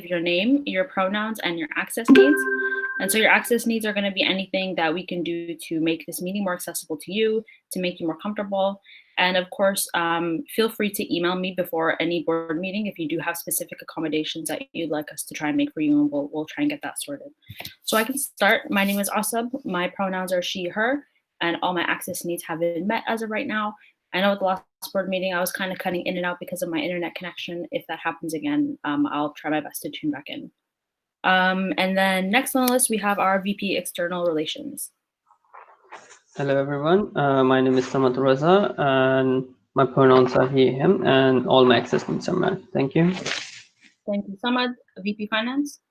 your name, your pronouns, and your access needs. And so your access needs are going to be anything that we can do to make this meeting more accessible to you, to make you more comfortable. And of course, feel free to email me before any board meeting if you do have specific accommodations that you'd like us to try and make for you, and we'll try and get that sorted. So I can start. My name is Asab. My pronouns are she, her, and all my access needs have been met as of right now. I know at the last board meeting, I was kind of cutting in and out because of my internet connection. If that happens again, I'll try my best to tune back in. And then next on the list, we have our VP External Relations. Hello, everyone. My name is Samad Raza, and my pronouns are he, him, and all my access needs are met. Thank you. Thank you, Samad. VP Finance.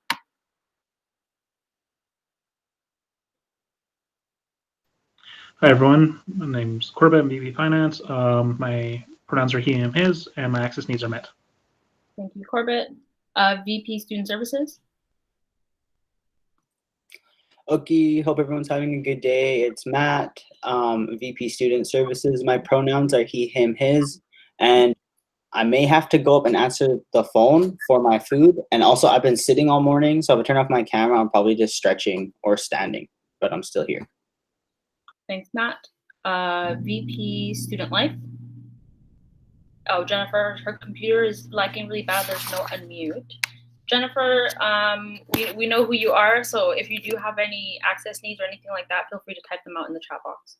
Hi, everyone. My name's Corbett, I'm VP Finance. My pronouns are he, him, his, and my access needs are met. Thank you, Corbett. VP Student Services. Okay, hope everyone's having a good day. It's Matt, VP Student Services. My pronouns are he, him, his, and I may have to go up and answer the phone for my food. And also, I've been sitting all morning, so if I turn off my camera, I'm probably just stretching or standing, but I'm still here. Thanks, Matt. VP Student Life. Oh, Jennifer, her computer is lagging really bad. There's no unmute. Jennifer, we know who you are, so if you do have any access needs or anything like that, feel free to type them out in the chat box.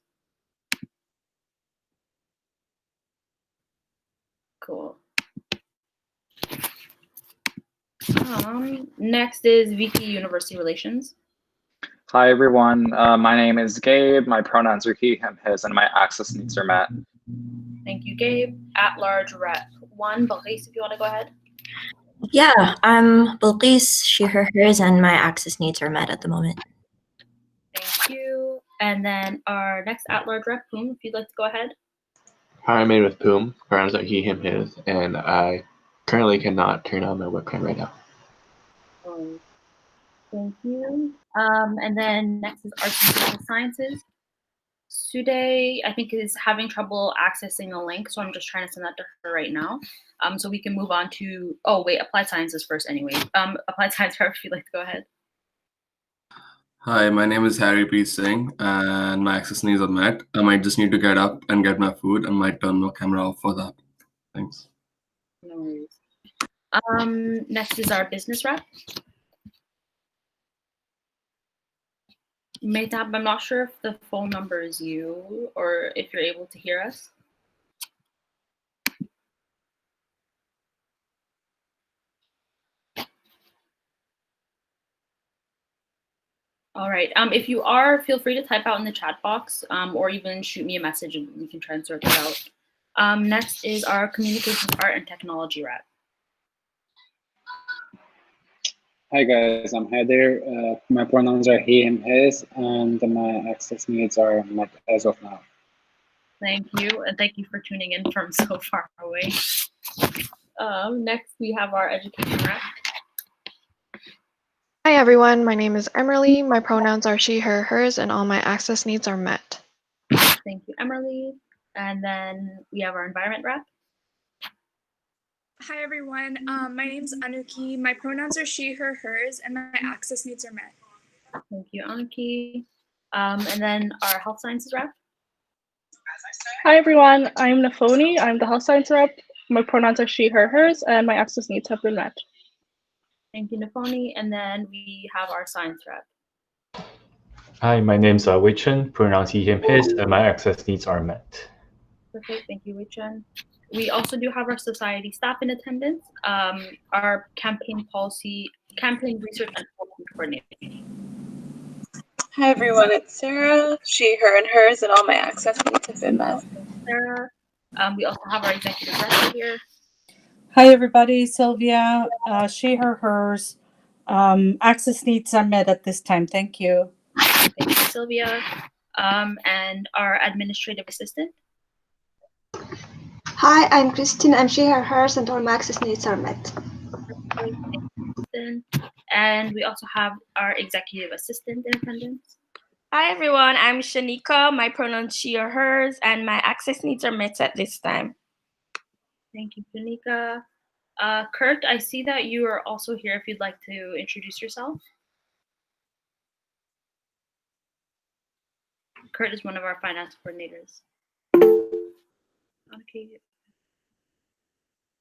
Cool. Next is VP University Relations. Hi, everyone. My name is Gabe. My pronouns are he, him, his, and my access needs are met. Thank you, Gabe. At-large Rep 1, Balqis, if you want to go ahead. Yeah, I'm Balqis, she, her, hers, and my access needs are met at the moment. Thank you. And then our next at-large rep, Poom, if you'd like to go ahead. Hi, I'm made with Poom. Pronouns are he, him, his, and I currently cannot turn on my webcam right now. Thank you. And then next is Arts and Social Sciences. Sude, I think, is having trouble accessing the link, so I'm just trying to send that to her right now. So we can move on to, oh wait, Applied Sciences first anyway. Applied Science rep, if you'd like to go ahead. Hi, my name is Harry P. Singh, and my access needs are met. I might just need to get up and get my food, and might turn my camera off for that. Thanks. No worries. Next is our business rep. Mehtab, I'm not sure if the phone number is you or if you're able to hear us. All right. If you are, feel free to type out in the chat box or even shoot me a message and we can try and sort it out. Next is our Communications, Art, and Technology rep. Hi guys, I'm Heather. My pronouns are he, him, his, and my access needs are met as of now. Thank you, and thank you for tuning in from so far away. Next, we have our education rep. Hi everyone, my name is Emerly. My pronouns are she, her, hers, and all my access needs are met. Thank you, Emerly. And then we have our environment rep. Hi everyone, my name's Anuki. My pronouns are she, her, hers, and my access needs are met. Thank you, Anuki. And then our health sciences rep. Hi everyone, I'm Nafoni. I'm the health science rep. My pronouns are she, her, hers, and my access needs have been met. Thank you, Nafoni. And then we have our science rep. Hi, my name's Wei Chen. Pronouns he, him, his, and my access needs are met. Perfect, thank you, Wei Chen. We also do have our society staff in attendance, our campaign research and policy coordinator. Hi everyone, it's Sarah, she, her, and hers, and all my access needs have been met. Sarah. We also have our executive director here. Hi everybody, Sylvia, she, her, hers. Access needs are met at this time. Thank you. Thank you, Sylvia. And our administrative assistant. Hi, I'm Christine. I'm she, her, hers, and all my access needs are met. And we also have our executive assistant in attendance. Hi everyone, I'm Shanika. My pronouns she or hers, and my access needs are met at this time. Thank you, Shanika. Kurt, I see that you are also here if you'd like to introduce yourself. Kurt is one of our finance coordinators. Okay.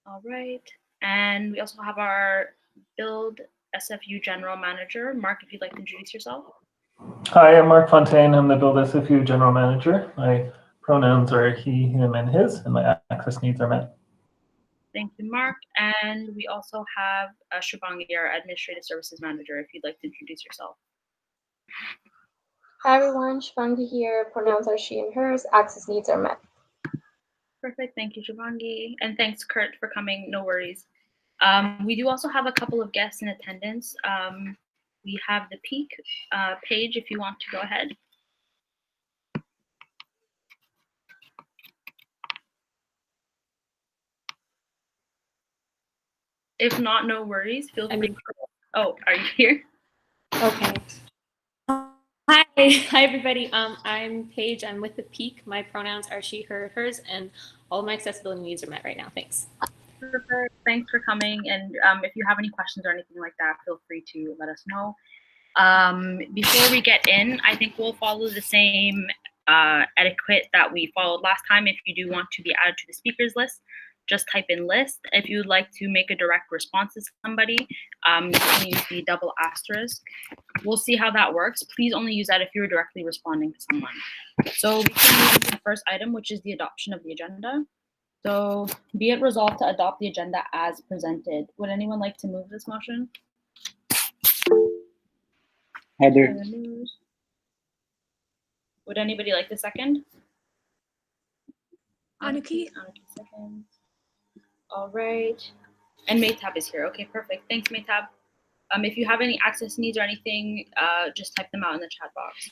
All right. And we also have our Build SFU General Manager. Mark, if you'd like to introduce yourself. Hi, I'm Mark Fontaine. I'm the Build SFU General Manager. My pronouns are he, him, and his, and my access needs are met. Thank you, Mark. And we also have Shubhangi, our Administrative Services Manager, if you'd like to introduce yourself. Hi everyone, Shubhangi here. Pronouns are she and hers. Access needs are met. Perfect. Thank you, Shubhangi. And thanks, Kurt, for coming. No worries. We do also have a couple of guests in attendance. We have the peak page if you want to go ahead. If not, no worries. Feel free. Oh, are you here? Okay. Hi everybody. I'm Paige. I'm with the Peak. My pronouns are she, her, hers, and all my accessibility needs are met right now. Thanks. Perfect. Thanks for coming. And if you have any questions or anything like that, feel free to let us know. Before we get in, I think we'll follow the same etiquette that we followed last time. If you do want to be added to the speakers list, just type in list. If you'd like to make a direct response to somebody, you can use the double asterisk. We'll see how that works. Please only use that if you're directly responding to someone. So we can move to the first item, which is the adoption of the agenda. So be it resolved to adopt the agenda as presented. Would anyone like to move this motion? Heather. Would anybody like the second? Anuki. Anuki seconds. All right. And Maytab is here. Okay, perfect. Thanks, Maytab. If you have any access needs or anything, just type them out in the chat box.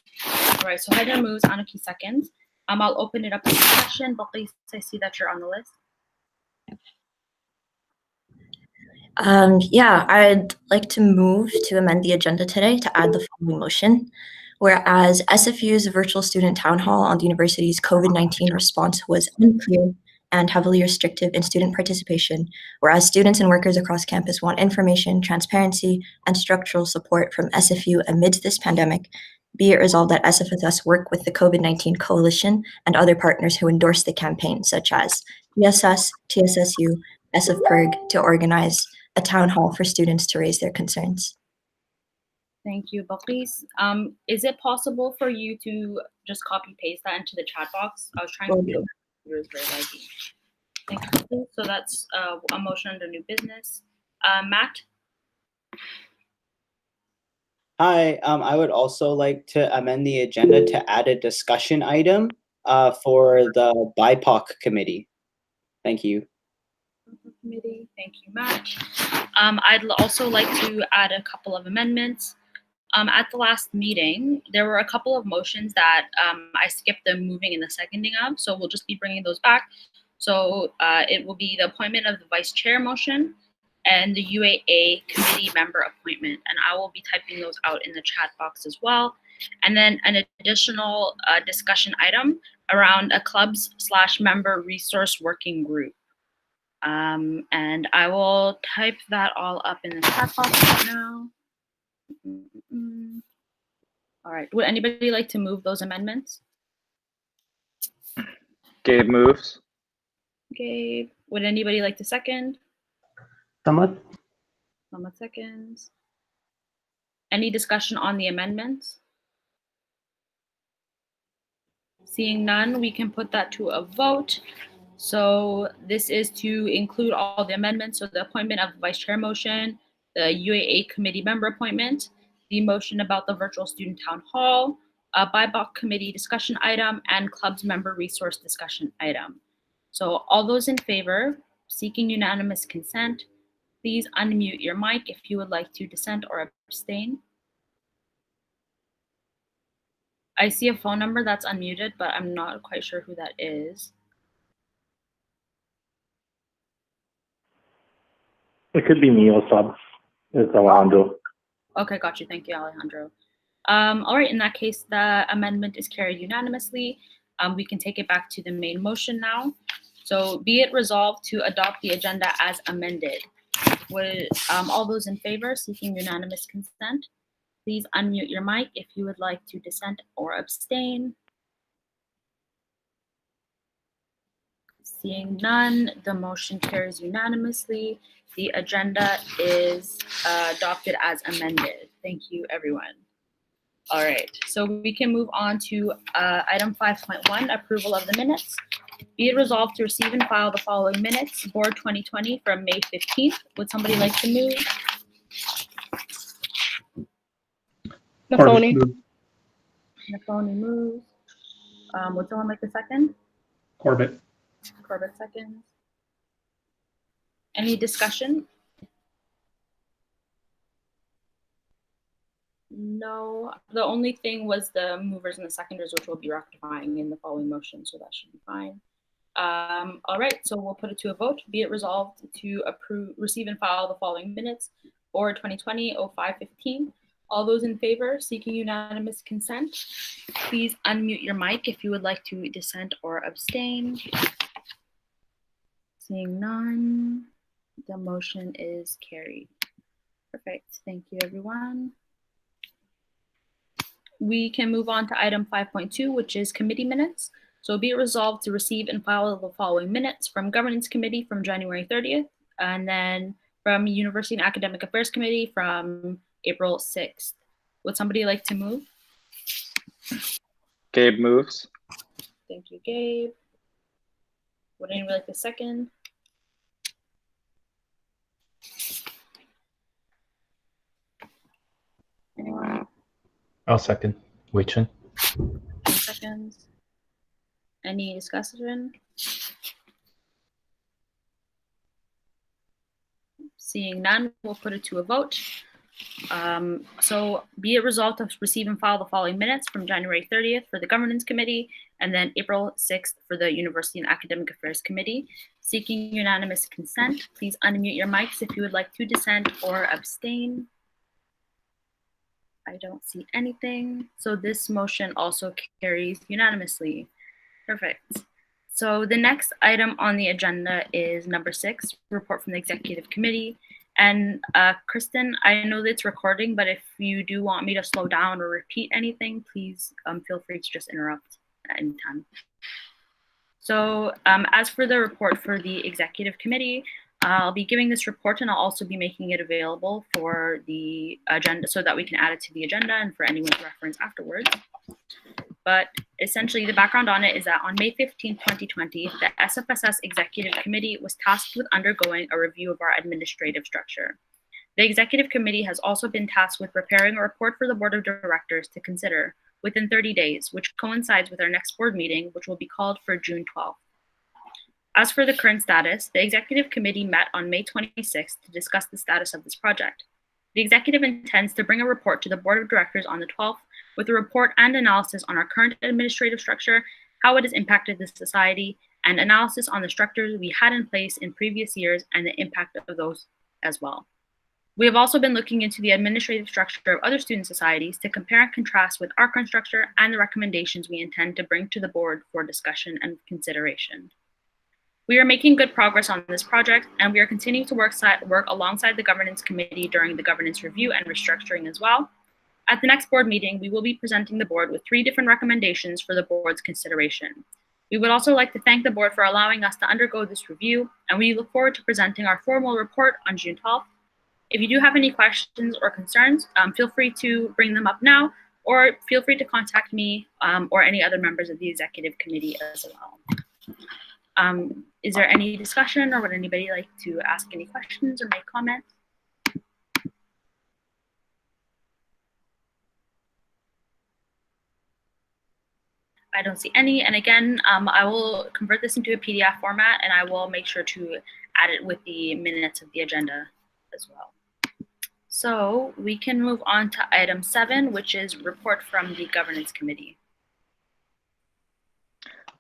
All right, so Heather moves, Anuki seconds. I'll open it up to discussion, but please, I see that you're on the list. Yeah, I'd like to move to amend the agenda today to add the following motion. Whereas SFU's virtual student town hall on the university's COVID-19 response was unclear and heavily restrictive in student participation, whereas students and workers across campus want information, transparency, and structural support from SFU amidst this pandemic, be it resolved that SFSS work with the COVID-19 Coalition and other partners who endorse the campaign, such as ESS, TSSU, SFPIRG, to organize a town hall for students to raise their concerns. Thank you, Balqis. Is it possible for you to just copy paste that into the chat box? I was trying to do it. It was very laggy. Thank you. So that's a motion under new business. Matt? Hi, I would also like to amend the agenda to add a discussion item for the BIPOC committee. Thank you. Committee. Thank you, Matt. I'd also like to add a couple of amendments. At the last meeting, there were a couple of motions that I skipped the moving and the seconding of, so we'll just be bringing those back. So it will be the appointment of the vice chair motion and the UAA committee member appointment, and I will be typing those out in the chat box as well. And then an additional discussion item around a clubs/member resource working group. And I will type that all up in the chat box right now. All right, would anybody like to move those amendments? Gabe moves. Gabe, would anybody like to second? Samad? Samad seconds. Any discussion on the amendments? Seeing none, we can put that to a vote. So this is to include all the amendments, so the appointment of the vice chair motion, the UAA committee member appointment, the motion about the virtual student town hall, a BIPOC committee discussion item, and clubs member resource discussion item. So all those in favor, seeking unanimous consent, please unmute your mic if you would like to dissent or abstain. I see a phone number that's unmuted, but I'm not quite sure who that is. It could be me or sub. It's Alejandro. Okay, got you. Thank you, Alejandro. All right, in that case, the amendment is carried unanimously. We can take it back to the main motion now. So be it resolved to adopt the agenda as amended. Would all those in favor seeking unanimous consent, please unmute your mic if you would like to dissent or abstain. Seeing none, the motion carries unanimously. The agenda is adopted as amended. Thank you, everyone. All right, so we can move on to item 5.1, approval of the minutes. Be it resolved to receive and file the following minutes, Board 2020 from May 15th. Would somebody like to move? Nafoni. Nafoni moves. Would someone like the second? Corbett. Corbett seconds. Any discussion? No. The only thing was the movers and the seconders, which we'll be rectifying in the following motion, so that should be fine. All right, so we'll put it to a vote. Be it resolved to approve, receive and file the following minutes, Board 2020-05-15. All those in favor seeking unanimous consent, please unmute your mic if you would like to dissent or abstain. Seeing none, the motion is carried. Perfect. Thank you, everyone. We can move on to item 5.2, which is committee minutes. So be it resolved to receive and file the following minutes from Governance Committee from January 30th, and then from University and Academic Affairs Committee from April 6th. Would somebody like to move? Gabe moves. Thank you, Gabe. Would anyone like to second? Anyone? I'll second. Wichin. 10 seconds. Any discussion? Seeing none, we'll put it to a vote. So be it resolved to receive and file the following minutes from January 30th for the Governance Committee and then April 6th for the University and Academic Affairs Committee. Seeking unanimous consent, please unmute your mics if you would like to dissent or abstain. I don't see anything. So this motion also carries unanimously. Perfect. So the next item on the agenda is number 6, report from the Executive Committee. And Kristen, I know that it's recording, but if you do want me to slow down or repeat anything, please feel free to just interrupt at any time. So as for the report for the Executive Committee, I'll be giving this report and I'll also be making it available for the agenda so that we can add it to the agenda and for anyone's reference afterwards. But essentially the background on it is that on May 15, 2020, the SFSS Executive Committee was tasked with undergoing a review of our administrative structure. The Executive Committee has also been tasked with preparing a report for the Board of Directors to consider within 30 days, which coincides with our next board meeting, which will be called for June 12th. As for the current status, the Executive Committee met on May 26th to discuss the status of this project. The Executive intends to bring a report to the Board of Directors on the 12th with a report and analysis on our current administrative structure, how it has impacted the society, and analysis on the structures we had in place in previous years and the impact of those as well. We have also been looking into the administrative structure of other student societies to compare and contrast with our current structure and the recommendations we intend to bring to the board for discussion and consideration. We are making good progress on this project, and we are continuing to work alongside the Governance Committee during the governance review and restructuring as well. At the next board meeting, we will be presenting the board with 3 different recommendations for the board's consideration. We would also like to thank the board for allowing us to undergo this review, and we look forward to presenting our formal report on June 12th. If you do have any questions or concerns, feel free to bring them up now, or feel free to contact me or any other members of the Executive Committee as well. Is there any discussion, or would anybody like to ask any questions or make comments? I don't see any, and again, I will convert this into a PDF format, and I will make sure to add it with the minutes of the agenda as well. So we can move on to item 7, which is report from the Governance Committee.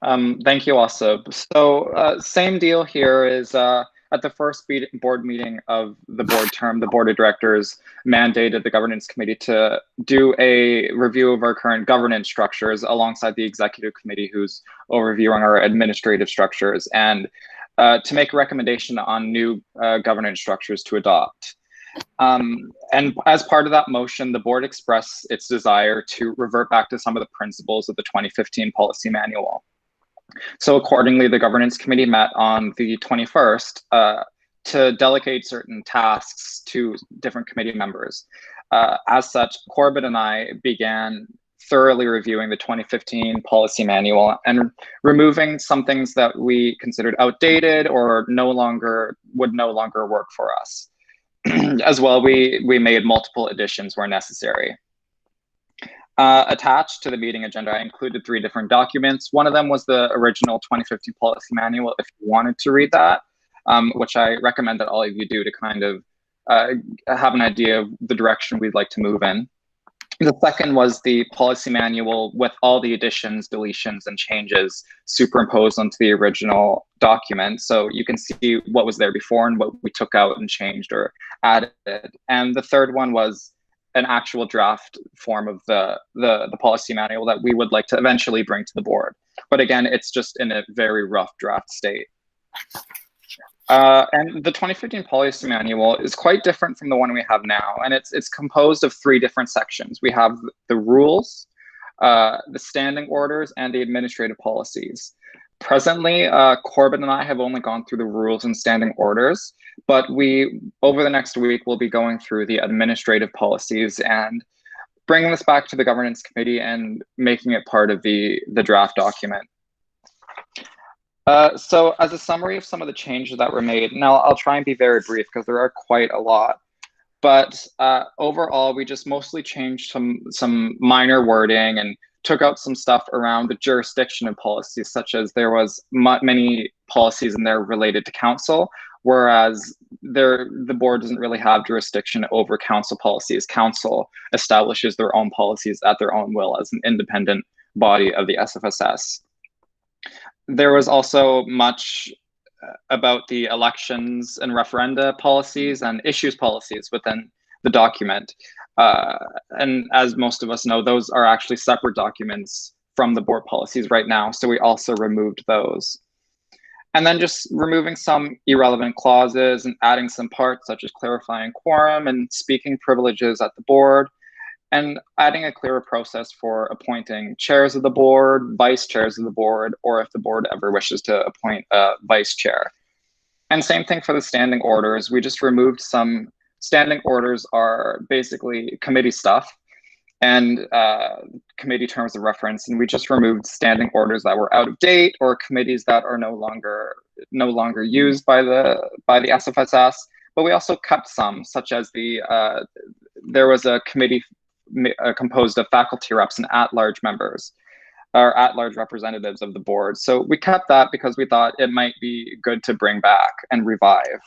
Thank you, Asub. So same deal here is at the first board meeting of the board term, the Board of Directors mandated the Governance Committee to do a review of our current governance structures alongside the Executive Committee, who's overviewing our administrative structures. And to make a recommendation on new governance structures to adopt. And as part of that motion, the board expressed its desire to revert back to some of the principles of the 2015 policy manual. So accordingly, the governance committee met on the 21st to delegate certain tasks to different committee members. As such, Corbett and I began thoroughly reviewing the 2015 policy manual and removing some things that we considered outdated or would no longer work for us. As well, we made multiple additions where necessary. Attached to the meeting agenda, I included 3 different documents. One of them was the original 2015 policy manual, if you wanted to read that, which I recommend that all of you do to kind of have an idea of the direction we'd like to move in. The second was the policy manual with all the additions, deletions, and changes superimposed onto the original document. So you can see what was there before and what we took out and changed or added. And the third one was an actual draft form of the policy manual that we would like to eventually bring to the board. But again, it's just in a very rough draft state. And the 2015 policy manual is quite different from the one we have now, and it's composed of 3 different sections. We have the rules, the standing orders, and the administrative policies. Presently, Corbett and I have only gone through the rules and standing orders, but over the next week, we'll be going through the administrative policies and bringing this back to the governance committee and making it part of the draft document. So as a summary of some of the changes that were made, now I'll try and be very brief because there are quite a lot, but overall, we just mostly changed some minor wording and took out some stuff around the jurisdiction of policies, such as there was many policies in there related to council, whereas the board doesn't really have jurisdiction over council policies. Council establishes their own policies at their own will as an independent body of the SFSS. There was also much about the elections and referenda policies and issues policies within the document. And as most of us know, those are actually separate documents from the board policies right now. So we also removed those. And then just removing some irrelevant clauses and adding some parts such as clarifying quorum and speaking privileges at the board, and adding a clearer process for appointing chairs of the board, vice chairs of the board, or if the board ever wishes to appoint a vice chair. And same thing for the standing orders. We just removed some standing orders are basically committee stuff and committee terms of reference, and we just removed standing orders that were out of date or committees that are no longer used by the SFSS. But we also kept some, such as there was a committee composed of faculty reps and at-large members or at-large representatives of the board. So we kept that because we thought it might be good to bring back and revive.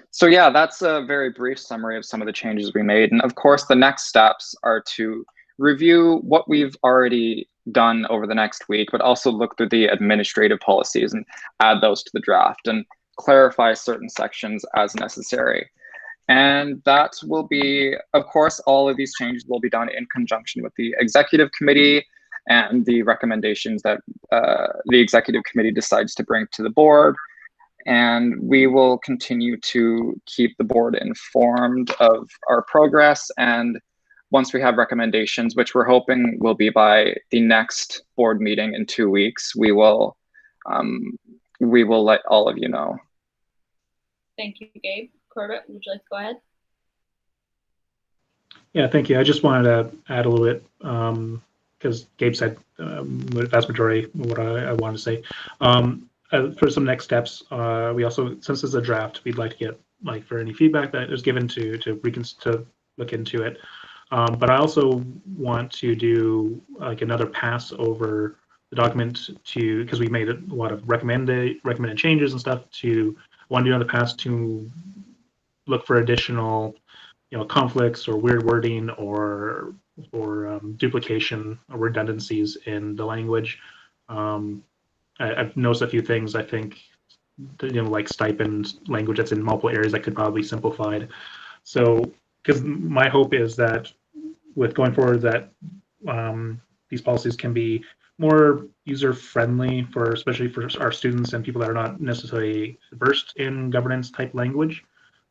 So yeah, that's a very brief summary of some of the changes we made. And of course, the next steps are to review what we've already done over the next week, but also look through the administrative policies and add those to the draft and clarify certain sections as necessary. And that will be, of course, all of these changes will be done in conjunction with the executive committee and the recommendations that the executive committee decides to bring to the board. And we will continue to keep the board informed of our progress. And once we have recommendations, which we're hoping will be by the next board meeting in 2 weeks, we will let all of you know. Thank you, Gabe. Corbett, would you like to go ahead? Yeah, thank you. I just wanted to add a little bit because Gabe said the vast majority of what I wanted to say. For some next steps, we also, since it's a draft, we'd like to get for any feedback that is given to look into it. But I also want to do another pass over the document because we made a lot of recommended changes and stuff. Want to do another pass to look for additional, conflicts or weird wording or duplication or redundancies in the language. I've noticed a few things. I think, like stipend language that's in multiple areas that could probably be simplified. So, because my hope is that with going forward, that these policies can be more user-friendly for, especially for our students and people that are not necessarily versed in governance type language.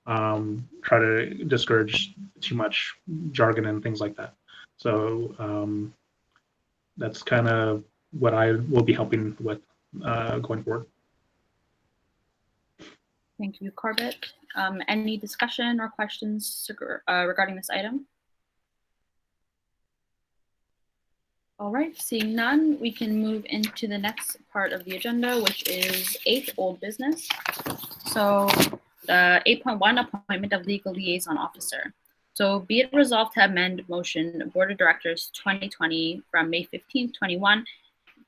Try to discourage too much jargon and things like that. So that's kind of what I will be helping with going forward. Thank you, Corbett. Any discussion or questions regarding this item? All right, seeing none, we can move into the next part of the agenda, which is 8, old business. So 8.1, appointment of legal liaison officer. So be it resolved to amend motion Board of Directors 2020 from May 15th, 21,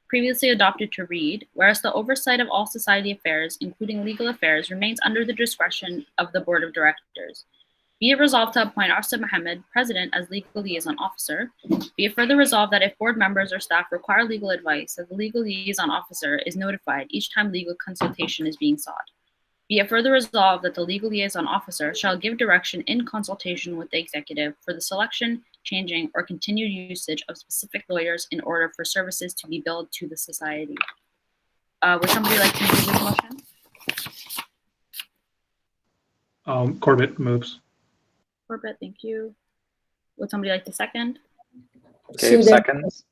previously adopted to read, whereas the oversight of all society affairs, including legal affairs, remains under the discretion of the Board of Directors. Be it resolved to appoint Arsad Mohammed, President, as Legal Liaison Officer. Be it further resolved that if board members or staff require legal advice, that the Legal Liaison Officer is notified each time legal consultation is being sought. Be it further resolved that the Legal Liaison Officer shall give direction in consultation with the Executive for the selection, changing, or continued usage of specific lawyers in order for services to be billed to the Society. Would somebody like to move this motion? Corbett moves. Corbett, thank you. Would somebody like to second? Gabe seconds.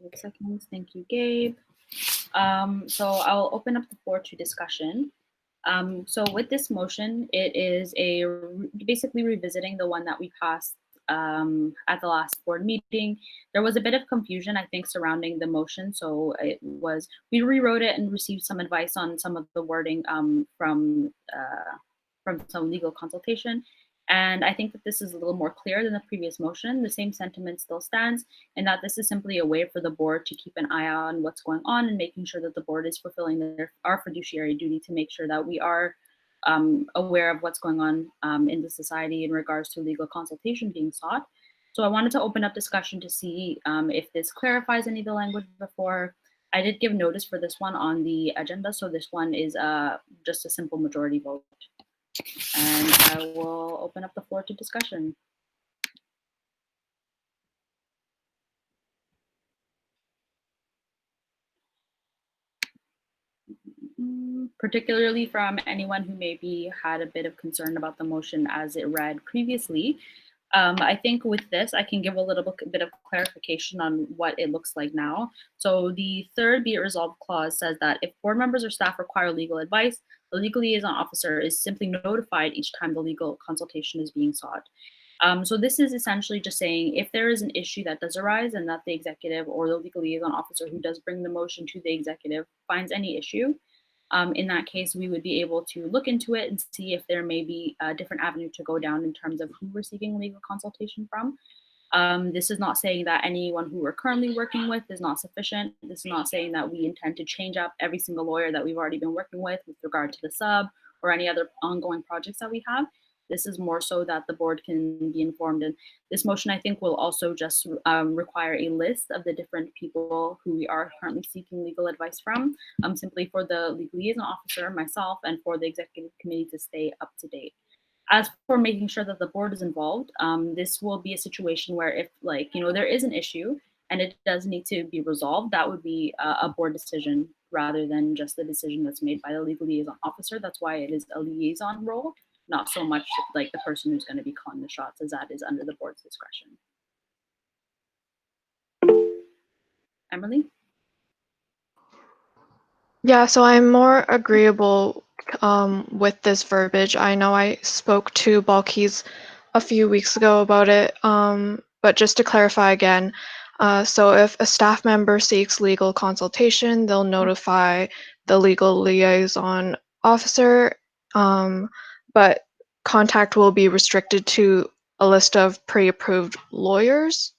Gabe seconds, thank you, Gabe. So I'll open up the floor to discussion. So with this motion, it is basically revisiting the one that we passed at the last board meeting. There was a bit of confusion, I think, surrounding the motion. So we rewrote it and received some advice on some of the wording from some legal consultation. And I think that this is a little more clear than the previous motion. The same sentiment still stands, and that this is simply a way for the board to keep an eye on what's going on and making sure that the board is fulfilling our fiduciary duty to make sure that we are aware of what's going on in the society in regards to legal consultation being sought. So I wanted to open up discussion to see if this clarifies any of the language before. I did give notice for this one on the agenda, so this one is just a simple majority vote. And I will open up the floor to discussion. Particularly from anyone who maybe had a bit of concern about the motion as it read previously. I think with this, I can give a little bit of clarification on what it looks like now. So the third be it resolved clause says that if board members or staff require legal advice, the legal liaison officer is simply notified each time the legal consultation is being sought. So this is essentially just saying if there is an issue that does arise and that the executive or the legal liaison officer who does bring the motion to the executive finds any issue, in that case, we would be able to look into it and see if there may be a different avenue to go down in terms of who we're seeking legal consultation from. This is not saying that anyone who we're currently working with is not sufficient. This is not saying that we intend to change up every single lawyer that we've already been working with regard to the sub or any other ongoing projects that we have. This is more so that the board can be informed. And this motion, I think, will also just require a list of the different people who we are currently seeking legal advice from, simply for the legal liaison officer, myself, and for the executive committee to stay up to date. As for making sure that the board is involved, this will be a situation where if there is an issue and it does need to be resolved, that would be a board decision rather than just the decision that's made by the legal liaison officer. That's why it is a liaison role, not so much like the person who's going to be calling the shots, as that is under the board's discretion. Emily? Yeah, so I'm more agreeable with this verbiage. I know I spoke to Balkis a few weeks ago about it, but just to clarify again, so if a staff member seeks legal consultation, they'll notify the legal liaison officer, but contact will be restricted to a list of pre-approved lawyers.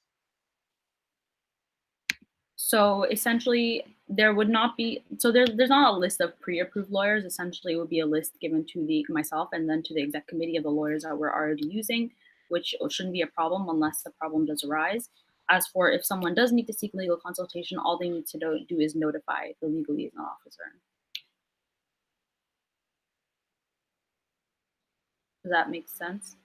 So essentially, there would not be, so there's not a list of pre-approved lawyers. Essentially, it would be a list given to myself and then to the exec committee of the lawyers that we're already using, which shouldn't be a problem unless the problem does arise. As for if someone does need to seek legal consultation, all they need to do is notify the legal liaison officer. Does that make sense?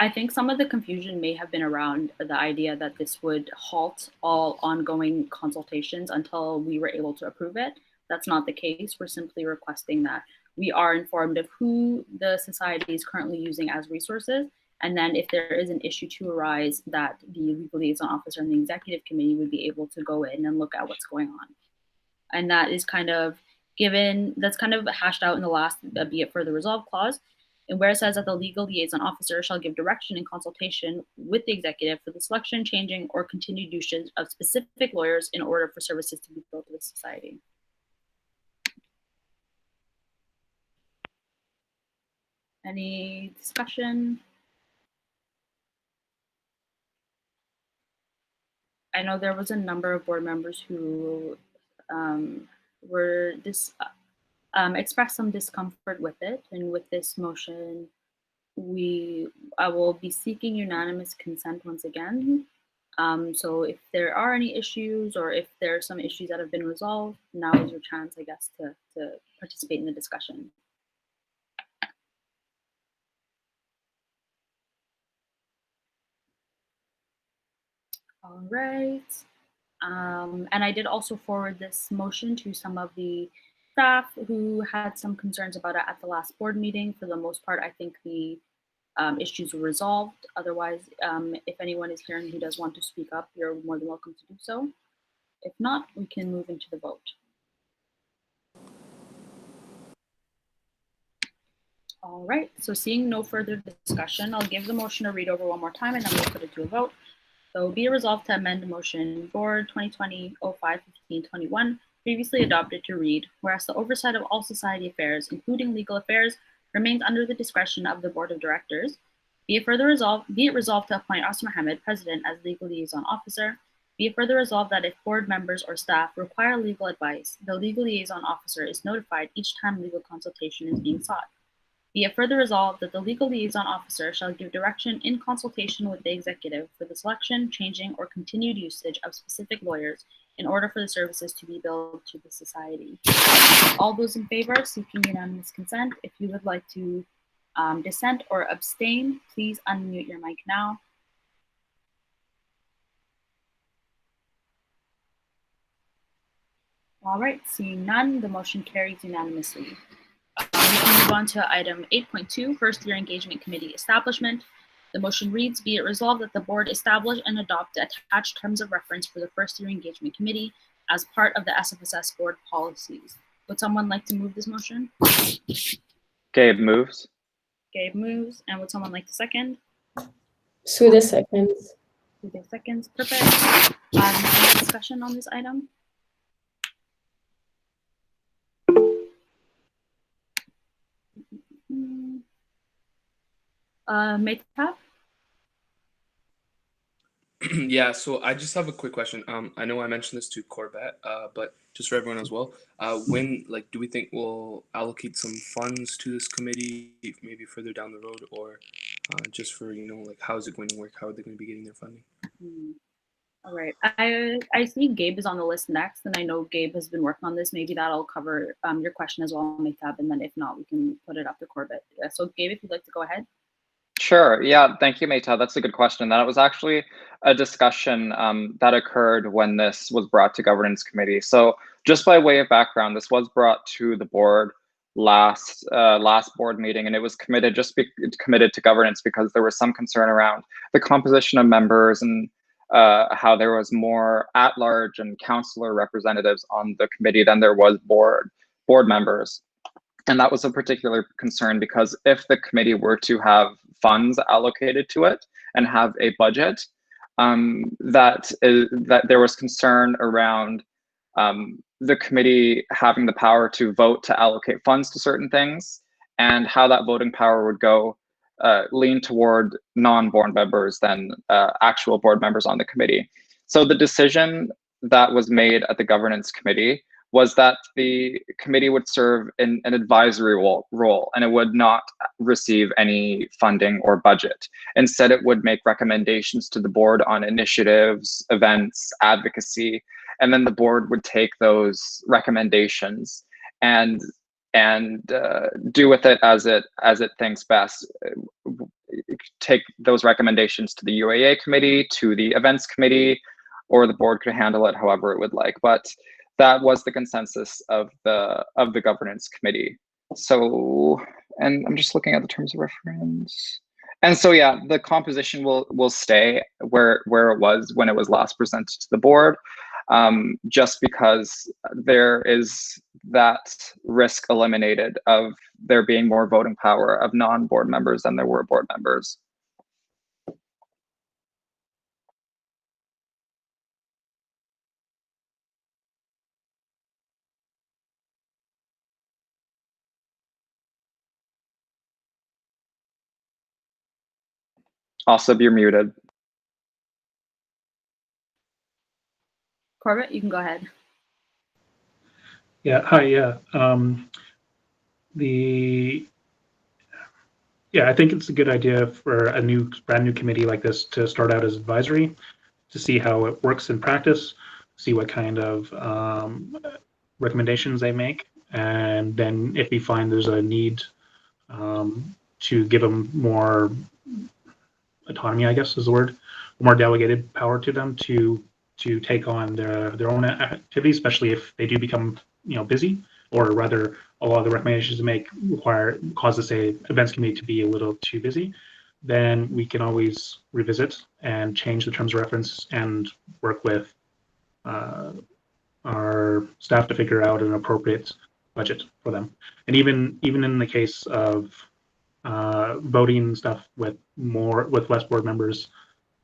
I think some of the confusion may have been around the idea that this would halt all ongoing consultations until we were able to approve it. That's not the case. We're simply requesting that we are informed of who the society is currently using as resources. And then if there is an issue to arise, that the legal liaison officer and the executive committee would be able to go in and look at what's going on. And that is kind of that's kind of hashed out in the last be it further resolved clause. And where it says that the legal liaison officer shall give direction in consultation with the executive for the selection, changing, or continued usage of specific lawyers in order for services to be billed to the society. Any discussion? I know there was a number of board members who expressed some discomfort with it, and with this motion, I will be seeking unanimous consent once again. So if there are any issues, or if there are some issues that have been resolved, now is your chance, I guess, to participate in the discussion. All right. And I did also forward this motion to some of the staff who had some concerns about it at the last board meeting. For the most part, I think the issues were resolved. Otherwise, if anyone is here and who does want to speak up, you're more than welcome to do so. If not, we can move into the vote. All right, so seeing no further discussion, I'll give the motion a read over one more time and then we'll put it to a vote. So be it resolved to amend motion board 2020-05-1521 previously adopted to read, whereas the oversight of all society affairs, including legal affairs, remains under the discretion of the board of directors. Be it resolved to appoint Asma Mohammed, president, as legal liaison officer. Be it further resolved that if board members or staff require legal advice, the legal liaison officer is notified each time legal consultation is being sought. Be it further resolved that the legal liaison officer shall give direction in consultation with the executive for the selection, changing, or continued usage of specific lawyers in order for the services to be billed to the society. All those in favor, seeking unanimous consent. If you would like to dissent or abstain, please unmute your mic now. All right, seeing none, the motion carries unanimously. We can move on to item 8.2, first year engagement committee establishment. The motion reads, be it resolved that the board establish and adopt the attached terms of reference for the first year engagement committee as part of the SFSS board policies. Would someone like to move this motion? Gabe moves. Gabe moves. And would someone like to second? Suda seconds. Suda seconds. Perfect. Any discussion on this item? Mehtab? Yeah, so I just have a quick question. I know I mentioned this to Corbett, but just for everyone as well, when, do we think we'll allocate some funds to this committee, maybe further down the road, or just for, how is it going to work? How are they going to be getting their funding? All right, I see Gabe is on the list next, and I know Gabe has been working on this. Maybe that'll cover your question as well, Mehtab, and then if not, we can put it up to Corbett. So Gabe, if you'd like to go ahead. Sure. Yeah. Thank you, Mehtab. That's a good question. That was actually a discussion that occurred when this was brought to governance committee. So just by way of background, this was brought to the board last board meeting, and it was committed to governance because there was some concern around the composition of members and how there was more at-large and councillor representatives on the committee than there was board members. And that was a particular concern because if the committee were to have funds allocated to it and have a budget, that there was concern around the committee having the power to vote to allocate funds to certain things, and how that voting power would go lean toward non-board members than actual board members on the committee. So the decision that was made at the governance committee was that the committee would serve in an advisory role, and it would not receive any funding or budget. Instead, it would make recommendations to the board on initiatives, events, advocacy, and then the board would take those recommendations and do with it as it thinks best. take those recommendations to the UAA committee, to the events committee, or the board could handle it however it would like. But that was the consensus of the governance committee. So, and I'm just looking at the terms of reference. And so, yeah, the composition will stay where it was when it was last presented to the board, just because there is that risk eliminated of there being more voting power of non-board members than there were board members. Also, you're muted. Corbett, you can go ahead. Yeah, hi, yeah. I think it's a good idea for a brand new committee like this to start out as advisory, to see how it works in practice, see what kind of recommendations they make, and then if we find there's a need to give them more autonomy, I guess is the word, more delegated power to them to take on their own activities, especially if they do become busy, or rather a lot of the recommendations to make cause the say events committee to be a little too busy, then we can always revisit and change the terms of reference and work with our staff to figure out an appropriate budget for them. And even in the case of voting stuff with less board members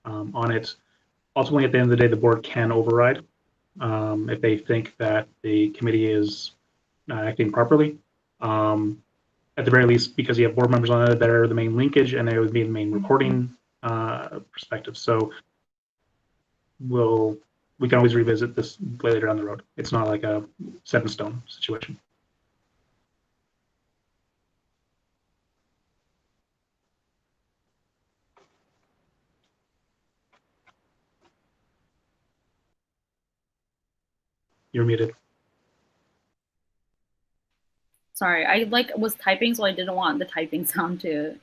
on it, ultimately at the end of the day, the board can override if they think that the committee is not acting properly. At the very least, because you have board members on it that are the main linkage and they would be the main reporting perspective. So we can always revisit this later down the road. It's not like a set in stone situation. You're muted. Sorry, I was typing, so I didn't want the typing sound to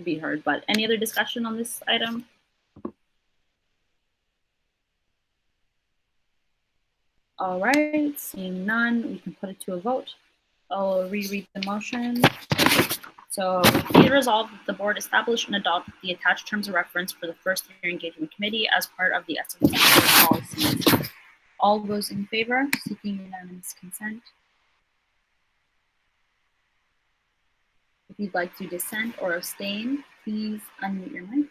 be heard. But any other discussion on this item? All right, seeing none, we can put it to a vote. I'll reread the motion. So, be resolved that the board establish and adopt the attached terms of reference for the first year engagement committee as part of the SFSS policies. All those in favor, seeking unanimous consent. If you'd like to dissent or abstain, please unmute your mic.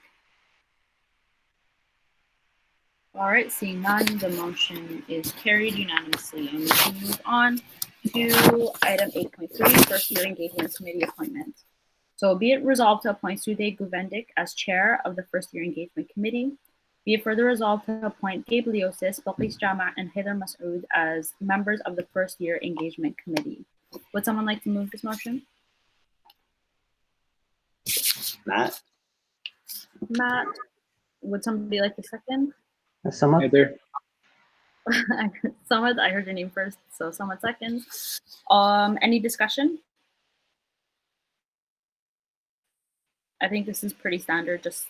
All right, seeing none, the motion is carried unanimously, and we can move on to item 8.3, first year engagement committee appointment. So be it resolved to appoint Sude Guvendik as chair of the first year engagement committee. Be it further resolved to appoint Gabe Leosis, Balqis Jama, and Heather Masood as members of the first year engagement committee. Would someone like to move this motion? Matt. Matt. Would somebody like to second? Samad. Heather. Samad, I heard your name first, so Samad seconds. Any discussion? I think this is pretty standard, just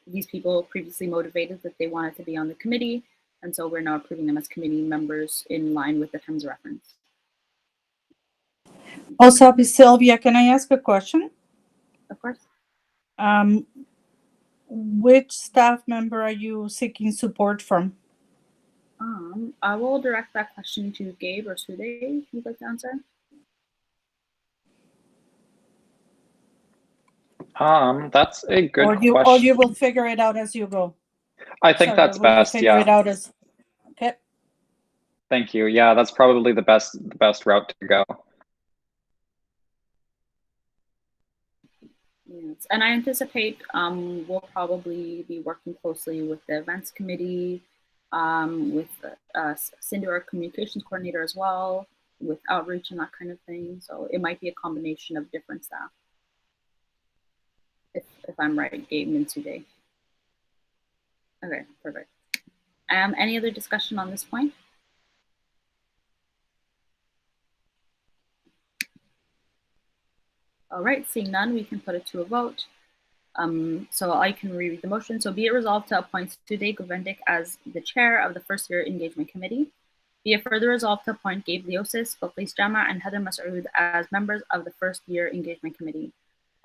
these people previously motivated that they wanted to be on the committee, and so we're now approving them as committee members in line with the terms of reference. Also, Sylvia, can I ask a question? Of course. Which staff member are you seeking support from? I will direct that question to Gabe or Sude, if you'd like to answer. That's a good question. Or you will figure it out as you go. I think that's best. Figure it out as okay. Thank you. Yeah, that's probably the best route to go. Yes. And I anticipate we'll probably be working closely with the events committee, with Cindy, our communications coordinator as well, with outreach and that kind of thing. So it might be a combination of different staff. If I'm right, Gabe and Sude. Okay, perfect. Any other discussion on this point? All right, seeing none, we can put it to a vote. So I can reread the motion. So be it resolved to appoint Sude Govendik as the chair of the first year engagement committee. Be it further resolved to appoint Gabe Leosis, Bilqis Jama, and Heather Masoud as members of the first year engagement committee.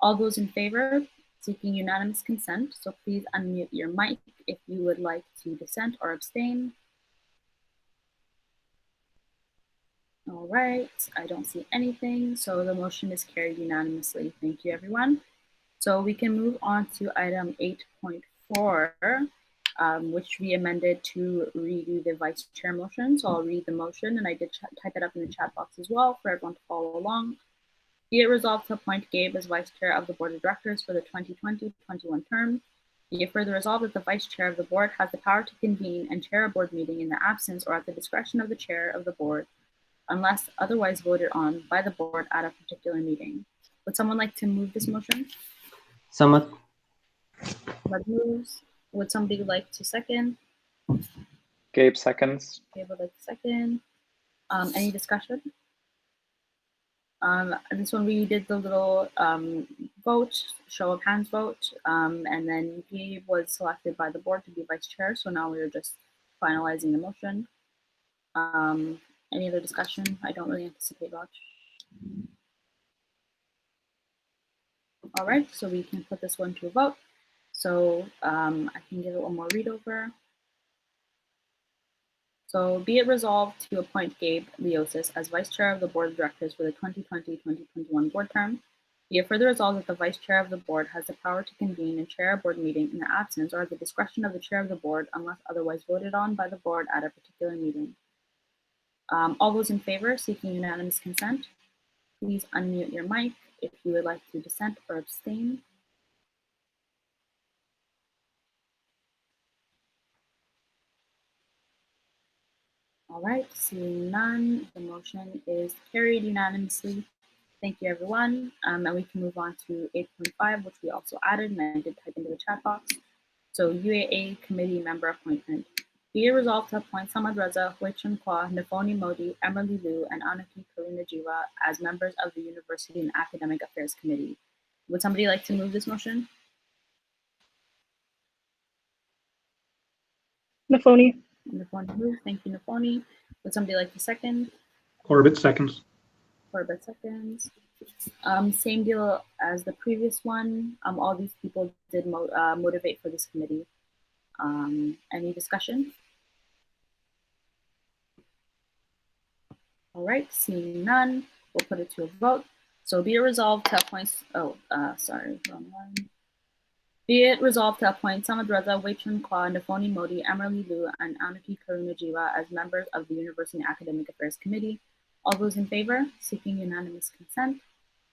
All those in favor, seeking unanimous consent. So please unmute your mic if you would like to dissent or abstain. All right, I don't see anything. So the motion is carried unanimously. Thank you, everyone. So we can move on to item 8.4, which we amended to redo the vice chair motion. So I'll read the motion, and I did type it up in the chat box as well for everyone to follow along. Be it resolved to appoint Gabe as vice chair of the board of directors for the 2020-21 term. Be it further resolved that the vice chair of the board has the power to convene and chair a board meeting in the absence or at the discretion of the chair of the board, unless otherwise voted on by the board at a particular meeting. Would someone like to move this motion? Samat. Bud moves. Would somebody like to second? Gabe seconds. Gabe would like to second. Any discussion? This one we did the little vote, show of hands vote, and then Gabe was selected by the board to be vice chair. So now we're just finalizing the motion. Any other discussion? I don't really anticipate much. All right, so we can put this one to a vote. So I can give it one more read over. So be it resolved to appoint Gabe Leosis as vice chair of the board of directors for the 2020-2021 board term. Be it further resolved that the vice chair of the board has the power to convene and chair a board meeting in the absence or at the discretion of the chair of the board unless otherwise voted on by the board at a particular meeting. All those in favor seeking unanimous consent, please unmute your mic if you would like to dissent or abstain. All right, seeing none, the motion is carried unanimously. Thank you, everyone. And we can move on to 8.5, which we also added, and I did type into the chat box. So UAA committee member appointment. Be it resolved to appoint Samad Reza, Huichun Kwa, Nafoni Modi, Emily Liu, and Anaki Karunajiva as members of the University and Academic Affairs Committee. Would somebody like to move this motion? Nafoni. Nafoni moves. Thank you, Nafoni. Would somebody like to second? Corbett seconds. Corbett seconds. Same deal as the previous one. All these people did motivate for this committee. Any discussion? All right, seeing none, we'll put it to a vote. So be it resolved to appoint, sorry, wrong one. Be it resolved to appoint Samad Reza, Wei-Chun Kwa, Nafoni Modi, Emily Liu, and Anaki Karunajiva as members of the University Academic Affairs Committee. All those in favor, seeking unanimous consent,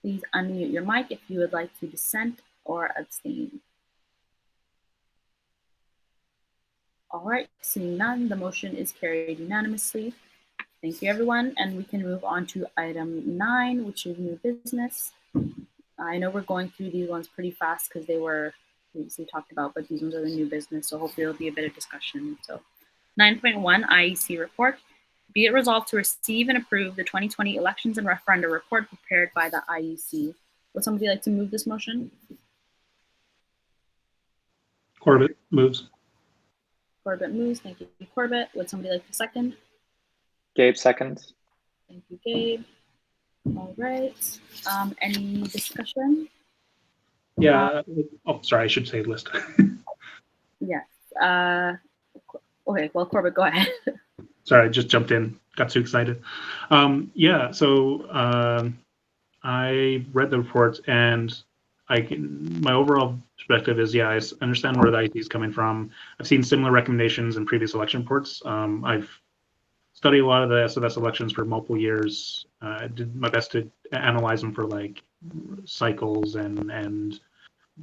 please unmute your mic if you would like to dissent or abstain. All right, seeing none, the motion is carried unanimously. Thank you, everyone. And we can move on to item 9, which is new business. I know we're going through these ones pretty fast because they were previously talked about, but these ones are the new business, so hopefully there'll be a bit of discussion. So 9.1 IEC report. Be it resolved to receive and approve the 2020 elections and referenda report prepared by the IEC. Would somebody like to move this motion? Corbett moves. Corbett moves. Thank you, Corbett. Would somebody like to second? Gabe seconds. Thank you, Gabe. All right. Any discussion? Yeah. Oh, sorry. I should say list. Yes. Okay. Well, Corbett, go ahead. Sorry, I just jumped in. Got too excited. Yeah. So I read the report, and my overall perspective is, yeah, I understand where the IEC is coming from. I've seen similar recommendations in previous election reports. I've studied a lot of the SFSS elections for multiple years. I did my best to analyze them for like cycles and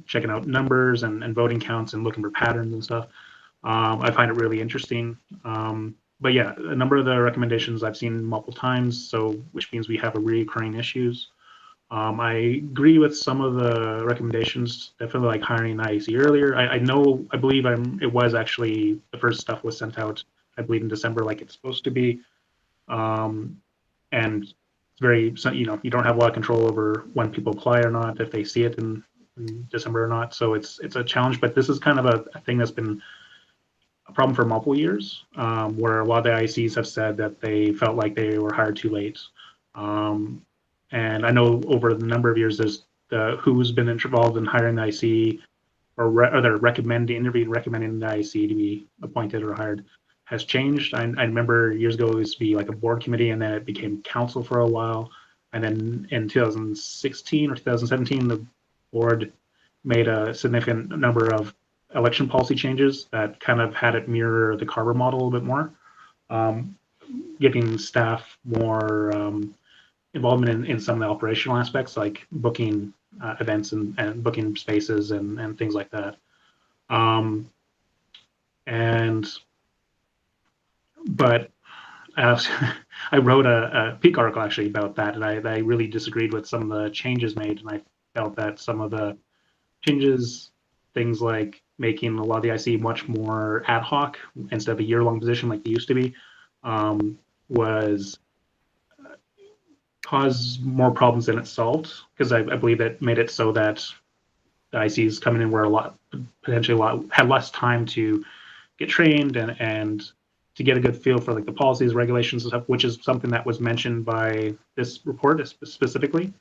checking out numbers and voting counts and looking for patterns and stuff. I find it really interesting. But yeah, a number of the recommendations I've seen multiple times, so which means we have a recurring issues. I agree with some of the recommendations, definitely like hiring an IEC earlier. I believe it was actually, the first stuff was sent out, I believe in December like it's supposed to be. And very, so, you don't have a lot of control over when people apply or not, if they see it in December or not. So it's a challenge, but this is kind of a thing that's been a problem for multiple years, where a lot of the IECs have said that they felt like they were hired too late. And I know over the number of years, there's who's been involved in hiring the IEC, or they're recommending the IEC to be appointed or hired, has changed. I remember years ago it used to be like a board committee, and then it became council for a while. And then in 2016 or 2017, the board made a significant number of election policy changes that kind of had it mirror the Carver model a little bit more, giving staff more involvement in some of the operational aspects, like booking events and booking spaces and things like that. But I wrote a Peak article actually about that, and I really disagreed with some of the changes made, and I felt that some of the changes, things like making a lot of the IC much more ad hoc instead of a year-long position like they used to be, was caused more problems than it solved, because I believe it made it so that the ICs coming in were had less time to get trained and to get a good feel for like the policies, regulations, and stuff, which is something that was mentioned by this report specifically.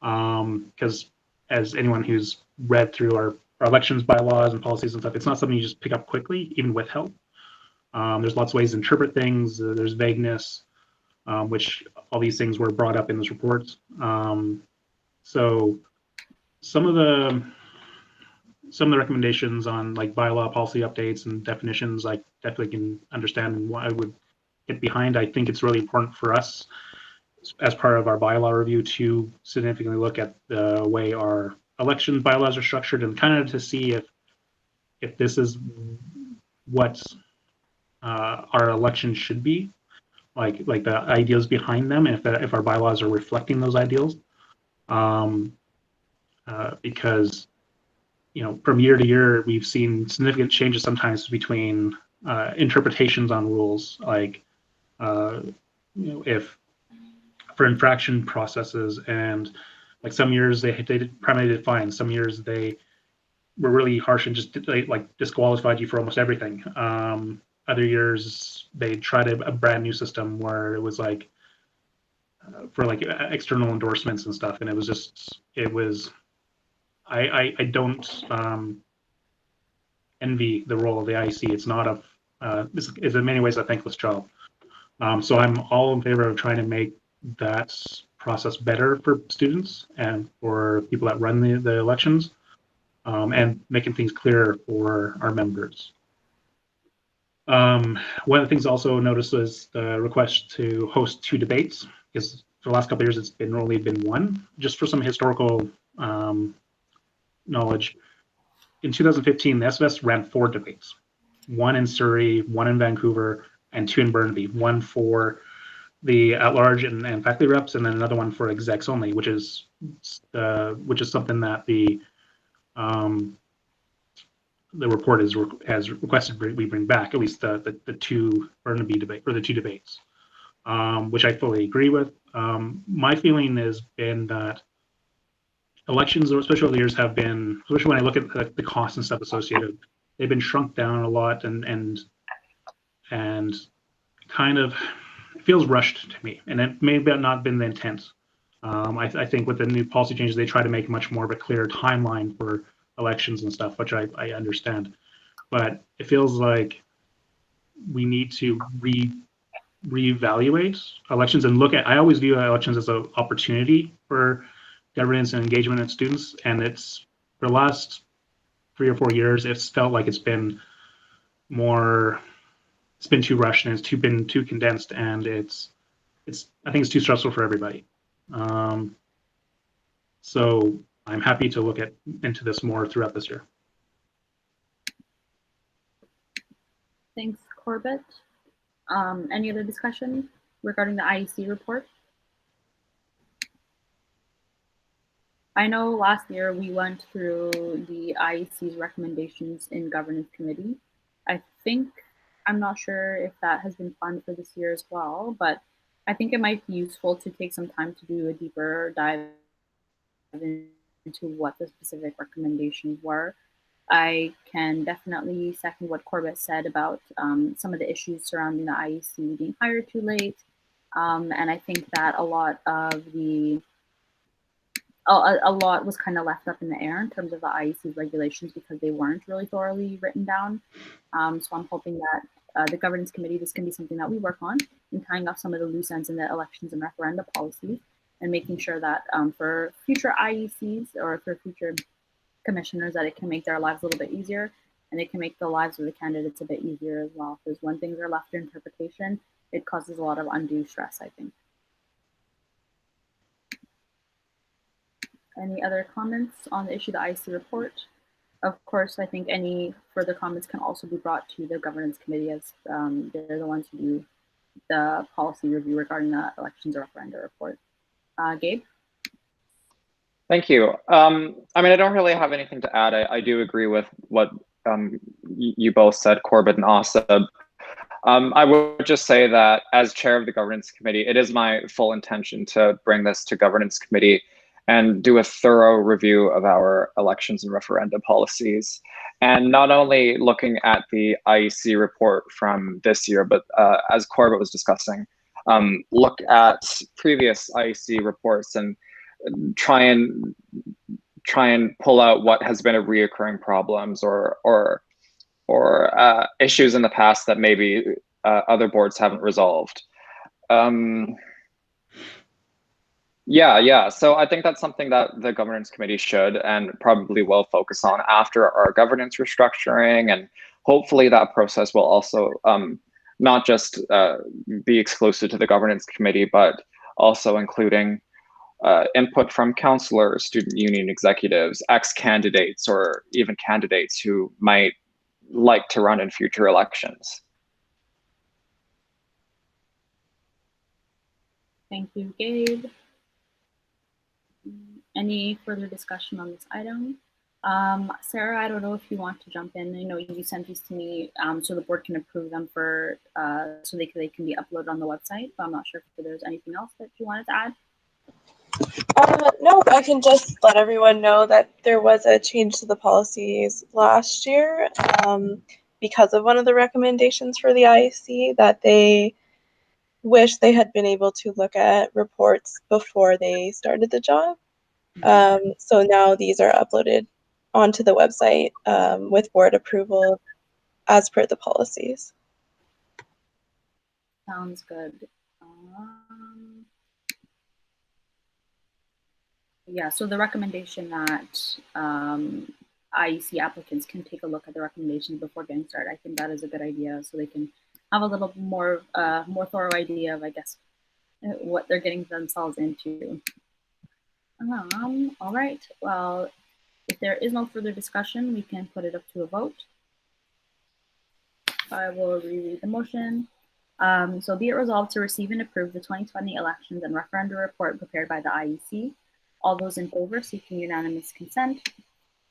Because as anyone who's read through our elections bylaws and policies and stuff, it's not something you just pick up quickly, even with help. There's lots of ways to interpret things. There's vagueness, which all these things were brought up in this report. So some of the recommendations on like bylaw policy updates and definitions, I definitely can understand and what I would get behind. I think it's really important for us as part of our bylaw review to significantly look at the way our election bylaws are structured, and kind of to see if this is what our elections should be, like the ideas behind them, and if our bylaws are reflecting those ideals, because from year to year, we've seen significant changes sometimes between interpretations on rules, like if for infraction processes, and like some years they primarily did fine, some years they were really harsh and just like disqualified you for almost everything. Other years they tried a brand new system where it was like for like external endorsements and stuff, and it was I don't envy the role of the IEC. It's not it's in many ways a thankless job. So I'm all in favor of trying to make that process better for students and for people that run the elections, and making things clearer for our members. One of the things I also noticed was the request to host 2 debates, because for the last couple of years it's only been 1. Just for some historical knowledge, in 2015 the SFSS ran 4 debates, 1 in Surrey, 1 in Vancouver, and 2 in Burnaby. 1 for the at-large and faculty reps, and then another one for execs only, which is something that the report has requested we bring back, at least the 2 Burnaby debate, or the 2 debates, which I fully agree with. My feeling has been that elections, especially over the years, have been, especially when I look at the costs and stuff associated, they've been shrunk down a lot, and kind of feels rushed to me, and it may have not been the intent. I think with the new policy changes, they try to make much more of a clear timeline for elections and stuff, which I understand, but it feels like we need to reevaluate elections and look at. I always view elections as an opportunity for governance and engagement of students, and it's for the last 3 or 4 years, it's felt like it's been too rushed, and it's been too condensed, and I think it's too stressful for everybody. So I'm happy to look into this more throughout this year. Thanks, Corbett. Any other discussion regarding the IEC report? I know last year we went through the IEC's recommendations in governance committee. I'm not sure if that has been planned for this year as well, but I think it might be useful to take some time to do a deeper dive into what the specific recommendations were. I can definitely second what Corbett said about some of the issues surrounding the IEC being hired too late. And I think that a lot was kind of left up in the air in terms of the IEC's regulations because they weren't really thoroughly written down. So I'm hoping that the governance committee, this can be something that we work on in tying up some of the loose ends in the elections and referenda policies and making sure that for future IECs or for future commissioners that it can make their lives a little bit easier and it can make the lives of the candidates a bit easier as well. Because when things are left to interpretation, it causes a lot of undue stress, I think. Any other comments on the issue of the IEC report? Of course, I think any further comments can also be brought to the governance committee as they're the ones who do the policy review regarding the elections or referenda report. Gabe? Thank you. I mean, I don't really have anything to add. I do agree with what you both said, Corbett and Asab. I would just say that as chair of the governance committee, it is my full intention to bring this to governance committee and do a thorough review of our elections and referenda policies. And not only looking at the IEC report from this year, but as Corbett was discussing, look at previous IEC reports and try and pull out what has been a reoccurring problems or issues in the past that maybe other boards haven't resolved. Yeah. So I think that's something that the governance committee should and probably will focus on after our governance restructuring, and hopefully that process will also not just be exclusive to the governance committee, but also including input from counselors, student union executives, ex-candidates, or even candidates who might like to run in future elections. Thank you, Gabe. Any further discussion on this item? Sarah, I don't know if you want to jump in. I know you sent these to me so the board can approve them for so they can be uploaded on the website, but I'm not sure if there's anything else that you wanted to add. No, I can just let everyone know that there was a change to the policies last year because of one of the recommendations for the IEC, that they wish they had been able to look at reports before they started the job. So now these are uploaded onto the website with board approval as per the policies. Sounds good. Yeah, so the recommendation that IEC applicants can take a look at the recommendations before getting started, I think that is a good idea, so they can have a little more thorough idea of, I guess, what they're getting themselves into. All right, well, if there is no further discussion, we can put it up to a vote. I will reread the motion. So be it resolved to receive and approve the 2020 elections and referenda report prepared by the IEC. All those in favor seeking unanimous consent,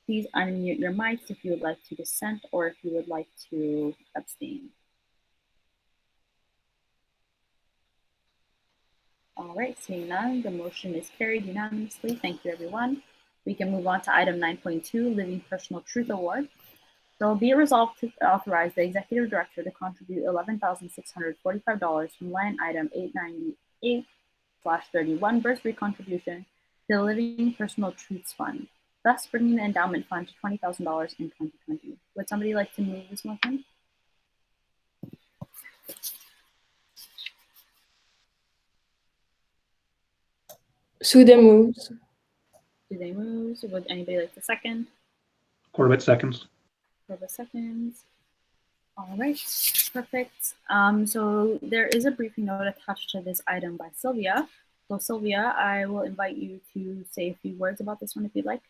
please unmute your mics if you would like to dissent or if you would like to abstain. All right, seeing none, the motion is carried unanimously. Thank you, everyone. We can move on to item 9.2, Living Personal Truth Award. So be it resolved to authorize the executive director to contribute $11,645 from line item 898/31 bursary contribution to the Living Personal Truths Fund, thus bringing the endowment fund to $20,000 in 2020. Would somebody like to move this motion? Suda moves. Do they move? So would anybody like to second? Corbett seconds. Corbett seconds. All right, perfect. So there is a briefing note attached to this item by Sylvia. So Sylvia, I will invite you to say a few words about this one if you'd like.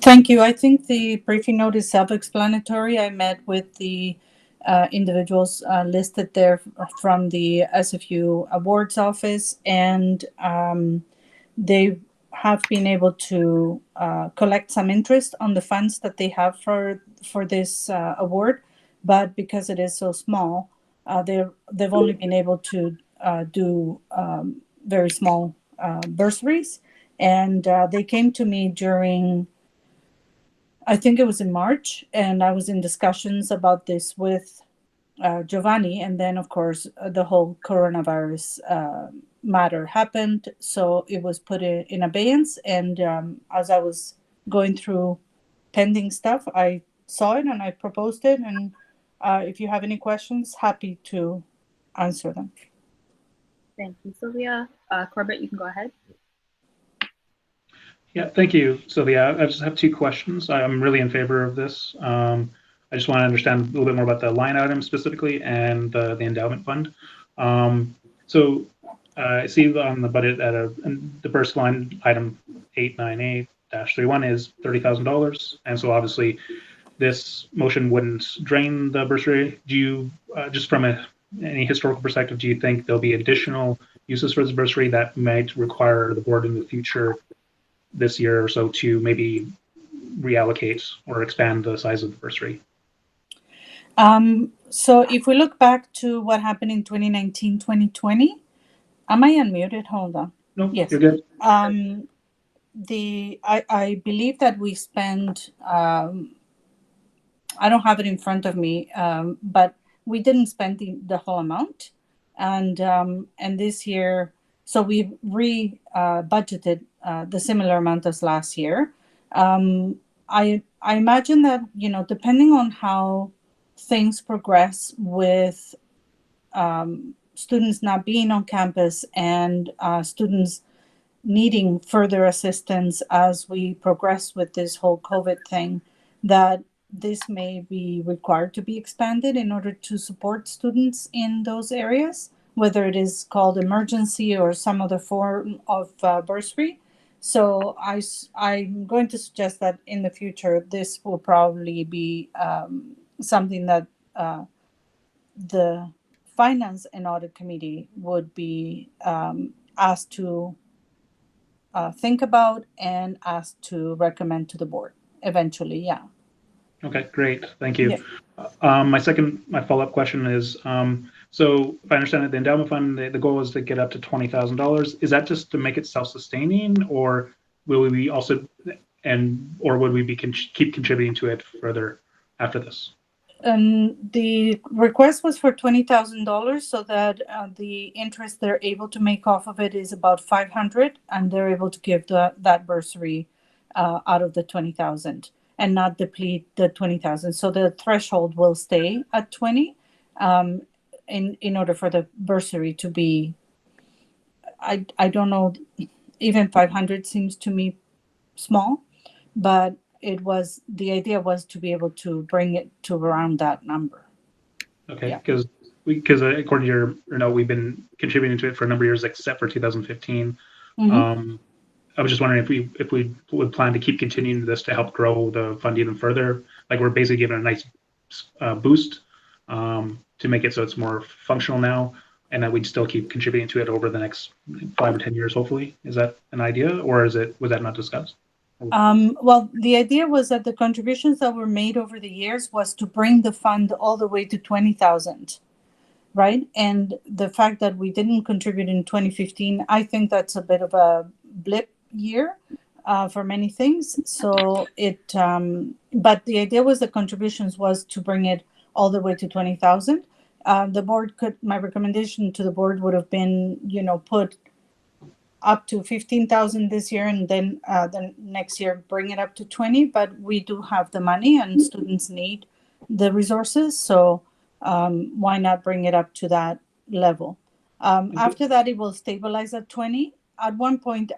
Thank you. I think the briefing note is self-explanatory. I met with the individuals listed there from the SFU Awards Office, and they have been able to collect some interest on the funds that they have for this award, but because it is so small, they've only been able to do very small bursaries. And they came to me during, I think it was in March, and I was in discussions about this with Giovanni. And then, of course, the whole coronavirus matter happened. So it was put in abeyance. And as I was going through pending stuff, I saw it and I proposed it. And if you have any questions, happy to answer them. Thank you, Sylvia. Corbett, you can go ahead. Yeah, thank you, Sylvia. I just have two questions. I'm really in favor of this. I just want to understand a little bit more about the line item specifically and the endowment fund. So I see on the budget at the burst line item 898-31 is $30,000, and so obviously this motion wouldn't drain the bursary. Do you, just from any historical perspective, do you think there'll be additional uses for this bursary that might require the board in the future this year or so to maybe reallocate or expand the size of the bursary? So if we look back to what happened in 2019, 2020, am I unmuted? Hold on. No, yes. You're good. I believe that we spent, I don't have it in front of me, but we didn't spend the whole amount. And this year, so we budgeted the similar amount as last year. I imagine that, depending on how things progress with students not being on campus and students needing further assistance as we progress with this whole COVID thing, that this may be required to be expanded in order to support students in those areas, whether it is called emergency or some other form of bursary. So I'm going to suggest that in the future, this will probably be something that the Finance and Audit Committee would be asked to think about and asked to recommend to the board eventually. Yeah. Okay, great. Thank you. Yeah. My follow-up question is, so if I understand it, the endowment fund, the goal is to get up to $20,000. Is that just to make it self-sustaining, or will we be also, or would we be keep contributing to it further after this? The request was for $20,000, so that the interest they're able to make off of it is about $500, and they're able to give that bursary out of the $20,000 and not deplete the $20,000. So the threshold will stay at 20 in order for the bursary to be. I don't know, even 500 seems to me small, but the idea was to be able to bring it to around that number. Okay, because according to your note, we've been contributing to it for a number of years, except for 2015. Mm-hmm. I was just wondering if we would plan to keep continuing this to help grow the fund even further. Like we're basically giving a nice boost to make it so it's more functional now, and that we'd still keep contributing to it over the next 5 or 10 years, hopefully. Is that an idea, or was that not discussed? Well, the idea was that the contributions that were made over the years was to bring the fund all the way to 20,000, right? And the fact that we didn't contribute in 2015, I think that's a bit of a blip year for many things. So but the idea was the contributions was to bring it all the way to 20,000. The board my recommendation to the board would have been, put up to 15,000 this year, and then the next year bring it up to 20. But we do have the money, and students need the resources, so why not bring it up to that level? After that, it will stabilize at 20. At one point,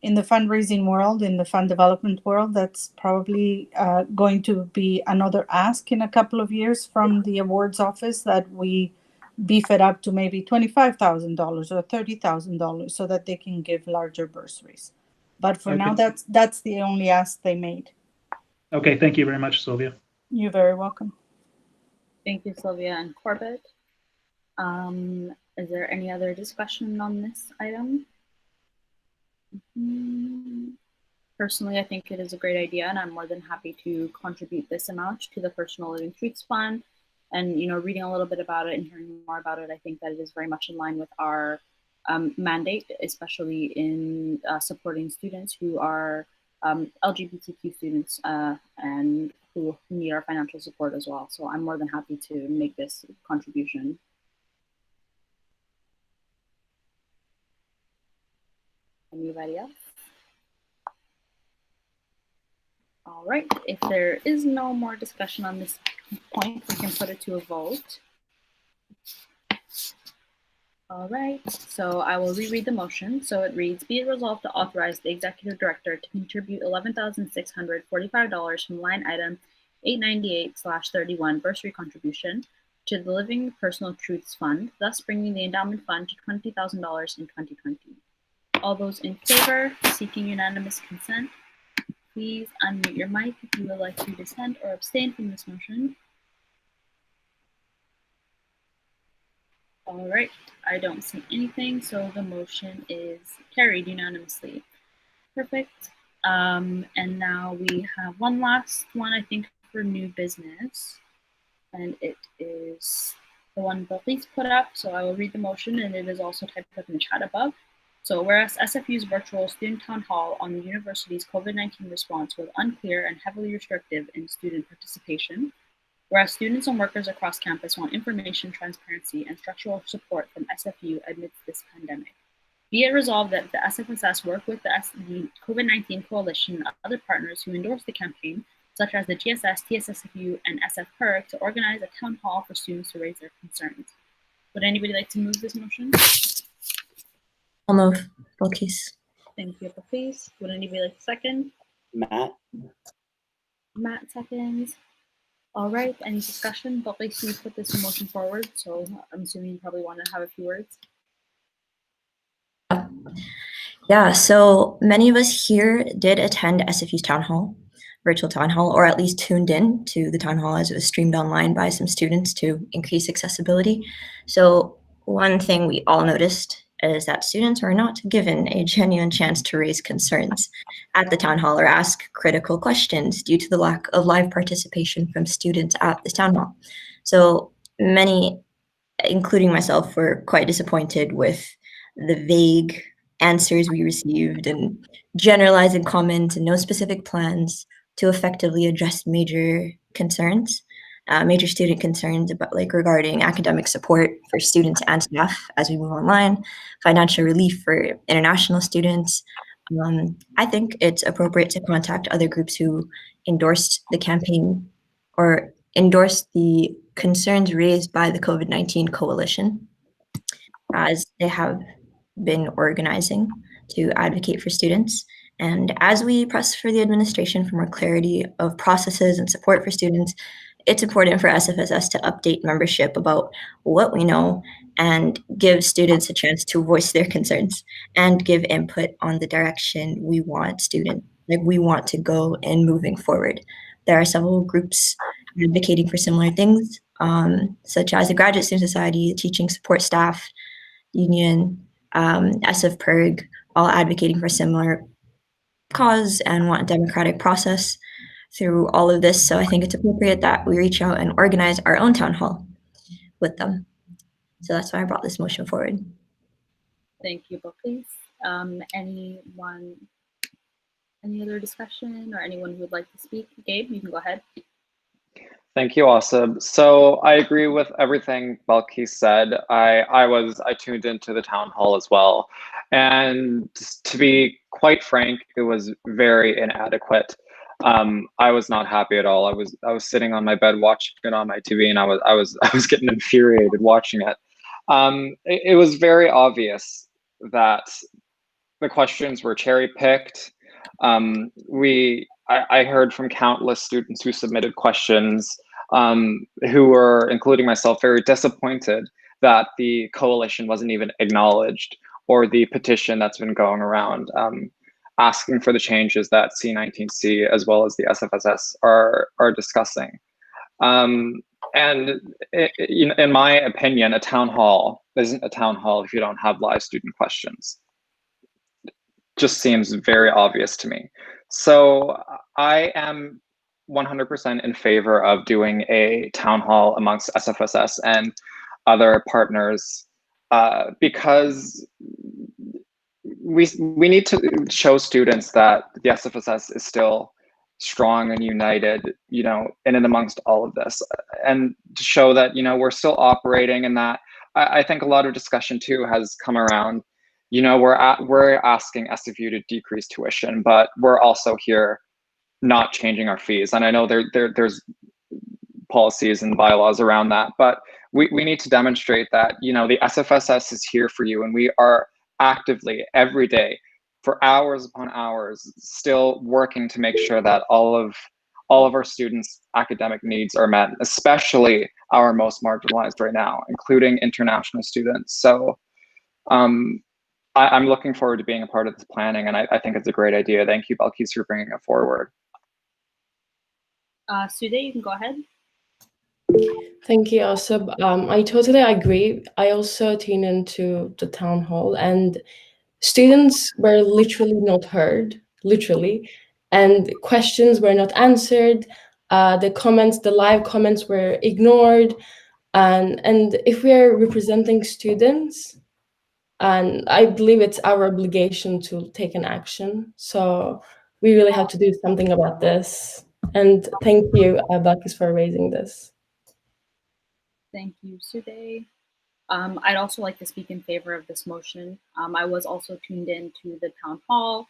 in the fundraising world, in the fund development world, that's probably going to be another ask in a couple of years from the awards office, that we beef it up to maybe $25,000 or $30,000 so that they can give larger bursaries. But for now, that's the only ask they made. Okay, thank you very much, Sylvia. You're very welcome. Thank you, Sylvia and Corbett. Is there any other discussion on this item? Personally, I think it is a great idea, and I'm more than happy to contribute this amount to the Personal Living Treats Fund And reading a little bit about it and hearing more about it, I think that it is very much in line with our mandate, especially in supporting students who are LGBTQ students and who need our financial support as well. So I'm more than happy to make this contribution. Anybody else? All right, if there is no more discussion on this point, we can put it to a vote. All right, so I will reread the motion. So it reads, be it resolved to authorize the executive director to contribute $11,645 from line item 898/31 bursary contribution to the Living Personal Truths Fund, thus bringing the endowment fund to $20,000 in 2020. All those in favor, seeking unanimous consent, please unmute your mic if you would like to dissent or abstain from this motion. All right, I don't see anything, so the motion is carried unanimously. Perfect. And now we have one last one, I think, for new business. And it is the one Balkis put up, so I will read the motion, and it is also typed up in the chat above. So whereas SFU's virtual student town hall on the university's COVID-19 response was unclear and heavily restrictive in student participation, whereas students and workers across campus want information, transparency, and structural support from SFU amidst this pandemic. Be it resolved that the SFSS work with the COVID-19 Coalition and other partners who endorsed the campaign, such as the GSS, TSSFU, and SFPERG, to organize a town hall for students to raise their concerns. Would anybody like to move this motion? I'll move. Balkis. Thank you, Balkis. Would anybody like to second? Matt. Matt seconds. All right, any discussion? Balkis, you put this motion forward, so I'm assuming you probably want to have a few words. Yeah, so many of us here did attend SFU's town hall, virtual town hall, or at least tuned in to the town hall as it was streamed online by some students to increase accessibility. So one thing we all noticed is that students were not given a genuine chance to raise concerns at the town hall or ask critical questions due to the lack of live participation from students at the town hall. So many, including myself, were quite disappointed with the vague answers we received and generalizing comments and no specific plans to effectively address major concerns. Major student concerns about regarding academic support for students and staff as we move online, financial relief for international students. I think it's appropriate to contact other groups who endorsed the campaign or endorsed the concerns raised by the COVID-19 Coalition, as they have been organizing to advocate for students. And as we press for the administration for more clarity of processes and support for students, it's important for SFSS to update membership about what we know and give students a chance to voice their concerns and give input on the direction we want we want to go in moving forward. There are several groups advocating for similar things, such as the Graduate Student Society, the Teaching Support Staff Union, SFPERG, all advocating for similar cause and want a democratic process through all of this. So I think it's appropriate that we reach out and organize our own town hall with them. So that's why I brought this motion forward. Thank you, Balkis. Any other discussion or anyone who would like to speak? Gabe, you can go ahead. Thank you, Asib. So I agree with everything Balkis said. I tuned into the town hall as well. And to be quite frank, it was very inadequate. I was not happy at all. I was sitting on my bed watching it on my TV, and I was getting infuriated watching it. It was very obvious that the questions were cherry picked. I heard from countless students who submitted questions who were, including myself, very disappointed that the coalition wasn't even acknowledged, or the petition that's been going around asking for the changes that C19C as well as the SFSS are discussing. And in my opinion, a town hall isn't a town hall if you don't have live student questions. Just seems very obvious to me. So I am 100% in favor of doing a town hall amongst SFSS and other partners because we need to show students that the SFSS is still strong and united, you know, in and amongst all of this, and to show that, you know, we're still operating, and that I think a lot of discussion too has come around. You know, we're asking SFU to decrease tuition, but we're also here not changing our fees. And I know there's policies and bylaws around that, but we need to demonstrate that, you know, the SFSS is here for you, and we are actively every day for hours upon hours still working to make sure that all of our students' academic needs are met, especially our most marginalized right now, including international students. So I'm looking forward to being a part of this planning, and I think it's a great idea. Thank you, Balkis, for bringing it forward. Sude, you can go ahead. Thank you, Asab. I totally agree. I also tuned into the town hall, and students were literally not heard, literally, and questions were not answered. The live comments were ignored, and if we are representing students, and I believe it's our obligation to take an action. So we really have to do something about this. And thank you, Balkis, for raising this. Thank you, Sude. I'd also like to speak in favor of this motion. I was also tuned in to the town hall,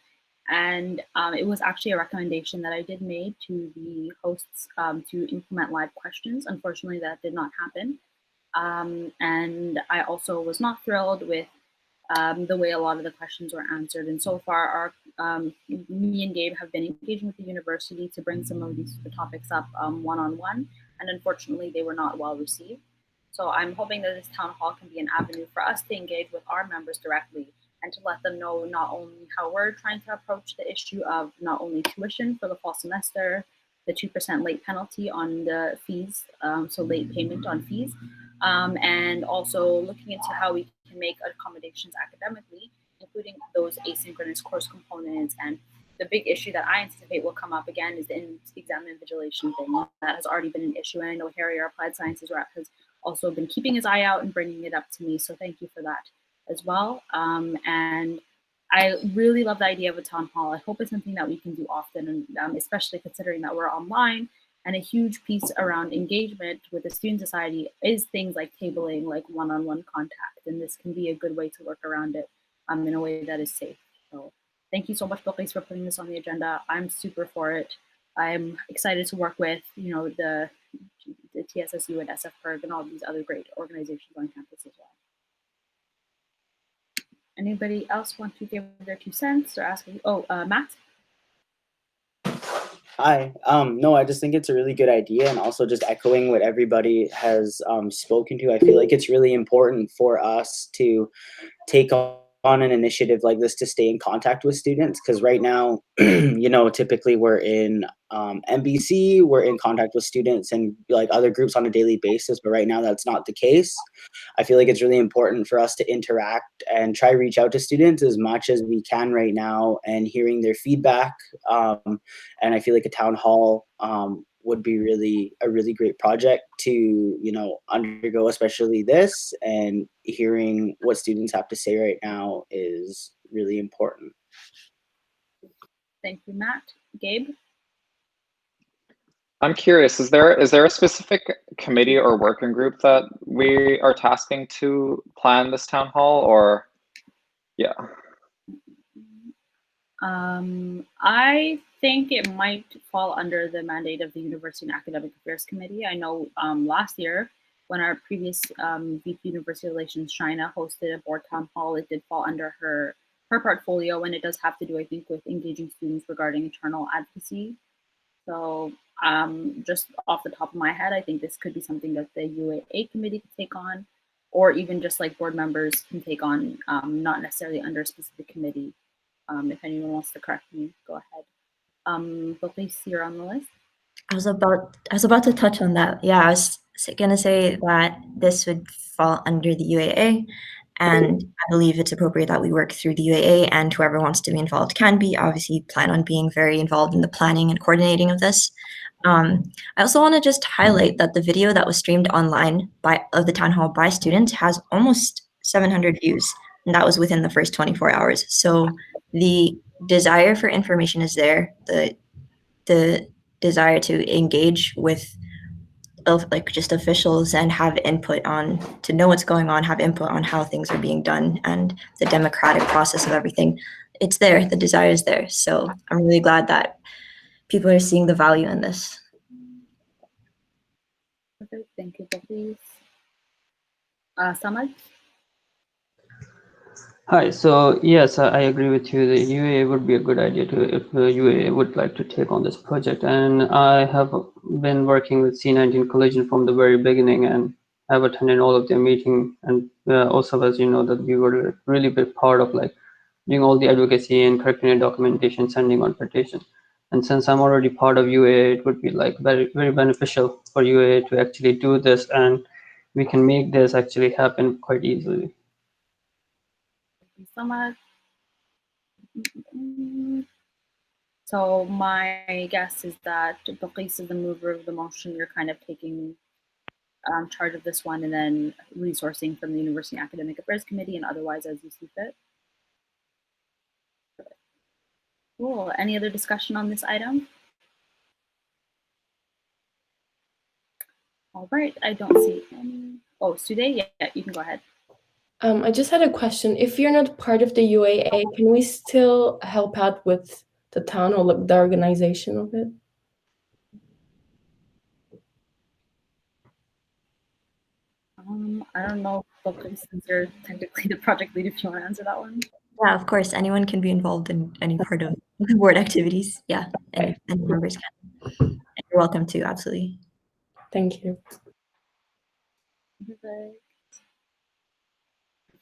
and it was actually a recommendation that I did make to the hosts to implement live questions. Unfortunately, that did not happen. And I also was not thrilled with the way a lot of the questions were answered. And so far, me and Gabe have been engaging with the university to bring some of these topics up one-on-one, and unfortunately, they were not well received. So I'm hoping that this town hall can be an avenue for us to engage with our members directly and to let them know not only how we're trying to approach the issue of not only tuition for the fall semester, the 2% late penalty on the fees, so late payment on fees, and also looking into how we can make accommodations academically, including those asynchronous course components. And the big issue that I anticipate will come up again is the exam invigilation thing. That has already been an issue, and I know Harry, our applied sciences rep, has also been keeping his eye out and bringing it up to me. So thank you for that as well. And I really love the idea of a town hall. I hope it's something that we can do often, and especially considering that we're online. And a huge piece around engagement with the Student Society is things like tabling, like one-on-one contact. And this can be a good way to work around it in a way that is safe. So thank you so much, Balkis, for putting this on the agenda. I'm super for it. I'm excited to work with, you know, the TSSU and SFPERG and all these other great organizations on campus as well. Anybody else want to give their 2 cents or ask? Matt? Hi. No, I just think it's a really good idea, and also just echoing what everybody has spoken to. I feel like it's really important for us to take on an initiative like this to stay in contact with students, because right now, you know, typically we're in MBC, we're in contact with students and like other groups on a daily basis, but right now that's not the case. I feel like it's really important for us to interact and try reach out to students as much as we can right now and hearing their feedback. And I feel like a town hall would be a really great project to, you know, undergo, especially this, and hearing what students have to say right now is really important. Thank you, Matt. Gabe? I'm curious, is there a specific committee or working group that we are tasking to plan this town hall, or yeah? I think it might fall under the mandate of the University and Academic Affairs Committee. I know last year when our previous VP University Relations, China, hosted a board town hall, it did fall under her portfolio, and it does have to do, I think, with engaging students regarding internal advocacy. So just off the top of my head, I think this could be something that the UAA committee could take on, or even just like board members can take on, not necessarily under a specific committee. If anyone wants to correct me, go ahead. But please, you're on the list. I was about to touch on that. Yeah, I was gonna say that this would fall under the UAA, and I believe it's appropriate that we work through the UAA, and whoever wants to be involved can be. Obviously, plan on being very involved in the planning and coordinating of this. I also want to just highlight that the video that was streamed online of the town hall by students has almost 700 views, and that was within the first 24 hours. So the desire for information is there. The desire to engage with like just officials and have input on, to know what's going on, have input on how things are being done and the democratic process of everything. It's there, the desire is there. So I'm really glad that people are seeing the value in this. Perfect, thank you, please. Samad? Hi, so yes, I agree with you. The UAA would be a good idea if the UAA would like to take on this project. And I have been working with C19 Collision from the very beginning, and I've attended all of their meetings. And also, as you know, that we were a really big part of like doing all the advocacy and correcting documentation, sending on petition. And since I'm already part of UAA, it would be like very, very beneficial for UAA to actually do this, and we can make this actually happen quite easily. Thank you so much. So my guess is that Balqis is the mover of the motion. You're kind of taking charge of this one and then resourcing from the University Academic Affairs Committee and otherwise as you see fit. Cool. Any other discussion on this item? All right, I don't see any. Oh, Sude, yeah, you can go ahead. I just had a question. If you're not part of the UAA, can we still help out with the town or like the organization of it? I don't know, since you're technically the project lead, if you want to answer that one. Yeah, of course, anyone can be involved in any part of the board activities. Yeah, any members can. And you're welcome to, absolutely. Thank you.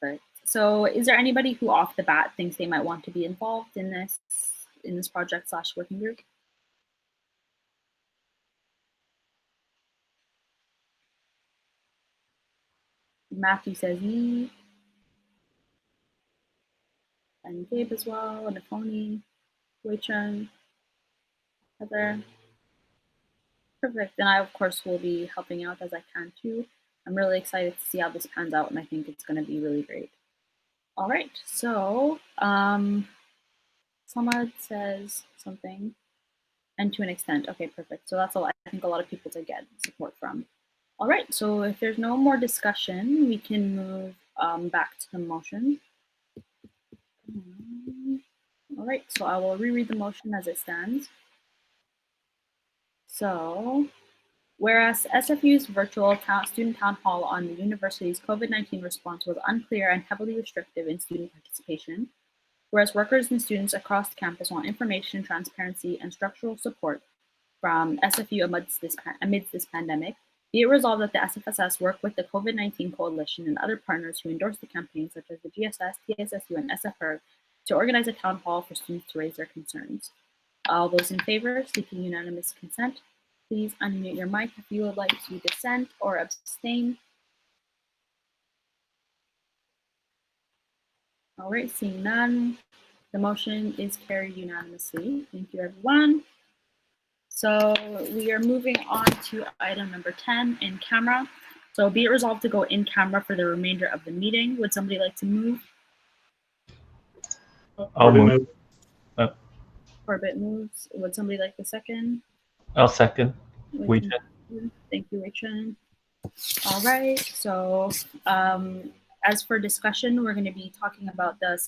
Perfect. So is there anybody who off the bat thinks they might want to be involved in this project / working group? Matthew says me. And Gabe as well, and Nafoni, Wei-Chun, Heather. Perfect. And I, of course, will be helping out as I can too. I'm really excited to see how this pans out, and I think it's going to be really great. All right. So, Samad says something, and to an extent. Okay, perfect. So that's all. I think a lot of people to get support from. All right. So if there's no more discussion, we can move back to the motion. All right. So I will reread the motion as it stands. So, whereas SFU's virtual student town hall on the university's COVID-19 response was unclear and heavily restrictive in student participation, whereas workers and students across the campus want information, transparency, and structural support from SFU amidst this pandemic, be it resolved that the SFSS work with the COVID-19 Coalition and other partners who endorse the campaign, such as the GSS, TSSU, and SFR, to organize a town hall for students to raise their concerns. All those in favor, seeking unanimous consent, please unmute your mic if you would like to dissent or abstain. All right, seeing none, the motion is carried unanimously. Thank you, everyone. So we are moving on to item number 10, in camera. So be it resolved to go in camera for the remainder of the meeting. Would somebody like to move? I'll move. Corbett moves. Would somebody like the second? I'll second. Wei-Chun. Thank you, Wei-Chun. All right, so as for discussion, we're going to be talking about the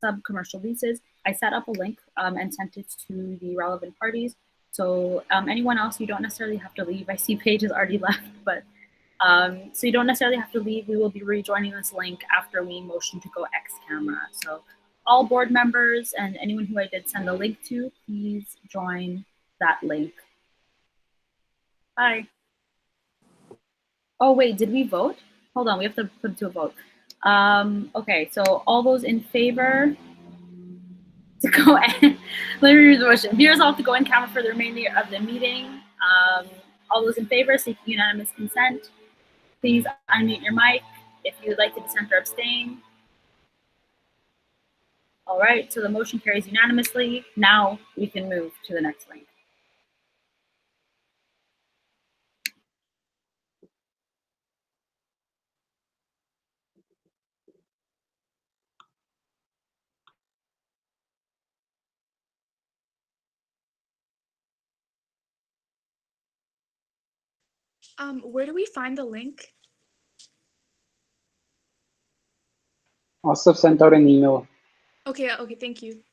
sub-commercial leases. I set up a link and sent it to the relevant parties. So anyone else, you don't necessarily have to leave. I see Paige has already left, but so you don't necessarily have to leave. We will be rejoining this link after we motion to go X camera. So all board members and anyone who I did send the link to, please join that link. Bye. Oh, wait, did we vote? Hold on, we have to put it to a vote. Okay, so all those in favor to go, let me read the motion. Be resolved to go in camera for the remainder of the meeting. All those in favor, seeking unanimous consent, please unmute your mic if you would like to dissent or abstain. All right, so the motion carries unanimously. Now we can move to the next link. Where do we find the link? Also sent out an email. Okay, okay, thank you.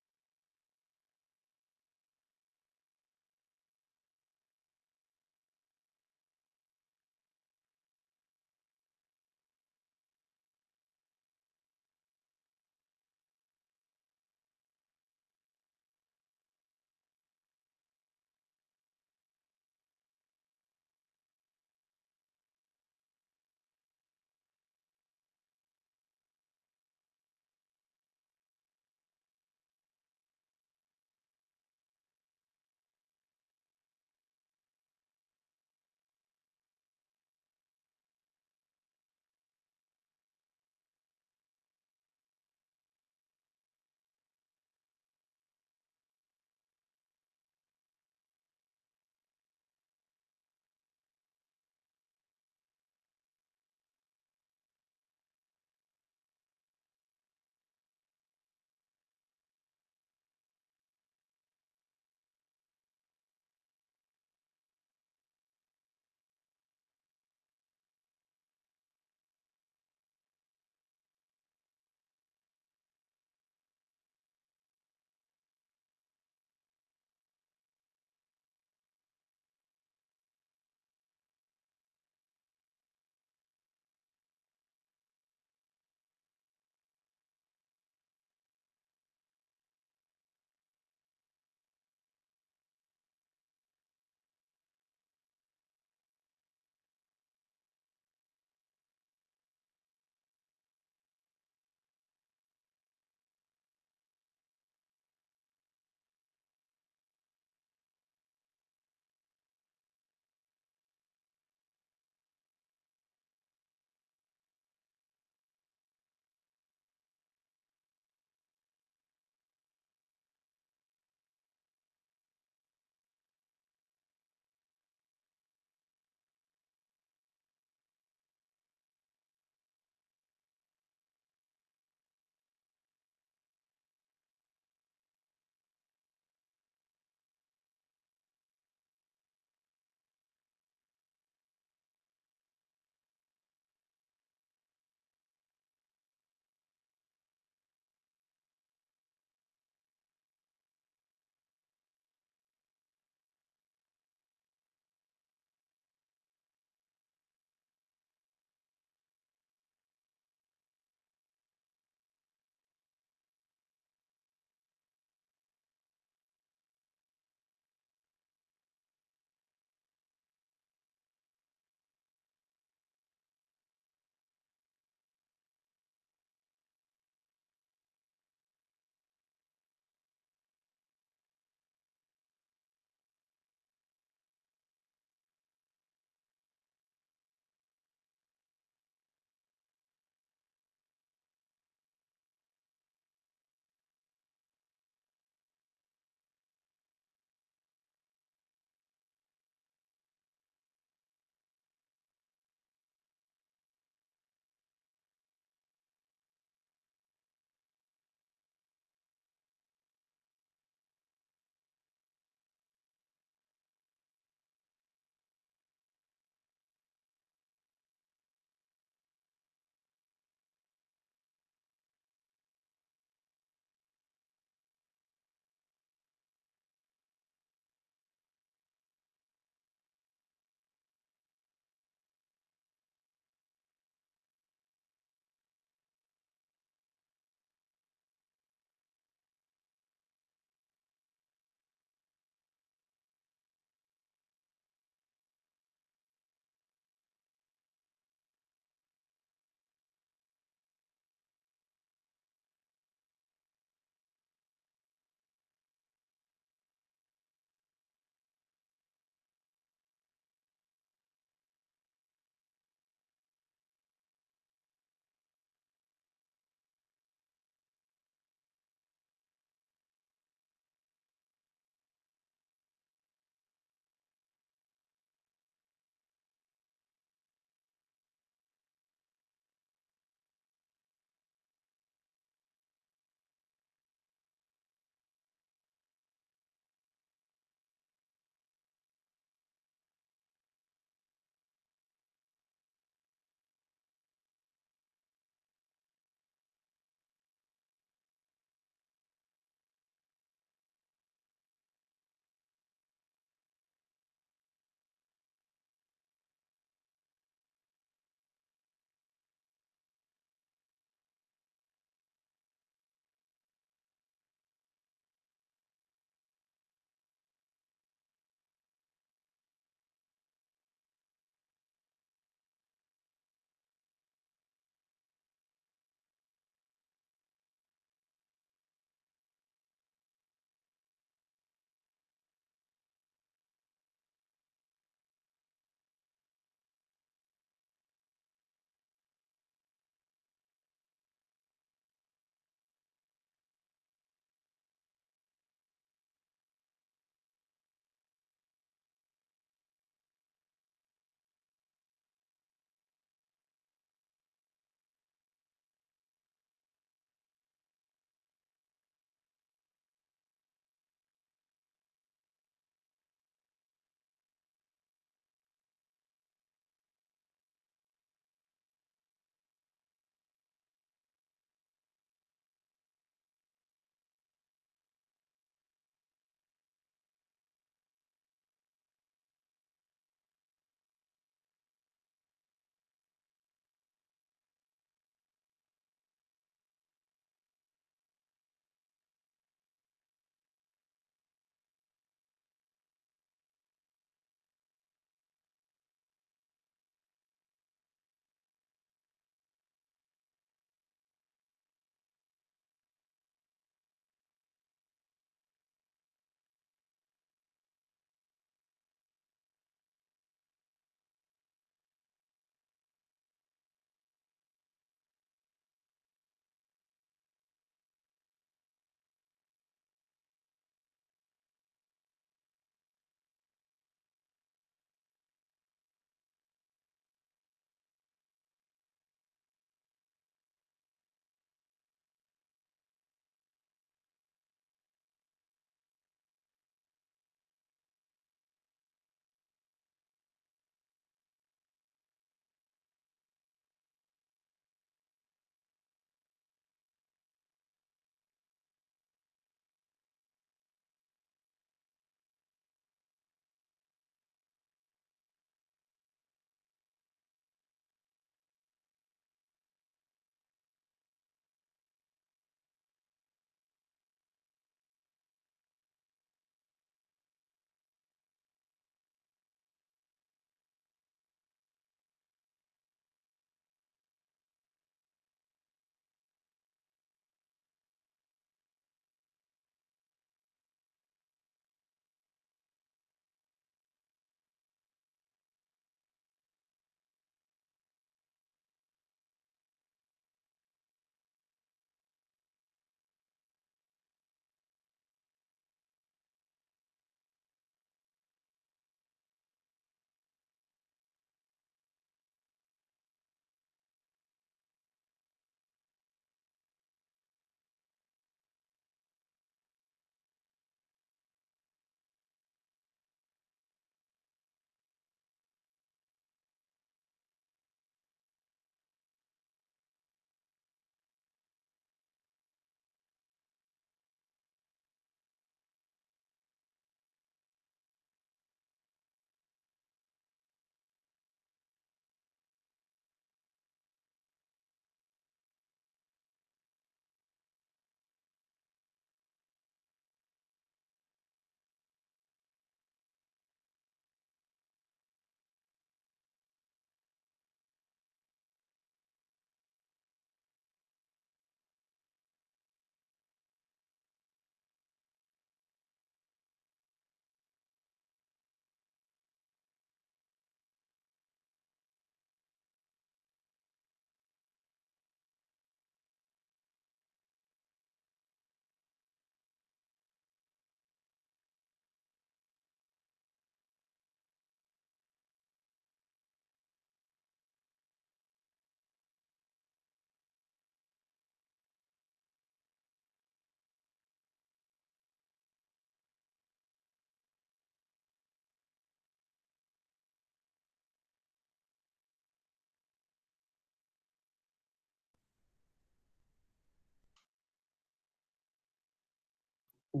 Hi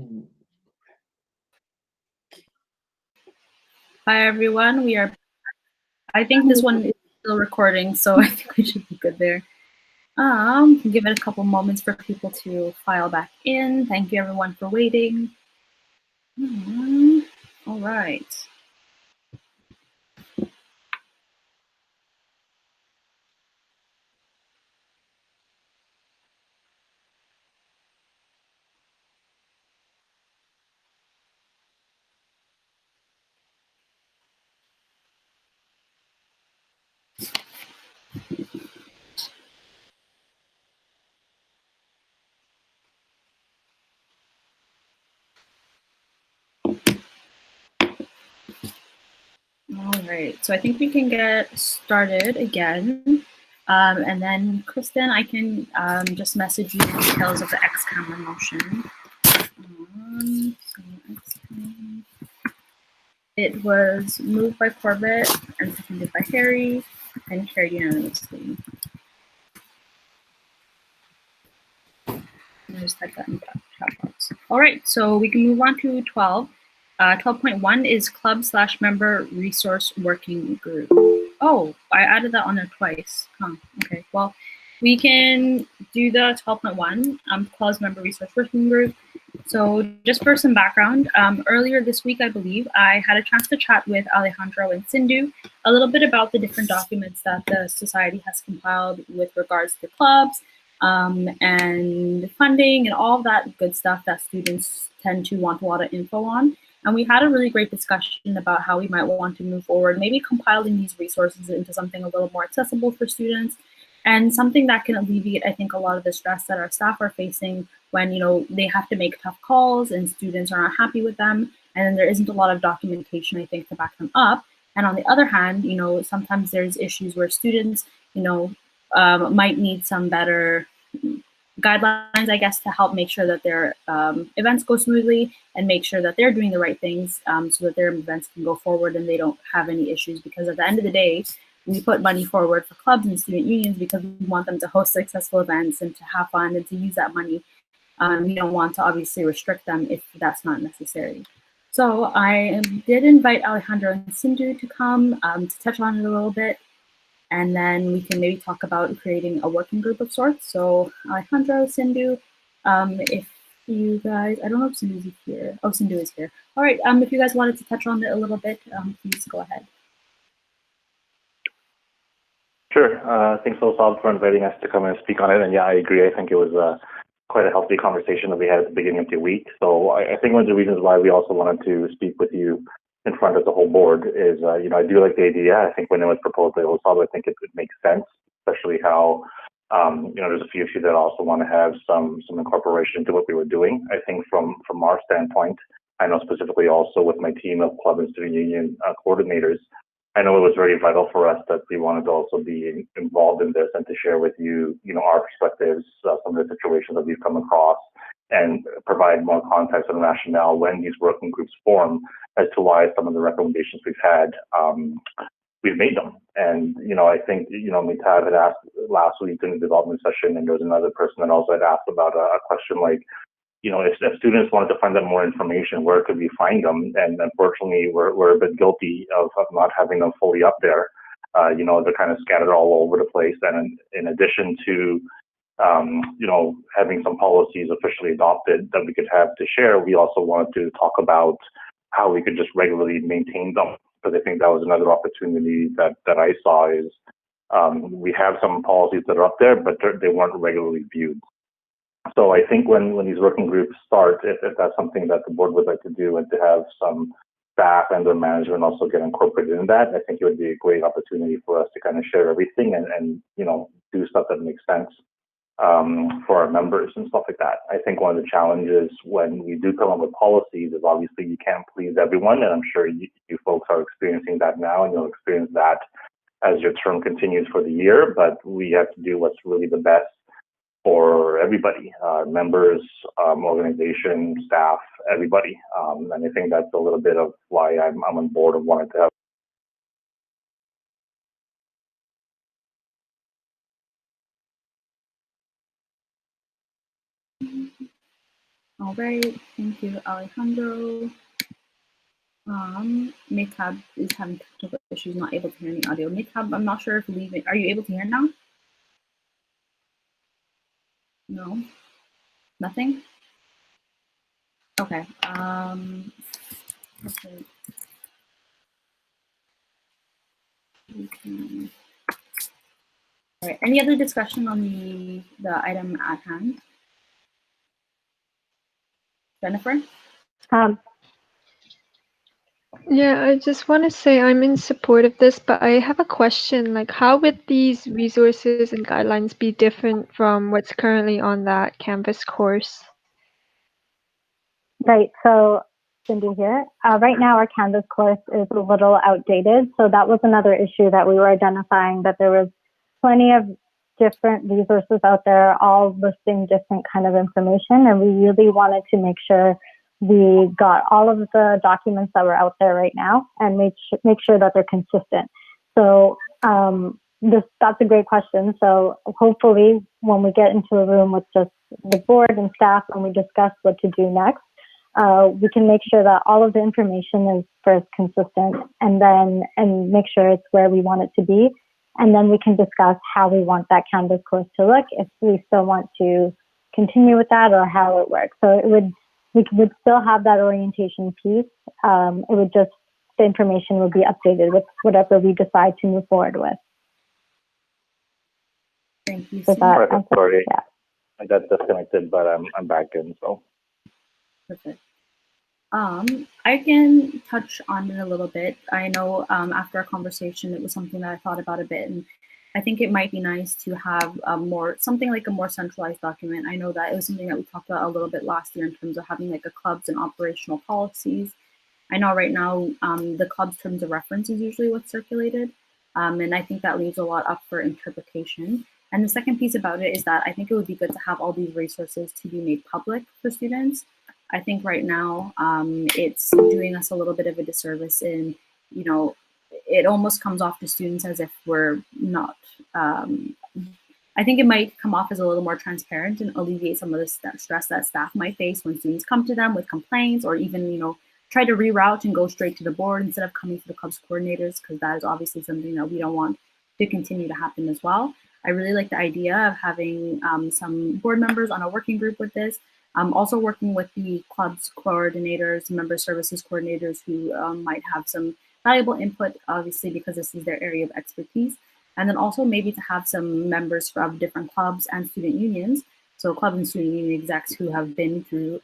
everyone, I think this one is still recording, so I think we should be good there. Give it a couple moments for people to file back in. Thank you everyone for waiting. All right. All right, so I think we can get started again. And then Kristen, I can just message you the details of the X camera motion. It was moved by Corbett and seconded by Harry and carried unanimously. I just typed that in the chat box. All right, so we can move on to 12. 12.1 is club/member resource working group. Oh, I added that on there twice. Okay, well, we can do the 12.1 clubs member resource working group. So just for some background, earlier this week, I believe, I had a chance to chat with Alejandro and Sindhu a little bit about the different documents that the society has compiled with regards to clubs, and funding and all that good stuff that students tend to want a lot of info on. And we had a really great discussion about how we might want to move forward, maybe compiling these resources into something a little more accessible for students and something that can alleviate, I think, a lot of the stress that our staff are facing when, they have to make tough calls and students are not happy with them. And then there isn't a lot of documentation, I think, to back them up. And on the other hand, sometimes there's issues where students, might need some better guidelines, I guess, to help make sure that their events go smoothly and make sure that they're doing the right things so that their events can go forward and they don't have any issues. Because at the end of the day, we put money forward for clubs and student unions because we want them to host successful events and to have fun and to use that money. We don't want to obviously restrict them if that's not necessary. So I did invite Alejandro and Sindhu to come to touch on it a little bit. And then we can maybe talk about creating a working group of sorts. So Alejandro, Sindhu, if you guys, I don't know if Sindhu's here. Oh, Sindhu is here. All right, if you guys wanted to touch on it a little bit, please go ahead. Sure. Thanks, Osab, for inviting us to come and speak on it. And yeah, I agree. I think it was quite a healthy conversation that we had at the beginning of the week. So I think one of the reasons why we also wanted to speak with you in front of the whole board is, I do like the idea. I think when it was proposed by Osab, I think it makes sense, especially how, there's a few issues that also want to have some incorporation into what we were doing. I think from our standpoint, I know specifically also with my team of club and student union coordinators, I know it was very vital for us that we wanted to also be involved in this and to share with you, our perspectives, some of the situations that we've come across, and provide more context and rationale when these working groups form as to why some of the recommendations we've had, we've made them. And, I think, Mitab had asked last week in the development session, and there was another person that also had asked about a question like, if students wanted to find out more information, where could we find them? And unfortunately, we're a bit guilty of not having them fully up there. They're kind of scattered all over the place. And in addition to, having some policies officially adopted that we could have to share, we also wanted to talk about how we could just regularly maintain them. Because I think that was another opportunity that I saw is we have some policies that are up there, but they weren't regularly viewed. So I think when these working groups start, if that's something that the board would like to do and to have some staff and their management also get incorporated in that, I think it would be a great opportunity for us to kind of share everything and do stuff that makes sense for our members and stuff like that. I think one of the challenges when we do come up with policies is obviously you can't please everyone, and I'm sure you folks are experiencing that now, and you'll experience that as your term continues for the year, but we have to do what's really the best for everybody, members, organization, staff, everybody. And I think that's a little bit of why I'm on board and wanted to have. All right, thank you, Alejandro. Mitab is having technical issues, not able to hear any audio. Mitab, I'm not sure if leaving. Are you able to hear now? No, nothing. Okay. Okay. All right. Any other discussion on the item at hand? Jennifer? Yeah, I just want to say I'm in support of this, but I have a question. Like, how would these resources and guidelines be different from what's currently on that Canvas course? Right, so Cindy here. Right now, our Canvas course is a little outdated. So that was another issue that we were identifying, that there was plenty of different resources out there, all listing different kind of information. And we really wanted to make sure we got all of the documents that were out there right now and make sure that they're consistent. So that's a great question. So hopefully when we get into a room with just the board and staff and we discuss what to do next, we can make sure that all of the information is first consistent and make sure it's where we want it to be. And then we can discuss how we want that Canvas course to look, if we still want to continue with that or how it works. So we would still have that orientation piece. It would just, the information would be updated with whatever we decide to move forward with. Thank you. Sorry, I got disconnected, but I'm back in, so. Perfect. I can touch on it a little bit. I know after our conversation, it was something that I thought about a bit, and I think it might be nice to have something like a more centralized document. I know that it was something that we talked about a little bit last year in terms of having like a clubs and operational policies. I know right now the club's terms of reference is usually what's circulated, and I think that leaves a lot up for interpretation. And the second piece about it is that I think it would be good to have all these resources to be made public for students. I think right now it's doing us a little bit of a disservice in, it almost comes off to students as if we're not, I think it might come off as a little more transparent and alleviate some of the stress that staff might face when students come to them with complaints or even, try to reroute and go straight to the board instead of coming to the club's coordinators, because that is obviously something that we don't want to continue to happen as well. I really like the idea of having some board members on a working group with this. Also working with the club's coordinators, member services coordinators who might have some valuable input, obviously, because this is their area of expertise. And then also maybe to have some members from different clubs and student unions. So club and student union execs who have been through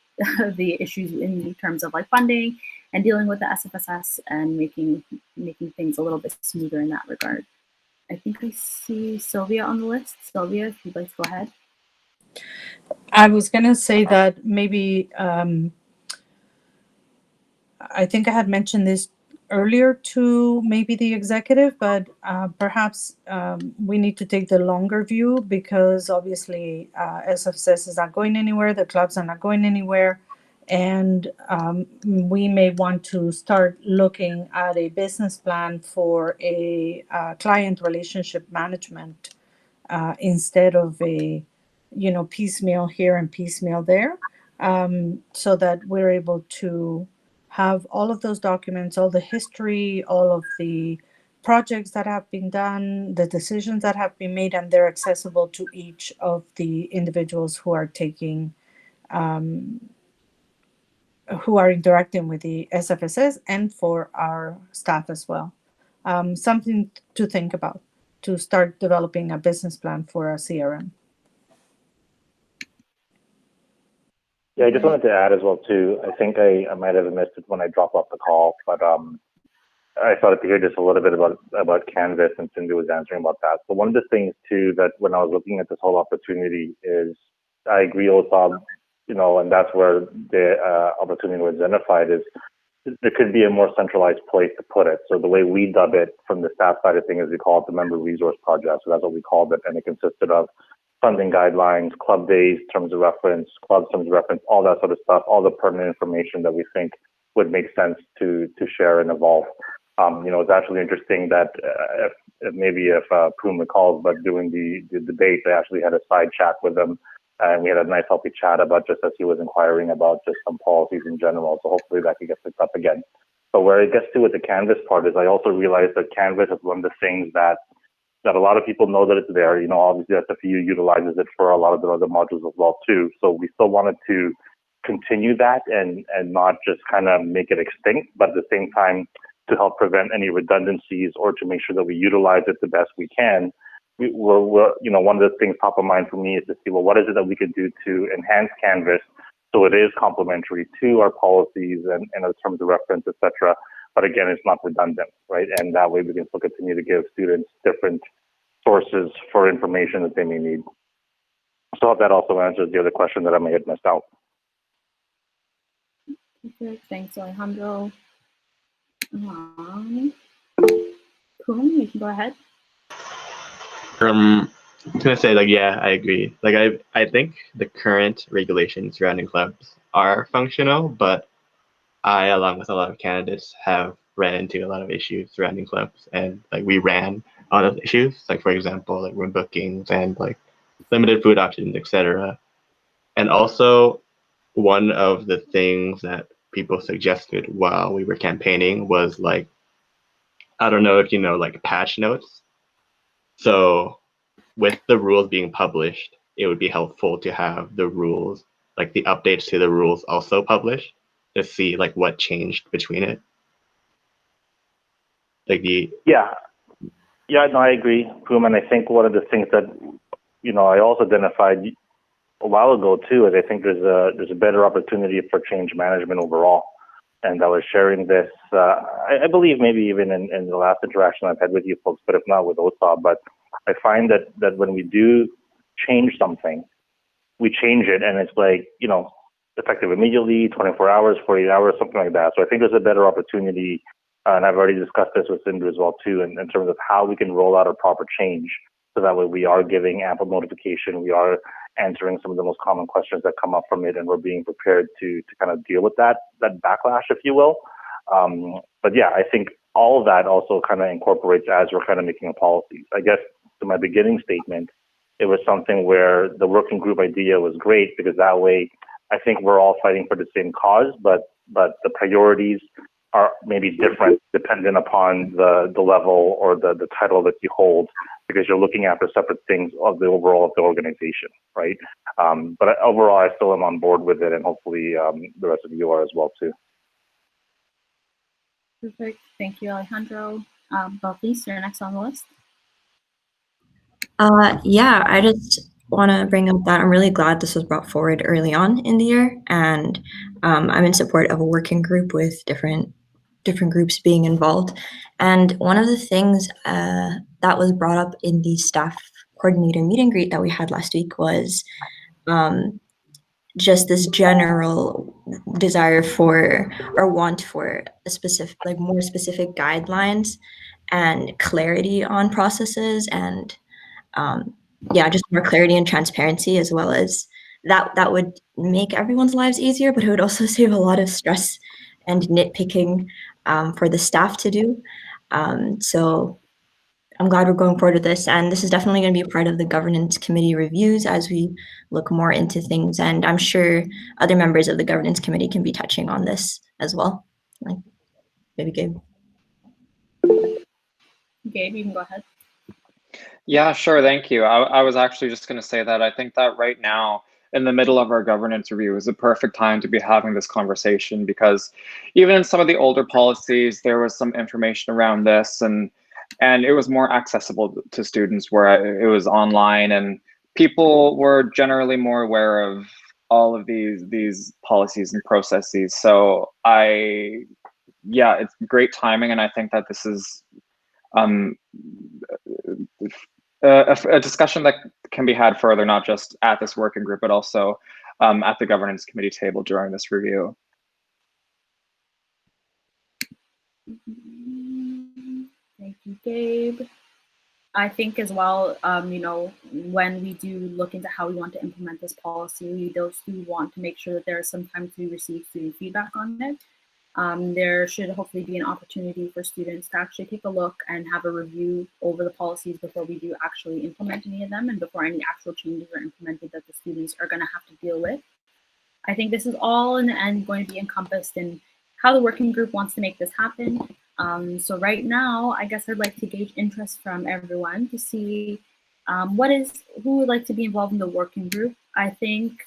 the issues in terms of like funding and dealing with the SFSS and making things a little bit smoother in that regard. I think I see Sylvia on the list. Sylvia, if you'd like to go ahead. I was going to say that maybe, I think I had mentioned this earlier to maybe the executive, but perhaps we need to take the longer view because obviously SFSS is not going anywhere, the clubs are not going anywhere, and we may want to start looking at a business plan for a client relationship management instead of a piecemeal here and piecemeal there, so that we're able to have all of those documents, all the history, all of the projects that have been done, the decisions that have been made, and they're accessible to each of the individuals who are taking, who are interacting with the SFSS and for our staff as well. Something to think about, to start developing a business plan for our CRM. Yeah, I just wanted to add as well too. I think I might have missed it when I dropped off the call, but I started to hear just a little bit about Canvas, and Cindy was answering about that. So one of the things too that when I was looking at this whole opportunity is, I agree also, and that's where the opportunity was identified is there could be a more centralized place to put it. So the way we dub it from the staff side of things is we call it the Member Resource Project. So that's what we called it, and it consisted of funding guidelines, club days, terms of reference, club terms of reference, all that sort of stuff, all the pertinent information that we think would make sense to share and evolve. It's actually interesting that if Poon recalls, but during the debate, they actually had a side chat with them And we had a nice healthy chat about just as he was inquiring about just some policies in general. So hopefully that could get picked up again. But where it gets to with the Canvas part is I also realized that Canvas is one of the things that a lot of people know that it's there. You know, obviously SFU utilizes it for a lot of the other modules as well too. So we still wanted to continue that and not just kind of make it extinct, but at the same time to help prevent any redundancies or to make sure that we utilize it the best we can. We're you know, one of the things top of mind for me is to see, well, what is it that we could do to enhance Canvas so it is complementary to our policies and our terms of reference, etc. But again, it's not redundant, right? And that way we can still continue to give students different sources for information that they may need. So I hope that also answers the other question that I may have missed out. Perfect. Thanks, Alejandro. Poon, you can go ahead. I'm gonna say, like, yeah, I agree. Like, I think the current regulations surrounding clubs are functional, but I, along with a lot of candidates, have ran into a lot of issues surrounding clubs, and like we ran on those issues, like for example, like room bookings and like limited food options, etc. And also, one of the things that people suggested while we were campaigning was like, I don't know if you know, like patch notes. So with the rules being published, it would be helpful to have the rules, like the updates to the rules also published to see like what changed between it. Like Yeah, no, I agree, Poom, and I think one of the things that, you know, I also identified a while ago too is I think there's a better opportunity for change management overall. And I was sharing this, I believe maybe even in the last interaction I've had with you folks, but if not with OSA. But I find that when we do change something, we change it and it's like, you know, effective immediately, 24 hours, 48 hours, something like that. So I think there's a better opportunity, and I've already discussed this with Cindy as well too, in terms of how we can roll out a proper change. So that way we are giving ample notification, we are answering some of the most common questions that come up from it, and we're being prepared to kind of deal with that backlash, if you will. But yeah, I think all of that also kind of incorporates as we're kind of making a policy. I guess to my beginning statement, it was something where the working group idea was great because that way I think we're all fighting for the same cause, but the priorities are maybe different depending upon the level or the title that you hold, because you're looking after separate things of the overall of the organization, right? But overall, I still am on board with it, and hopefully the rest of you are as well too. Perfect. Thank you, Alejandro. Balthis, you're next on the list. Yeah, I just want to bring up that I'm really glad this was brought forward early on in the year, and I'm in support of a working group with different groups being involved. And one of the things that was brought up in the staff coordinator meet and greet that we had last week was just this general desire for or want for a specific, like more specific guidelines and clarity on processes, and yeah, just more clarity and transparency, as well as that would make everyone's lives easier, but it would also save a lot of stress and nitpicking for the staff to do. So I'm glad we're going forward with this, and this is definitely going to be a part of the governance committee reviews as we look more into things, and I'm sure other members of the governance committee can be touching on this as well, like maybe Gabe. Gabe, you can go ahead. Yeah, sure. Thank you. I was actually just going to say that I think that right now, in the middle of our governance review, is the perfect time to be having this conversation, because even in some of the older policies, there was some information around this, and it was more accessible to students where it was online, and people were generally more aware of all of these policies and processes. So yeah, it's great timing, and I think that this is a discussion that can be had further, not just at this working group, but also at the governance committee table during this review. Thank you, Gabe. I think as well, you know, when we do look into how we want to implement this policy, we do want to make sure that there is some time to receive student feedback on it. there should hopefully be an opportunity for students to actually take a look and have a review over the policies before we do actually implement any of them and before any actual changes are implemented that the students are going to have to deal with. I think this is all in the end going to be encompassed in how the working group wants to make this happen. So right now, I guess I'd like to gauge interest from everyone to see who would like to be involved in the working group. I think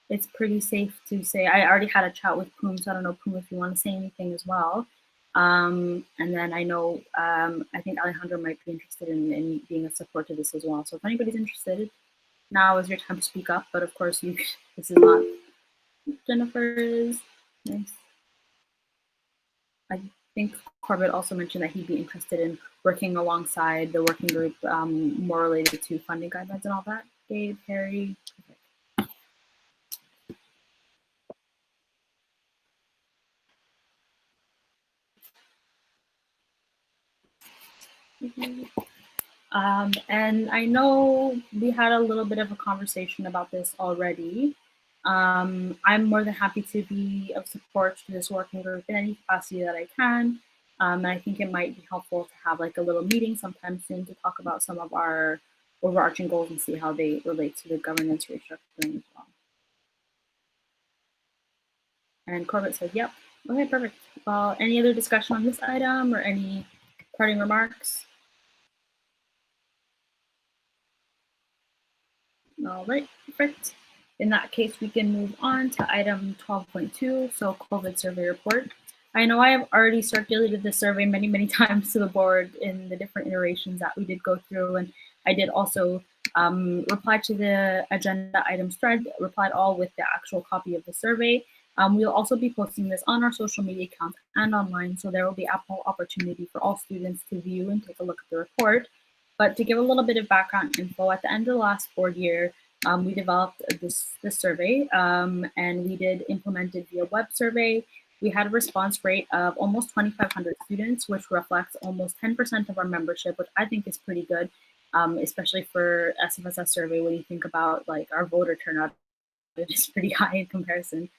it's pretty safe to say, I already had a chat with Poom, so I don't know, Poom, if you want to say anything as well. And then I know, I think Alejandro might be interested in being a support to this as well. So if anybody's interested, now is your time to speak up, but of course, this is not Jennifer's. Nice. I think Corbett also mentioned that he'd be interested in working alongside the working group more related to funding guidelines and all that. Gabe, Harry. And I know we had a little bit of a conversation about this already. I'm more than happy to be of support to this working group in any capacity that I can. And I think it might be helpful to have like a little meeting sometime soon to talk about some of our overarching goals and see how they relate to the governance restructuring as well. And Corbett said, yep. Okay, perfect. Well, any other discussion on this item or any parting remarks? All right, perfect. In that case, we can move on to item 12.2, so COVID survey report. I know I have already circulated this survey many, many times to the board in the different iterations that we did go through, and I did also reply to the agenda items thread, replied all with the actual copy of the survey. We'll also be posting this on our social media accounts and online, so there will be ample opportunity for all students to view and take a look at the report. But to give a little bit of background info, at the end of the last board year, we developed this survey and we did implement it via web survey. We had a response rate of almost 2,500 students, which reflects almost 10% of our membership, which I think is pretty good, especially for SFSS survey when you think about like our voter turnout, it is pretty high in comparison.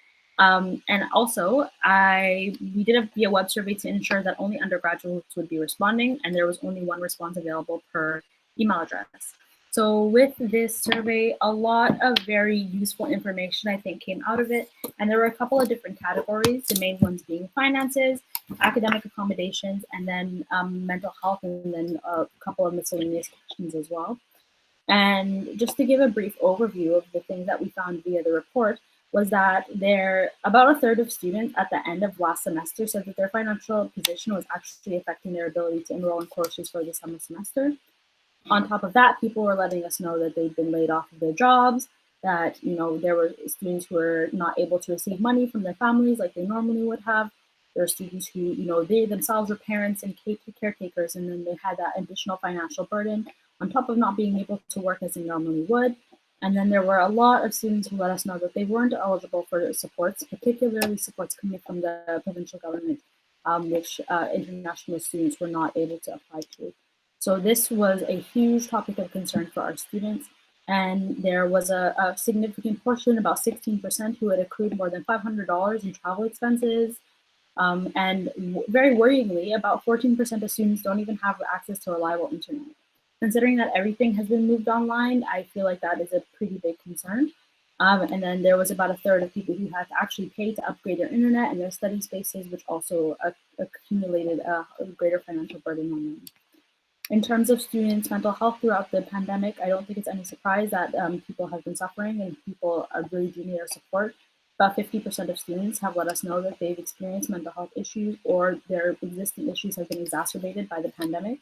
And also, we did a via web survey to ensure that only undergraduates would be responding, and there was only one response available per email address. So with this survey, a lot of very useful information, I think, came out of it. And there were a couple of different categories, the main ones being finances, academic accommodations, and then mental health, and then a couple of miscellaneous questions as well. And just to give a brief overview of the things that we found via the report, was that about a third of students at the end of last semester said that their financial position was actually affecting their ability to enroll in courses for the summer semester. On top of that, people were letting us know that they'd been laid off of their jobs, that there were students who were not able to receive money from their families like they normally would have. There are students who, they themselves were parents and caretakers, and then they had that additional financial burden on top of not being able to work as they normally would. And then there were a lot of students who let us know that they weren't eligible for supports, particularly supports coming from the provincial government, which international students were not able to apply to. So this was a huge topic of concern for our students. And there was a significant portion, about 16%, who had accrued more than $500 in travel expenses. And very worryingly, about 14% of students don't even have access to reliable internet. Considering that everything has been moved online, I feel like that is a pretty big concern. And then there was about a third of people who had to actually pay to upgrade their internet and their study spaces, which also accumulated a greater financial burden on them. In terms of students' mental health throughout the pandemic, I don't think it's any surprise that people have been suffering and people really do need our support. About 50% of students have let us know that they've experienced mental health issues or their existing issues have been exacerbated by the pandemic.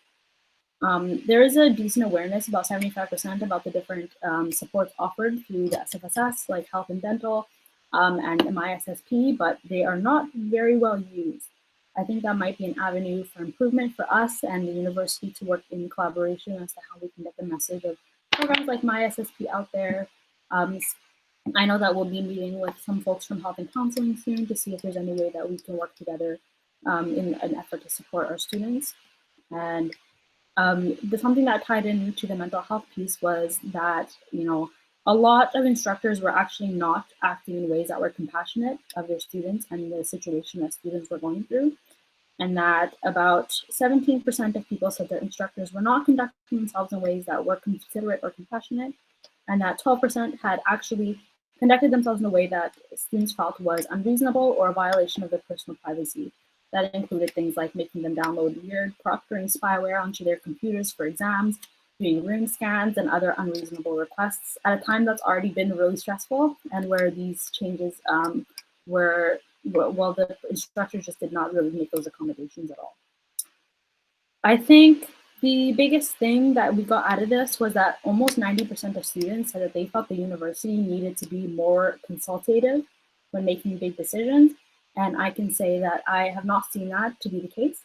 There is a decent awareness, about 75%, about the different supports offered through the SFSS, like health and dental and MISSP, but they are not very well used. I think that might be an avenue for improvement for us and the university to work in collaboration as to how we can get the message of programs like MySSP out there. I know that we'll be meeting with some folks from health and counseling soon to see if there's any way that we can work together in an effort to support our students. And something that tied into the mental health piece was that, a lot of instructors were actually not acting in ways that were compassionate of their students and the situation that students were going through, and that about 17% of people said that instructors were not conducting themselves in ways that were considerate or compassionate, and that 12% had actually conducted themselves in a way that students felt was unreasonable or a violation of their personal privacy. That included things like making them download weird proctoring spyware onto their computers for exams, doing room scans, and other unreasonable requests at a time that's already been really stressful, and where these changes were, well, the instructors just did not really make those accommodations at all. I think the biggest thing that we got out of this was that almost 90% of students said that they felt the university needed to be more consultative when making big decisions. And I can say that I have not seen that to be the case.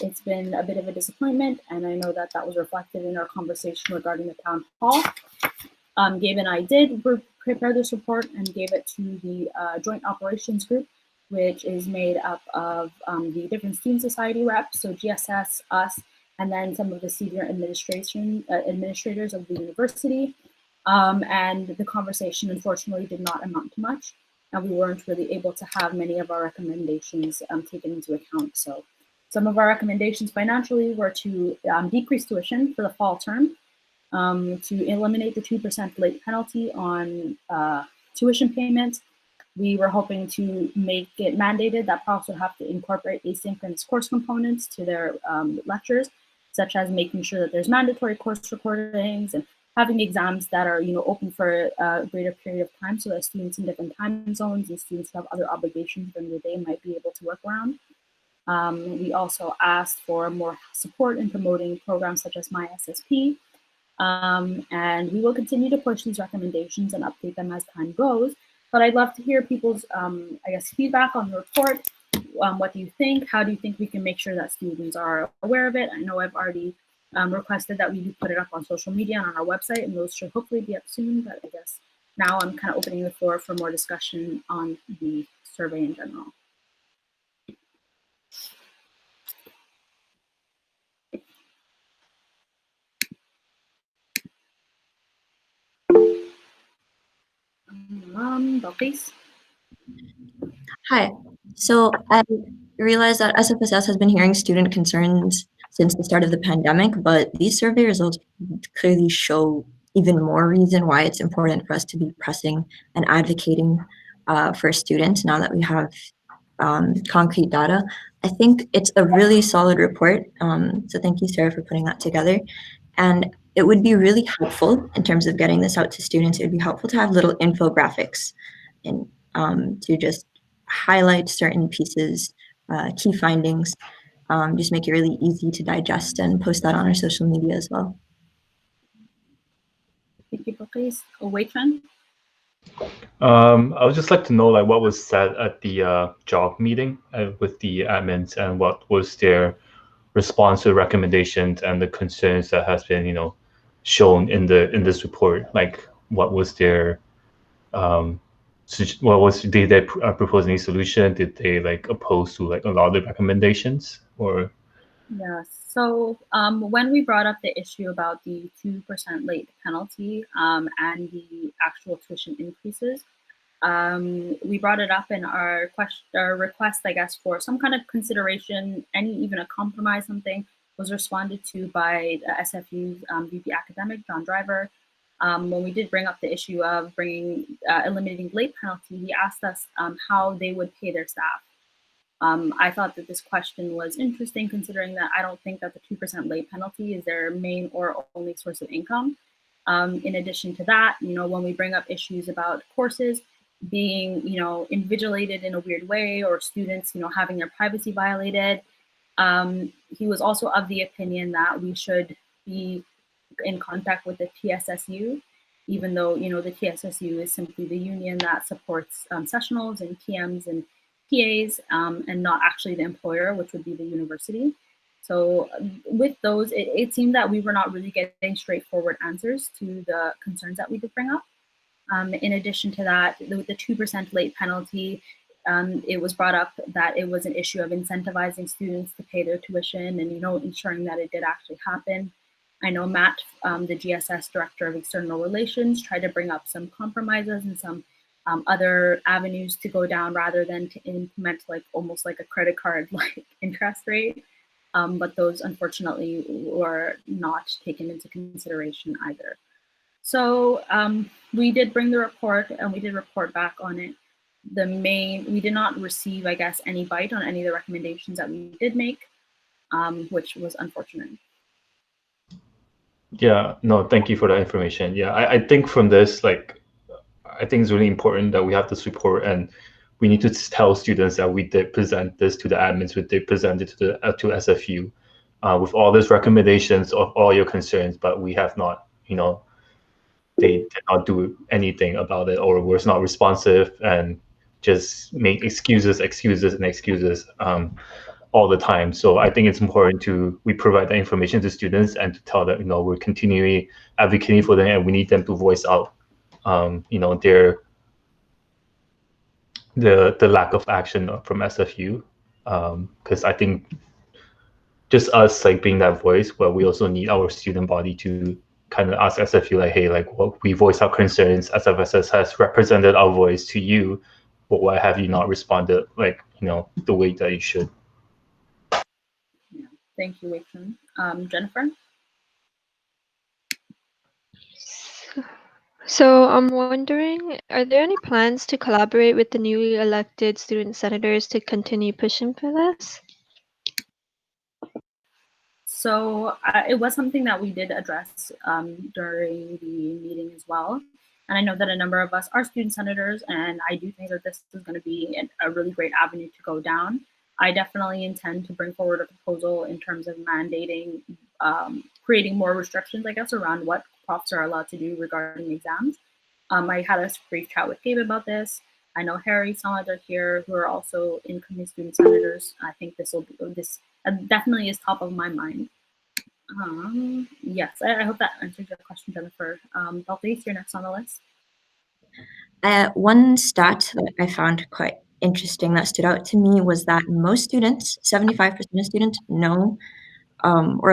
It's been a bit of a disappointment, and I know that that was reflected in our conversation regarding the town hall. Gabe and I did prepare this report and gave it to the Joint Operations Group, which is made up of the different student society reps, so GSS, us, and then some of the senior administrators of the university. And the conversation, unfortunately, did not amount to much, and we weren't really able to have many of our recommendations taken into account. So some of our recommendations financially were to decrease tuition for the fall term, to eliminate the 2% late penalty on tuition payments. We were hoping to make it mandated that profs would have to incorporate asynchronous course components to their lectures, such as making sure that there's mandatory course recordings and having exams that are, open for a greater period of time, so that students in different time zones and students who have other obligations during the day might be able to work around. We also asked for more support in promoting programs such as My SSP, and we will continue to push these recommendations and update them as time goes. But I'd love to hear people's, feedback on the report. What do you think? How do you think we can make sure that students are aware of it? I know I've already requested that we do put it up on social media and on our website, and those should hopefully be up soon. But I guess now I'm kind of opening the floor for more discussion on the survey in general. Balkis? Hi. So I realize that SFSS has been hearing student concerns since the start of the pandemic, but these survey results clearly show even more reason why it's important for us to be pressing and advocating for students now that we have concrete data. I think it's a really solid report. So thank you, Sarah, for putting that together. And it would be really helpful in terms of getting this out to students. It would be helpful to have little infographics and to just highlight certain pieces, key findings, just make it really easy to digest and post that on our social media as well. Thank you, Balkis. Waitran? I would just like to know what was said at the job meeting with the admins, and what was their response to the recommendations and the concerns that has been shown in this report. Like, what was their did they propose any solution? Did they oppose to a lot of the recommendations, or? Yes. So when we brought up the issue about the 2% late penalty and the actual tuition increases, we brought it up in our request, I guess, for some kind of consideration, even a compromise, something was responded to by SFU's VP Academic, John Driver. When we did bring up the issue of eliminating late penalty, he asked us how they would pay their staff. I thought that this question was interesting, considering that I don't think that the 2% late penalty is their main or only source of income. In addition to that, when we bring up issues about courses being, invigilated in a weird way, or students, having their privacy violated, he was also of the opinion that we should be in contact with the TSSU, even though, the TSSU is simply the union that supports sessionals and TMs and PAs, and not actually the employer, which would be the university. So with those, it seemed that we were not really getting straightforward answers to the concerns that we did bring up. In addition to that, the 2% late penalty, it was brought up that it was an issue of incentivizing students to pay their tuition and, ensuring that it did actually happen. I know Matt, the GSS Director of External Relations, tried to bring up some compromises and some other avenues to go down rather than to implement like almost like a credit card like interest rate. But those unfortunately were not taken into consideration either. So we did bring the report and we did report back on it. We did not receive, I guess, any bite on any of the recommendations that we did make, which was unfortunate. Yeah, no, thank you for that information. Yeah, I think from this, like, I think it's really important that we have this report and we need to tell students that we did present this to the admins, we did present it to SFU with all these recommendations of all your concerns, but we have not, they did not do anything about it, or was not responsive and just make excuses all the time. So I think it's important we provide that information to students and to tell them, we're continually advocating for them and we need them to voice out, the lack of action from SFU. Because I think just us like being that voice, but we also need our student body to kind of ask SFU like, hey, like, well, we voice our concerns. SFSS has represented our voice to you, but why have you not responded like, the way that you should? Yeah. Thank you, Wei-Chun. Jennifer? So I'm wondering, are there any plans to collaborate with the newly elected student senators to continue pushing for this? So it was something that we did address during the meeting as well. And I know that a number of us are student senators, and I do think that this is going to be a really great avenue to go down. I definitely intend to bring forward a proposal in terms of mandating, creating more restrictions, I guess, around what profs are allowed to do regarding exams. I had a brief chat with Gabe about this. I know Harry, Samad are here, who are also incoming student senators. I think this definitely is top of my mind. Yes, I hope that answers your question, Jennifer. Balthus, you're next on the list. One stat that I found quite interesting that stood out to me was that most students, 75% of students, know or are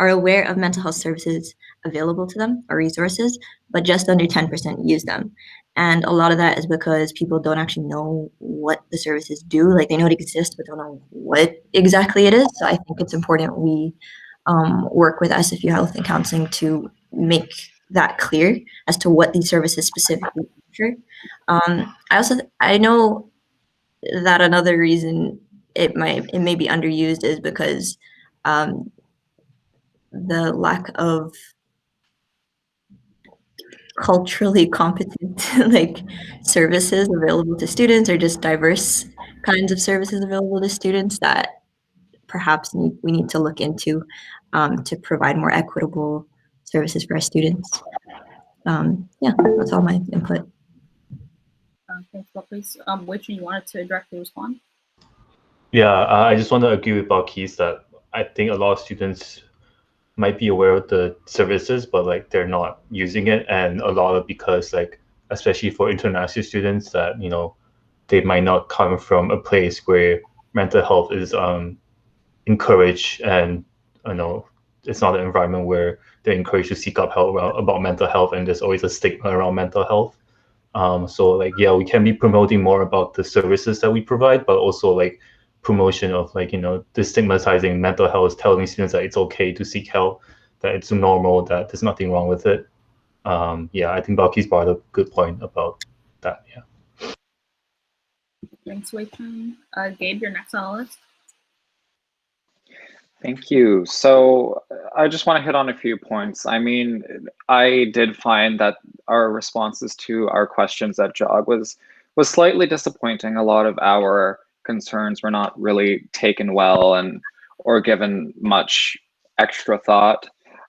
aware of mental health services available to them or resources, but just under 10% use them. And a lot of that is because people don't actually know what the services do. Like, they know it exists, but don't know what exactly it is. So I think it's important we work with SFU Health and Counseling to make that clear as to what these services specifically offer. I know that another reason it may be underused is because the lack of culturally competent like services available to students, or just diverse kinds of services available to students that perhaps we need to look into to provide more equitable services for our students. Yeah, that's all my input. Thanks, Balthus. Which you wanted to directly respond? Yeah, I just want to agree with Balkis that I think a lot of students might be aware of the services, but like they're not using it, and a lot of because like especially for international students that they might not come from a place where mental health is encouraged, and it's not an environment where they're encouraged to seek up help about mental health, and there's always a stigma around mental health. So like, yeah, we can be promoting more about the services that we provide, but also like promotion of like, destigmatizing mental health, telling students that it's okay to seek help, that it's normal, that there's nothing wrong with it. Yeah, I think Balki's brought a good point about that. Yeah. Thanks, Wei-Chun. Gabe, you're next on the list. Thank you. So I just want to hit on a few points. I mean, I did find that our responses to our questions at JOG was slightly disappointing. A lot of our concerns were not really taken well or given much extra thought.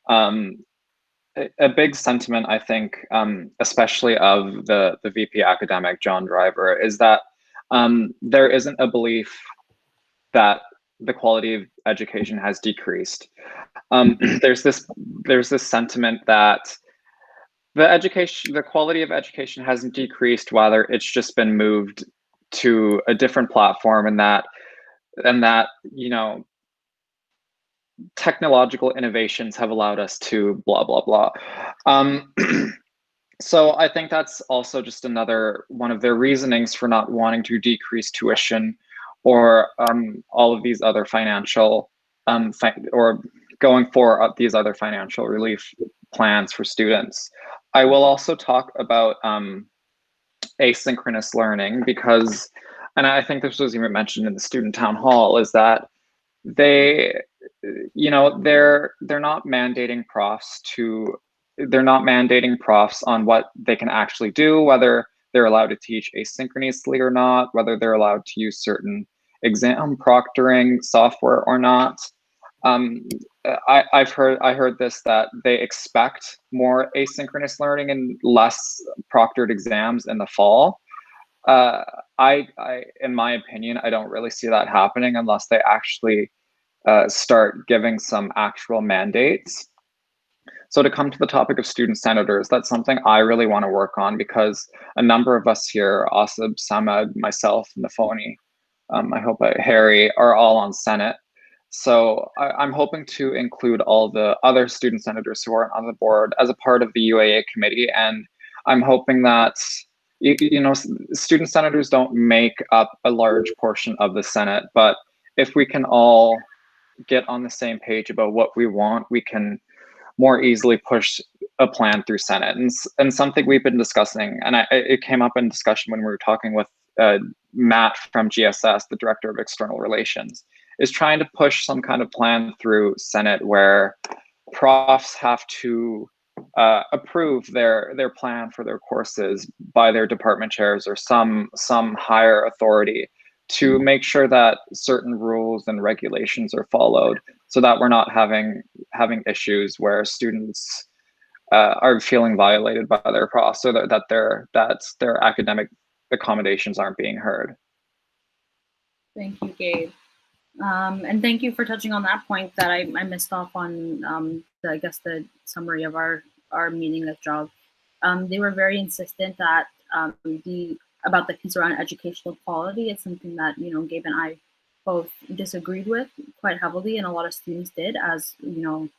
A big sentiment, I think, especially of the VP academic, John Driver, is that there isn't a belief that the quality of education has decreased. There's this sentiment that the quality of education hasn't decreased, whether it's just been moved to a different platform, and that technological innovations have allowed us to blah, blah, blah. So I think that's also just another one of their reasonings for not wanting to decrease tuition or all of these other financial or going for these other financial relief plans for students. I will also talk about asynchronous learning because, and I think this was even mentioned in the student town hall, is that they're not mandating profs on what they can actually do, whether they're allowed to teach asynchronously or not, whether they're allowed to use certain exam proctoring software or not. I heard this, that they expect more asynchronous learning and less proctored exams in the fall. In my opinion, I don't really see that happening unless they actually start giving some actual mandates. So to come to the topic of student senators, that's something I really want to work on because a number of us here, Asib, Samad, myself, Nafoni, Harry, are all on Senate. So I'm hoping to include all the other student senators who aren't on the board as a part of the UAA committee. And I'm hoping that, student senators don't make up a large portion of the Senate, but if we can all get on the same page about what we want, we can more easily push a plan through Senate. And something we've been discussing, and it came up in discussion when we were talking with Matt from GSS, the Director of External Relations, is trying to push some kind of plan through Senate where profs have to approve their plan for their courses by their department chairs or some higher authority to make sure that certain rules and regulations are followed, so that we're not having issues where students are feeling violated by their profs, or that their academic accommodations aren't being heard. Thank you, Gabe. And thank you for touching on that point that I missed off on, I guess the summary of our meeting with Job. They were very insistent that about the piece around educational quality. It's something that, Gabe and I both disagreed with quite heavily, and a lot of students did, as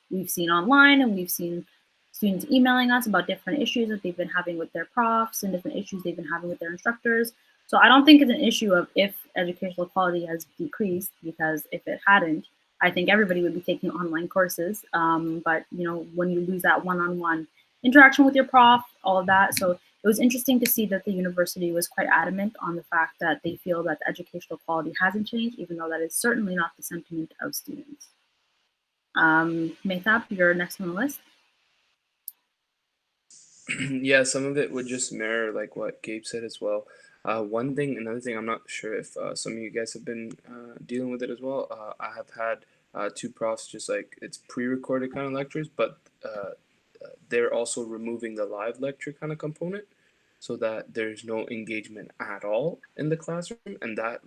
we've seen online, and we've seen students emailing us about different issues that they've been having with their profs and different issues they've been having with their instructors. So I don't think it's an issue of if educational quality has decreased, because if it hadn't, I think everybody would be taking online courses. But when you lose that one-on-one interaction with your prof, all of that. So it was interesting to see that the university was quite adamant on the fact that they feel that the educational quality hasn't changed, even though that is certainly not the sentiment of students. Mehtab, you're next on the list. Yeah, some of it would just mirror like what Gabe said as well. Another thing, I'm not sure if some of you guys have been dealing with it as well. I have had two profs, just like it's pre-recorded kind of lectures, but they're also removing the live lecture kind of component so that there's no engagement at all in the classroom. And that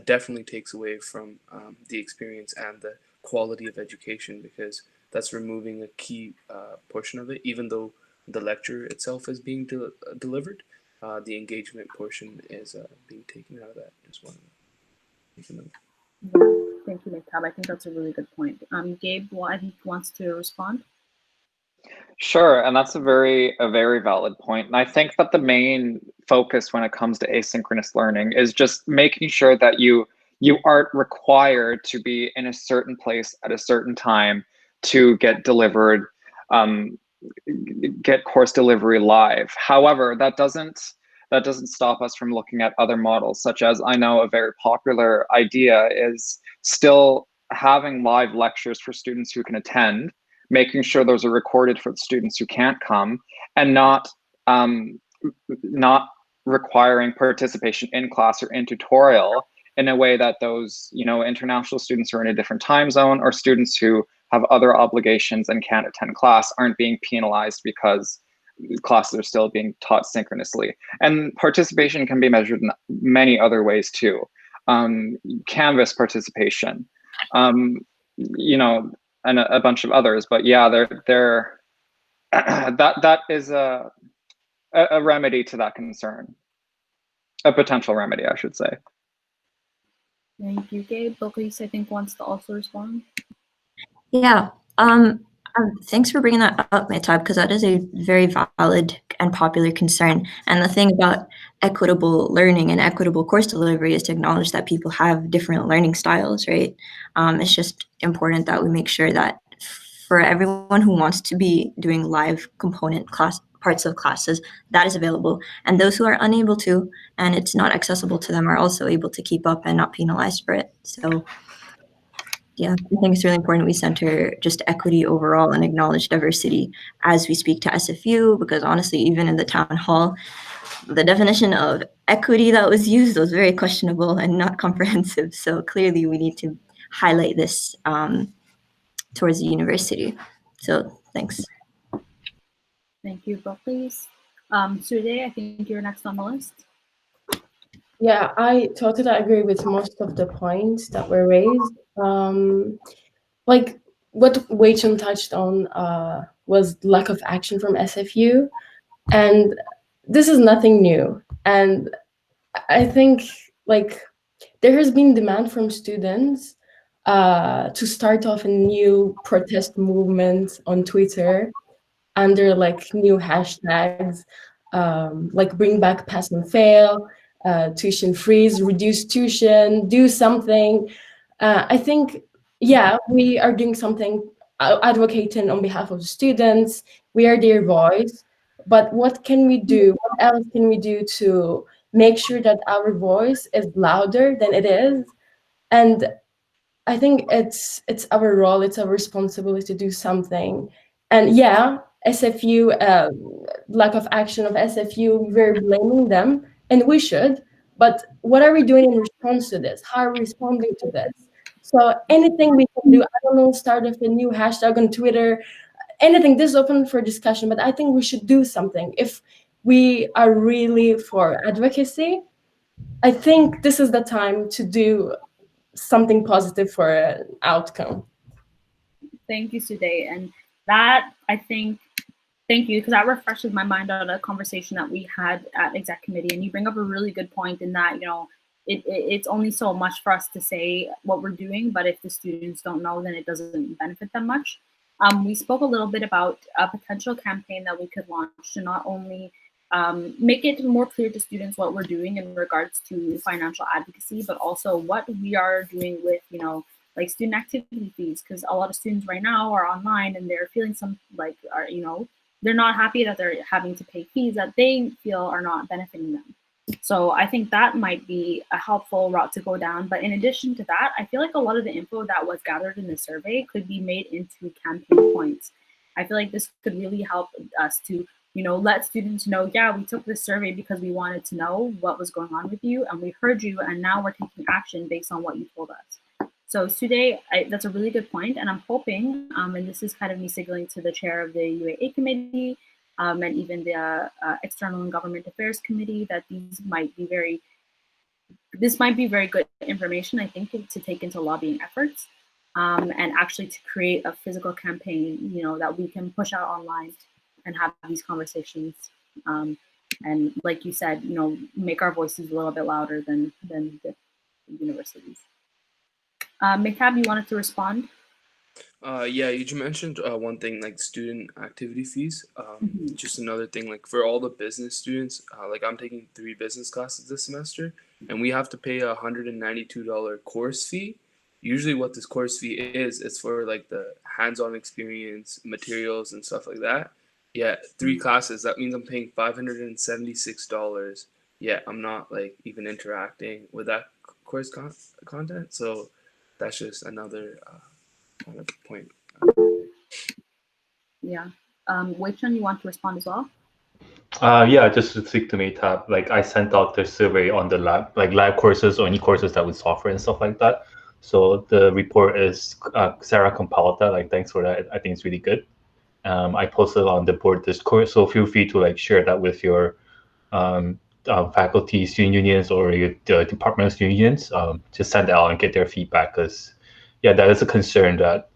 definitely takes away from the experience and the quality of education, because that's removing a key portion of it. Even though the lecture itself is being delivered, the engagement portion is being taken out of that. Just want to make a note. Thank you, Mehtab. I think that's a really good point. Gabe, I think wants to respond. Sure, and that's a very valid point. And I think that the main focus when it comes to asynchronous learning is just making sure that you aren't required to be in a certain place at a certain time to get delivered, get course delivery live. However, that doesn't stop us from looking at other models, such as, I know a very popular idea is still having live lectures for students who can attend, making sure those are recorded for the students who can't come, and not requiring participation in class or in tutorial in a way that those international students who are in a different time zone, or students who have other obligations and can't attend class, aren't being penalized because classes are still being taught synchronously. And participation can be measured in many other ways too. Canvas participation, and a bunch of others. But yeah, that is a remedy to that concern, a potential remedy, I should say. Thank you, Gabe. Bilquis, I think, wants to also respond. Yeah. Thanks for bringing that up, Mehtab, because that is a very valid and popular concern. And the thing about equitable learning and equitable course delivery is to acknowledge that people have different learning styles, right? It's just important that we make sure that for everyone who wants to be doing live component class parts of classes, that is available. And those who are unable to, and it's not accessible to them, are also able to keep up and not penalized for it. So yeah, I think it's really important we center just equity overall and acknowledge diversity as we speak to SFU, because honestly, even in the town hall, the definition of equity that was used was very questionable and not comprehensive. So clearly we need to highlight this towards the university. So thanks. Thank you, both, please. Sude, I think you're next on the list. Yeah, I totally agree with most of the points that were raised. Like what Wei Chun touched on was lack of action from SFU, and this is nothing new. And I think like there has been demand from students to start off a new protest movement on Twitter under like new hashtags, like bring back pass and fail, tuition freeze, reduce tuition, do something. I think, yeah, we are doing something, advocating on behalf of the students. We are their voice. But what can we do? What else can we do to make sure that our voice is louder than it is? And I think it's our role, it's our responsibility to do something. And yeah, SFU, lack of action of SFU, we're blaming them, and we should. But what are we doing in response to this? How are we responding to this? So anything we can do, I don't know, start with a new hashtag on Twitter, anything. This is open for discussion, but I think we should do something. If we are really for advocacy, I think this is the time to do something positive for an outcome. Thank you, Sude. And that, I think, thank you, because that refreshes my mind on a conversation that we had at exec committee. And you bring up a really good point in that, you know, it's only so much for us to say what we're doing, but if the students don't know, then it doesn't benefit them much. We spoke a little bit about a potential campaign that we could launch to not only make it more clear to students what we're doing in regards to financial advocacy, but also what we are doing with, you know, like student activity fees, because a lot of students right now are online and they're feeling some like, you know, they're not happy that they're having to pay fees that they feel are not benefiting them. So I think that might be a helpful route to go down. But in addition to that, I feel like a lot of the info that was gathered in the survey could be made into campaign points. I feel like this could really help us to, you know, let students know, yeah, we took this survey because we wanted to know what was going on with you and we heard you and now we're taking action based on what you told us. So Sude, that's a really good point, and I'm hoping, and this is kind of me signaling to the chair of the UAA committee and even the External and Government Affairs Committee that this might be very good information, I think, to take into lobbying efforts and actually to create a physical campaign, you know, that we can push out online and have these conversations. And like you said, you know, make our voices a little bit louder than the universities. Mehtab, you wanted to respond? Yeah, you just mentioned one thing, like student activity fees. Just another thing, like for all the business students, like I'm taking 3 business classes this semester, and we have to pay a $192 course fee. Usually what this course fee is, it's for like the hands-on experience, materials and stuff like that. Yeah, 3 classes, that means I'm paying $576. Yeah, I'm not like even interacting with that course content. So that's just another point. Yeah. Wei Chun, you want to respond as well? Yeah, just to speak to Mehtab, like I sent out the survey on the lab courses or any courses that with software and stuff like that. So the report is Sarah compiled that. Like, thanks for that. I think it's really good. I posted on the board Discord, so feel free to like share that with your faculty, student unions, or your departmental student unions. Just send it out and get their feedback, because yeah, that is a concern that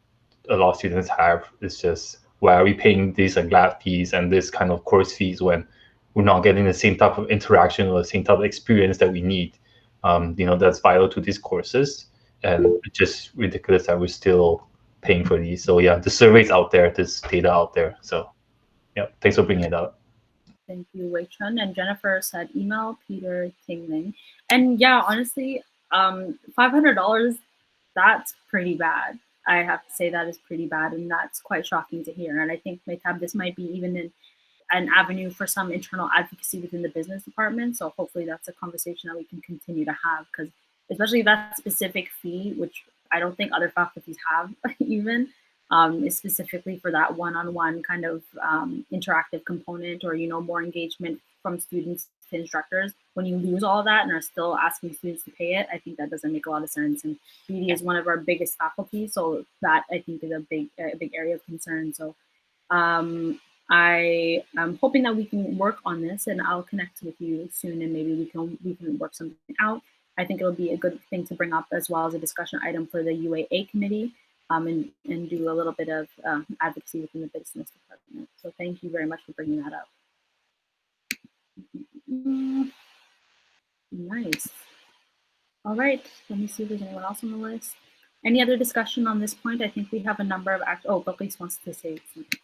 a lot of students have. It's just, why are we paying these like lab fees and this kind of course fees when we're not getting the same type of interaction or the same type of experience that we need, you know, that's vital to these courses. And it's just ridiculous that we're still paying for these. So yeah, the survey's out there, there's data out there. So yeah, thanks for bringing it up. Thank you, Wei Chun. And Jennifer said email Peter Tingling. And yeah, honestly, $500, that's pretty bad. I have to say that is pretty bad, and that's quite shocking to hear. And I think, Mehtab, this might be even an avenue for some internal advocacy within the business department. So hopefully that's a conversation that we can continue to have, because especially that specific fee, which I don't think other faculties have even, is specifically for that one-on-one kind of interactive component, or more engagement from students to instructors. When you lose all that and are still asking students to pay it, I think that doesn't make a lot of sense. And BD is one of our biggest faculties, so that I think is a big area of concern. So I am hoping that we can work on this, and I'll connect with you soon, and maybe we can work something out. I think it'll be a good thing to bring up as well as a discussion item for the UAA committee, and do a little bit of advocacy within the business department. So thank you very much for bringing that up. Nice. All right, let me see if there's anyone else on the list. Any other discussion on this point? I think we have a number of Balkis wants to say something.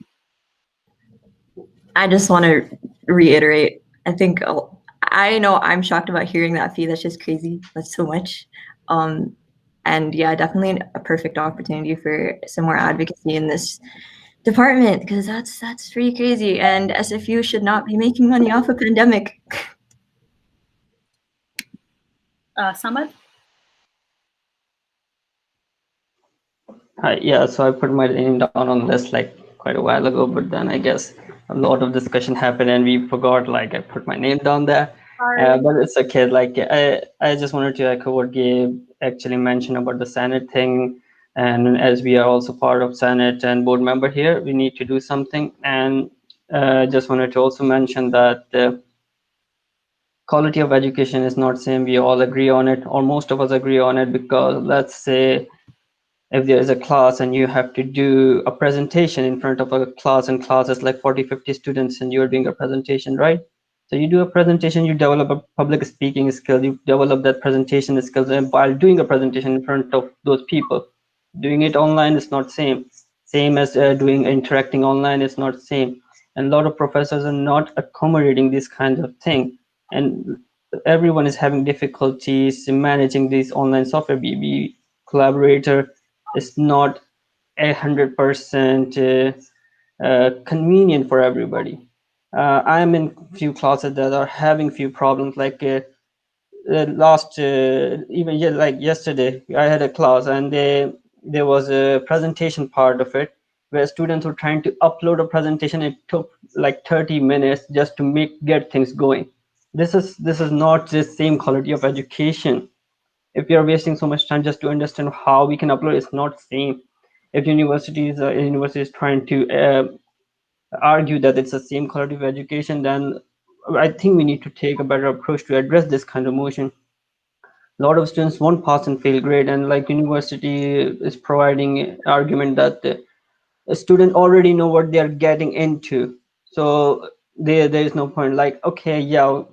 I just want to reiterate, I know I'm shocked about hearing that fee. That's just crazy. That's so much. And yeah, definitely a perfect opportunity for some more advocacy in this department, because that's pretty crazy. And SFU should not be making money off a pandemic. Samad? Yeah, so I put my name down on this quite a while ago, but then I guess a lot of discussion happened and we forgot, I put my name down there. But it's okay. I just wanted to echo what Gabe actually mentioned about the Senate thing. And as we are also part of Senate and board member here, we need to do something. And just wanted to also mention that quality of education is not same. We all agree on it, or most of us agree on it, because let's say if there is a class and you have to do a presentation in front of a class, and class is like 40-50 students and you're doing a presentation, right? So you do a presentation, you develop a public speaking skill, you develop that presentation skills, and while doing a presentation in front of those people. Doing it online is not same as interacting online is not same. And a lot of professors are not accommodating this kind of thing, and everyone is having difficulties in managing these online software. BB collaborator is not 100% convenient for everybody. I'm in few classes that are having few problems, like yesterday I had a class, and there was a presentation part of it where students were trying to upload a presentation. It took like 30 minutes just to get things going. This is not the same quality of education. If you're wasting so much time just to understand how we can upload, it's not same. If university is trying to argue that it's the same quality of education, then I think we need to take a better approach to address this kind of motion. A lot of students won't pass and fail grade, and university is providing argument that a student already know what they're getting into, so there is no point. Okay, yeah,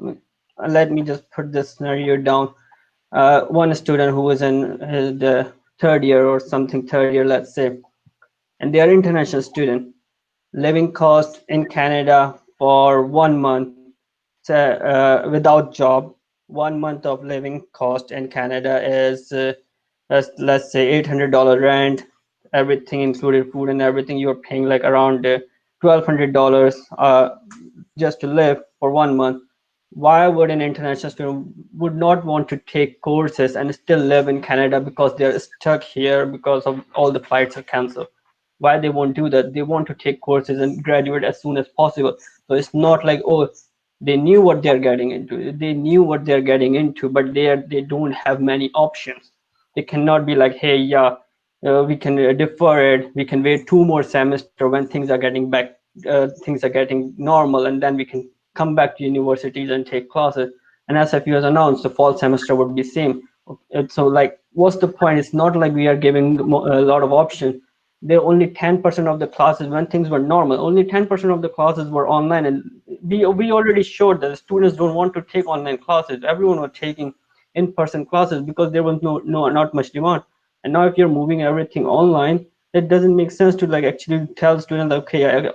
let me just put this scenario down. One student who was in the third year, let's say, and they are international student. Living cost in Canada for 1 month without job. 1 month of living cost in Canada is let's say $800 rent, everything included, food and everything. You're paying around $1,200 just to live for 1 month. Why would an international student would not want to take courses and still live in Canada because they're stuck here because of all the flights are canceled? Why they won't do that? They want to take courses and graduate as soon as possible. So it's not like, oh, they knew what they're getting into. They knew what they're getting into, but they don't have many options. They cannot be like, hey, yeah, we can defer it. We can wait 2 more semesters when things are getting back, things are getting normal, and then we can come back to universities and take classes. And SFU has announced the fall semester would be same. So what's the point? It's not like we are giving a lot of options. There are only 10% of the classes when things were normal. Only 10% of the classes were online, and we already showed that the students don't want to take online classes. Everyone was taking in-person classes because there was not much demand. And now if you're moving everything online, it doesn't make sense to like actually tell students, okay,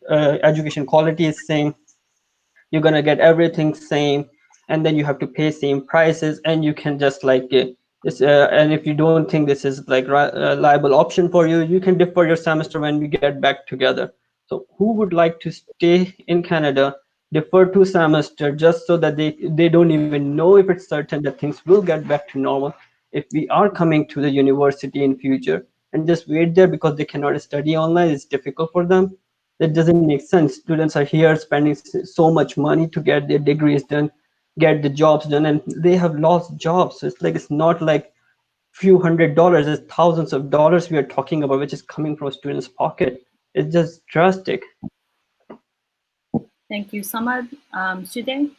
education quality is same, you're gonna get everything same, and then you have to pay same prices, and you can just like and if you don't think this is like a liable option for you, you can defer your semester when we get back together. So who would like to stay in Canada, defer 2 semesters just so that they don't even know if it's certain that things will get back to normal if we are coming to the university in future, and just wait there because they cannot study online, it's difficult for them. That doesn't make sense. Students are here spending so much money to get their degrees done, get the jobs done, and they have lost jobs. So it's like, it's not like few $100s, it's thousands of dollars we are talking about, which is coming from students' pocket. It's just drastic. Thank you, Samad. Sude?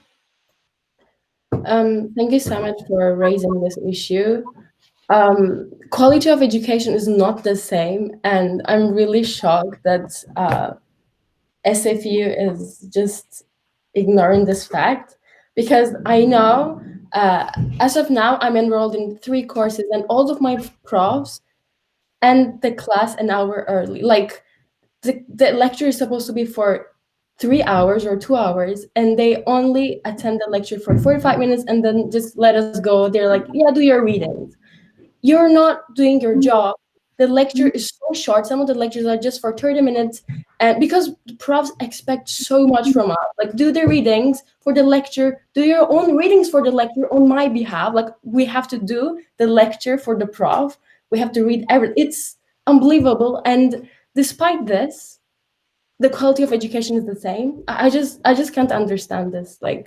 Thank you so much for raising this issue. Quality of education is not the same, and I'm really shocked that SFU is just ignoring this fact, because I know as of now I'm enrolled in 3 courses, and all of my profs end the class an hour early. Like the lecture is supposed to be for 3 hours or 2 hours, and they only attend the lecture for 45 minutes and then just let us go. They're like, yeah, do your readings. You're not doing your job. The lecture is so short. Some of the lectures are just for 30 minutes. And because the profs expect so much from us, like do the readings for the lecture, do your own readings for the lecture on my behalf. Like we have to do the lecture for the prof. We have to read everything. It's unbelievable. And despite this, the quality of education is the same. I just can't understand this. Like,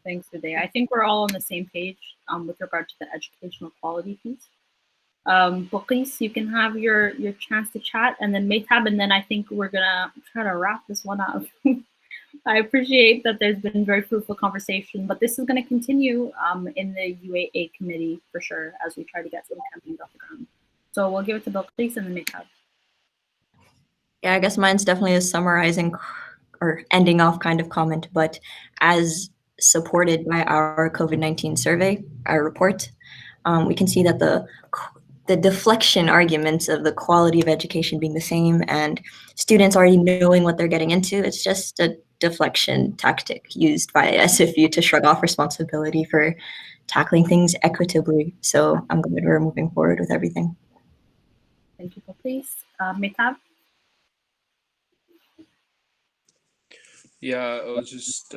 Thanks, Uday. I think we're all on the same page with regard to the educational quality piece. Bokis, you can have your chance to chat, and then Maytab, and then I think we're gonna try to wrap this one up. I appreciate that there's been very fruitful conversation, but this is going to continue in the UAA committee for sure as we try to get some campaigns off the ground. So we'll give it to Bokis and then Maytab. Yeah, I guess mine's definitely a summarizing or ending off kind of comment, but as supported by our COVID-19 survey, our report, we can see that the deflection arguments of the quality of education being the same and students already knowing what they're getting into, it's just a deflection tactic used by SFU to shrug off responsibility for tackling things equitably. So I'm glad we're moving forward with everything. Thank you, Bokis. Maytab? Yeah, I was just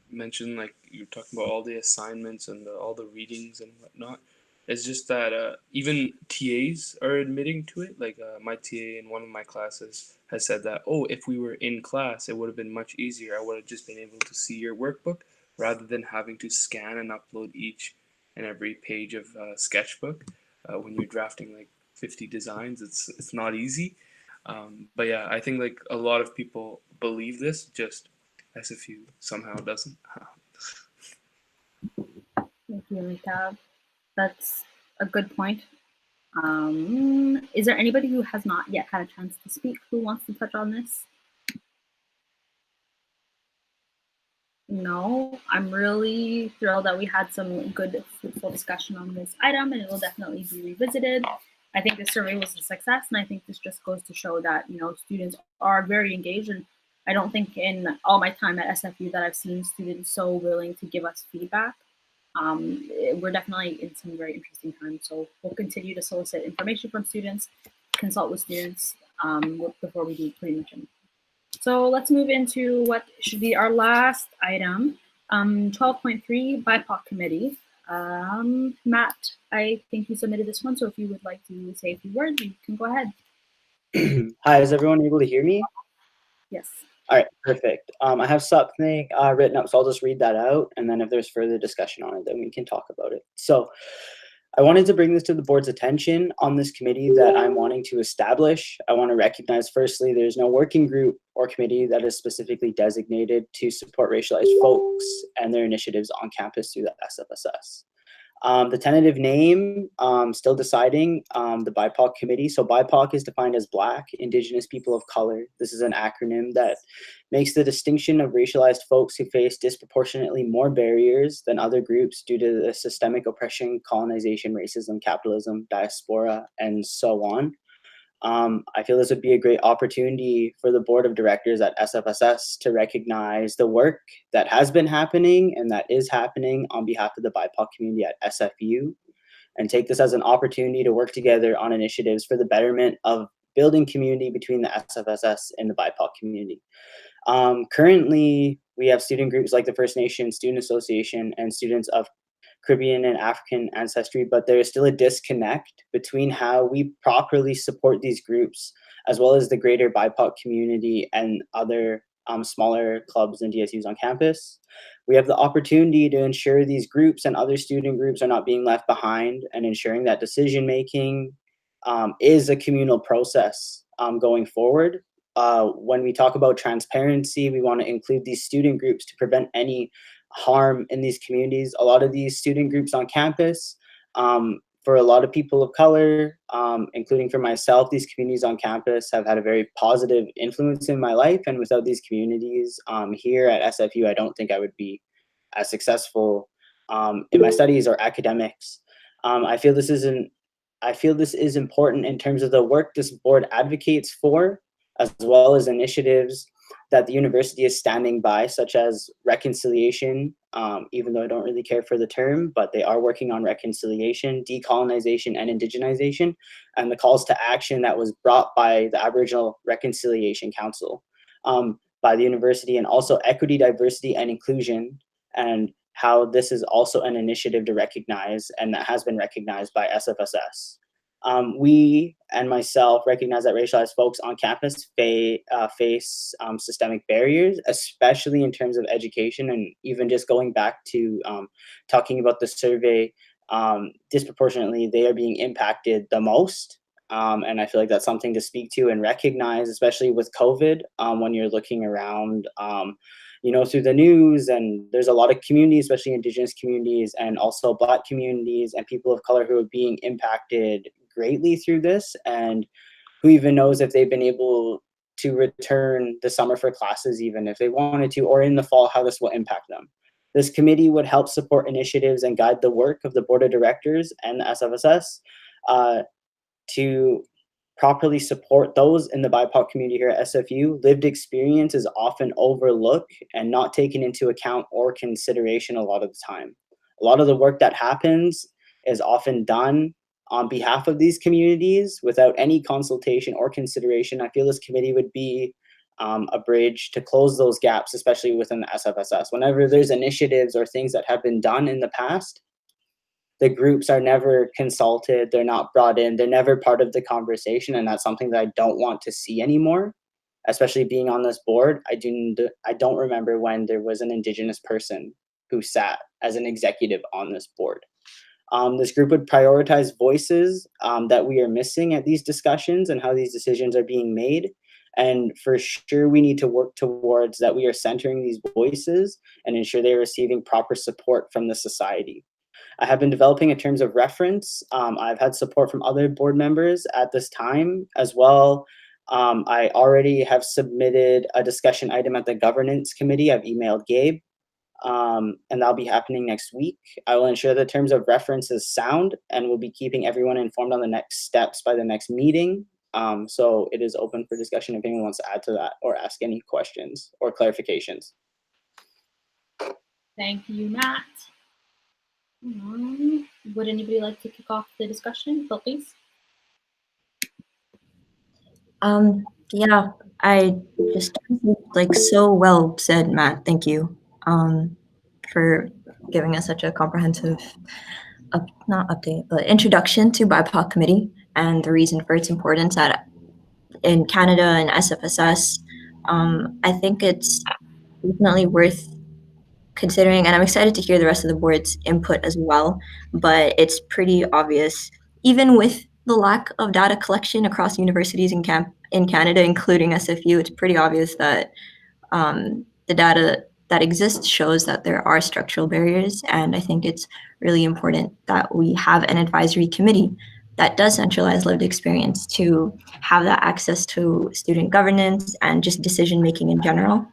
mentioning, like, you're talking about all the assignments and all the readings and whatnot. It's just that even TAs are admitting to it. Like my TA in one of my classes has said that, oh, if we were in class, it would have been much easier. I would have just been able to see your workbook rather than having to scan and upload each and every page of sketchbook. When you're drafting like 50 designs, it's not easy. But yeah, I think like a lot of people believe this, just SFU somehow doesn't. Thank you, Maytab. That's a good point. Is there anybody who has not yet had a chance to speak who wants to touch on this? No, I'm really thrilled that we had some good, fruitful discussion on this item, and it will definitely be revisited. I think this survey was a success, and I think this just goes to show that, students are very engaged, and I don't think in all my time at SFU that I've seen students so willing to give us feedback. We're definitely in some very interesting times, so we'll continue to solicit information from students, consult with students before we do pretty much anything. So let's move into what should be our last item, 12.3 BIPOC committee. Matt, I think you submitted this one, so if you would like to say a few words, you can go ahead. Hi, is everyone able to hear me? Yes. All right, perfect. I have something written up, so I'll just read that out, and then if there's further discussion on it, then we can talk about it. So I wanted to bring this to the board's attention on this committee that I'm wanting to establish. I want to recognize, firstly, there's no working group or committee that is specifically designated to support racialized folks and their initiatives on campus through the SFSS. The tentative name, still deciding, the BIPOC committee. So BIPOC is defined as Black, Indigenous People of Color. This is an acronym that makes the distinction of racialized folks who face disproportionately more barriers than other groups due to the systemic oppression, colonization, racism, capitalism, diaspora, and so on. I feel this would be a great opportunity for the board of directors at SFSS to recognize the work that has been happening and that is happening on behalf of the BIPOC community at SFU, and take this as an opportunity to work together on initiatives for the betterment of building community between the SFSS and the BIPOC community. Currently, we have student groups like the First Nation Student Association and students of Caribbean and African ancestry, but there is still a disconnect between how we properly support these groups, as well as the greater BIPOC community and other smaller clubs and DSUs on campus. We have the opportunity to ensure these groups and other student groups are not being left behind, and ensuring that decision making is a communal process going forward. When we talk about transparency, we want to include these student groups to prevent any harm in these communities. A lot of these student groups on campus, for a lot of people of color, including for myself, these communities on campus have had a very positive influence in my life. And without these communities here at SFU, I don't think I would be as successful in my studies or academics. I feel this is important in terms of the work this board advocates for, as well as initiatives that the university is standing by, such as reconciliation, even though I don't really care for the term, but they are working on reconciliation, decolonization, and indigenization, and the calls to action that was brought by the Aboriginal Reconciliation Council, by the university, and also equity, diversity, and inclusion, and how this is also an initiative to recognize, and that has been recognized by SFSS. We and myself recognize that racialized folks on campus face systemic barriers, especially in terms of education, and even just going back to talking about the survey, disproportionately, they are being impacted the most. And I feel like that's something to speak to and recognize, especially with COVID, when you're looking around, through the news, and there's a lot of communities, especially Indigenous communities and also Black communities and people of color who are being impacted greatly through this, and who even knows if they've been able to return this summer for classes, even if they wanted to, or in the fall, how this will impact them. This committee would help support initiatives and guide the work of the board of directors and the SFSS to properly support those in the BIPOC community here at SFU. Lived experience is often overlooked and not taken into account or consideration a lot of the time. A lot of the work that happens is often done on behalf of these communities without any consultation or consideration. I feel this committee would be a bridge to close those gaps, especially within the SFSS. Whenever there's initiatives or things that have been done in the past, the groups are never consulted, they're not brought in, they're never part of the conversation, and that's something that I don't want to see anymore, especially being on this board. I don't remember when there was an Indigenous person who sat as an executive on this board. This group would prioritize voices that we are missing at these discussions and how these decisions are being made. And for sure, we need to work towards that we are centering these voices and ensure they are receiving proper support from the society. I have been developing in terms of reference. I've had support from other board members at this time as well. I already have submitted a discussion item at the governance committee. I've emailed Gabe, and that'll be happening next week. I will ensure the terms of reference is sound, and we'll be keeping everyone informed on the next steps by the next meeting. So it is open for discussion if anyone wants to add to that or ask any questions or clarifications. Thank you, Matt. Would anybody like to kick off the discussion, please? Yeah, I just like so well said, Matt. Thank you for giving us such a comprehensive, not update, but introduction to BIPOC committee and the reason for its importance in Canada and SFSS. I think it's definitely worth considering, and I'm excited to hear the rest of the board's input as well, but it's pretty obvious, even with the lack of data collection across universities in Canada, including SFU, it's pretty obvious that the data that exists shows that there are structural barriers, and I think it's really important that we have an advisory committee that does centralize lived experience to have that access to student governance and just decision-making in general.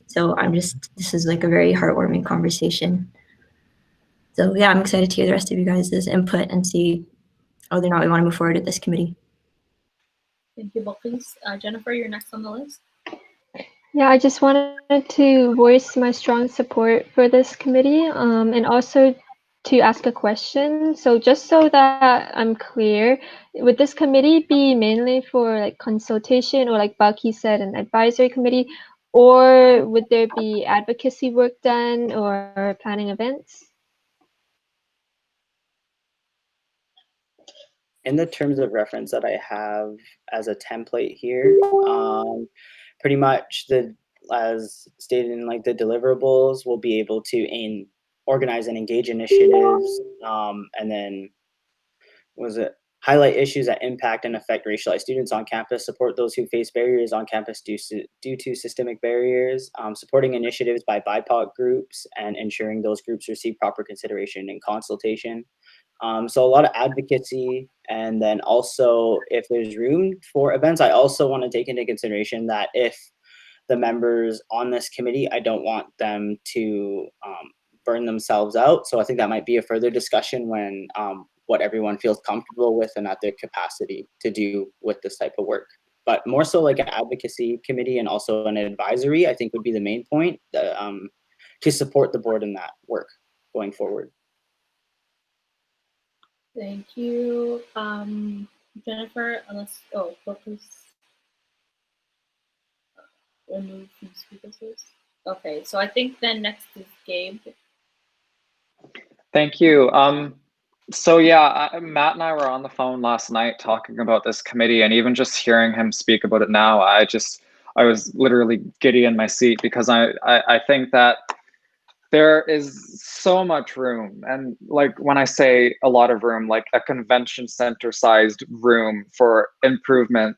So this is like a very heartwarming conversation. So yeah, I'm excited to hear the rest of you guys' input and see whether or not we want to move forward with this committee. Thank you, Balkis. Jennifer, you're next on the list. Yeah, I just wanted to voice my strong support for this committee, and also to ask a question. So just so that I'm clear, would this committee be mainly for like consultation, or like Baki said, an advisory committee, or would there be advocacy work done or planning events? In the terms of reference that I have as a template here, pretty much as stated in like the deliverables, we'll be able to organize and engage initiatives, and then highlight issues that impact and affect racialized students on campus, support those who face barriers on campus due to systemic barriers, supporting initiatives by BIPOC groups, and ensuring those groups receive proper consideration and consultation. So a lot of advocacy, and then also if there's room for events, I also want to take into consideration that if the members on this committee, I don't want them to burn themselves out. So I think that might be a further discussion when what everyone feels comfortable with and at their capacity to do with this type of work. But more so like an advocacy committee and also an advisory, I think would be the main point to support the board in that work going forward. Thank you. Jennifer, focus. Remove from speakers. Okay, so I think then next is Gabe. Thank you. So yeah, Matt and I were on the phone last night talking about this committee, and even just hearing him speak about it now, I was literally giddy in my seat, because I think that there is so much room, and like when I say a lot of room, like a convention center sized room for improvement,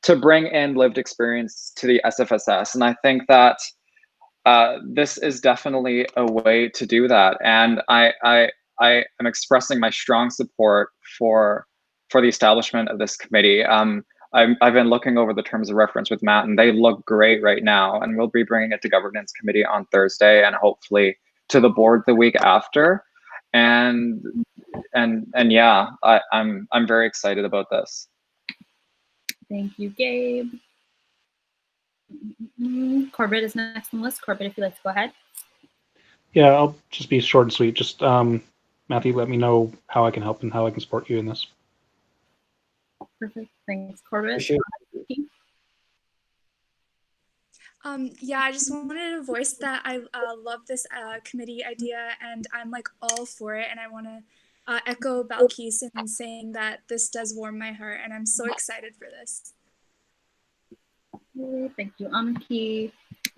to bring in lived experience to the SFSS. And I think that this is definitely a way to do that. And I am expressing my strong support for the establishment of this committee. I've been looking over the terms of reference with Matt, and they look great right now. And we'll be bringing it to governance committee on Thursday, and hopefully to the board the week after. And yeah, I'm very excited about this. Thank you, Gabe. Corbett is next on the list. Corbett, if you'd like to go ahead. Yeah, I'll just be short and sweet. Just Matthew, let me know how I can help and how I can support you in this. Perfect. Thanks, Corbett. Sure. Yeah, I just wanted to voice that I love this committee idea, and I'm like all for it. And I want to echo Balkis in saying that this does warm my heart, and I'm so excited for this. Thank you, Anaki.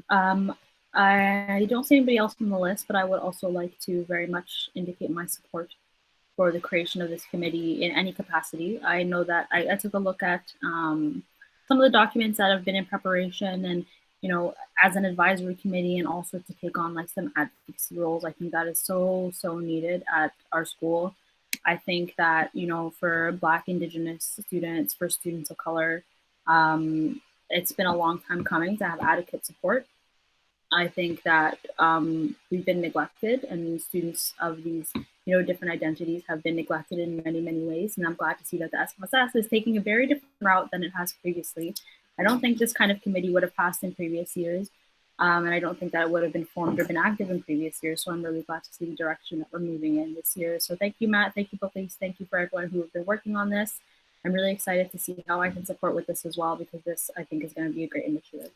I don't see anybody else on the list, but I would also like to very much indicate my support for the creation of this committee in any capacity. I know that I took a look at some of the documents that have been in preparation, and as an advisory committee, and also to take on like some advocacy roles. I think that is so needed at our school. I think that for Black, Indigenous students, for students of color, it's been a long time coming to have adequate support. I think that we've been neglected, and students of these different identities have been neglected in many ways. And I'm glad to see that the SFSS is taking a very different route than it has previously. I don't think this kind of committee would have passed in previous years, and I don't think that it would have been formed or been active in previous years. So I'm really glad to see the direction that we're moving in this year. So thank you, Matt. Thank you, Balkis. Thank you for everyone who has been working on this. I'm really excited to see how I can support with this as well, because this, I think, is going to be a great initiative.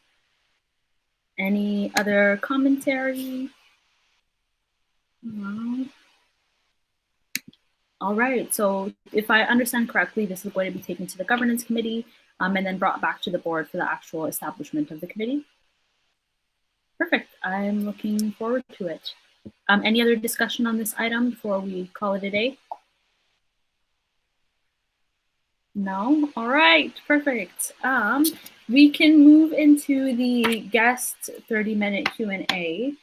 Any other commentary? No. All right, so if I understand correctly, this is going to be taken to the governance committee and then brought back to the board for the actual establishment of the committee. Perfect, I'm looking forward to it. Any other discussion on this item before we call it a day? No? All right, perfect. We can move into the guest 30-minute Q&A.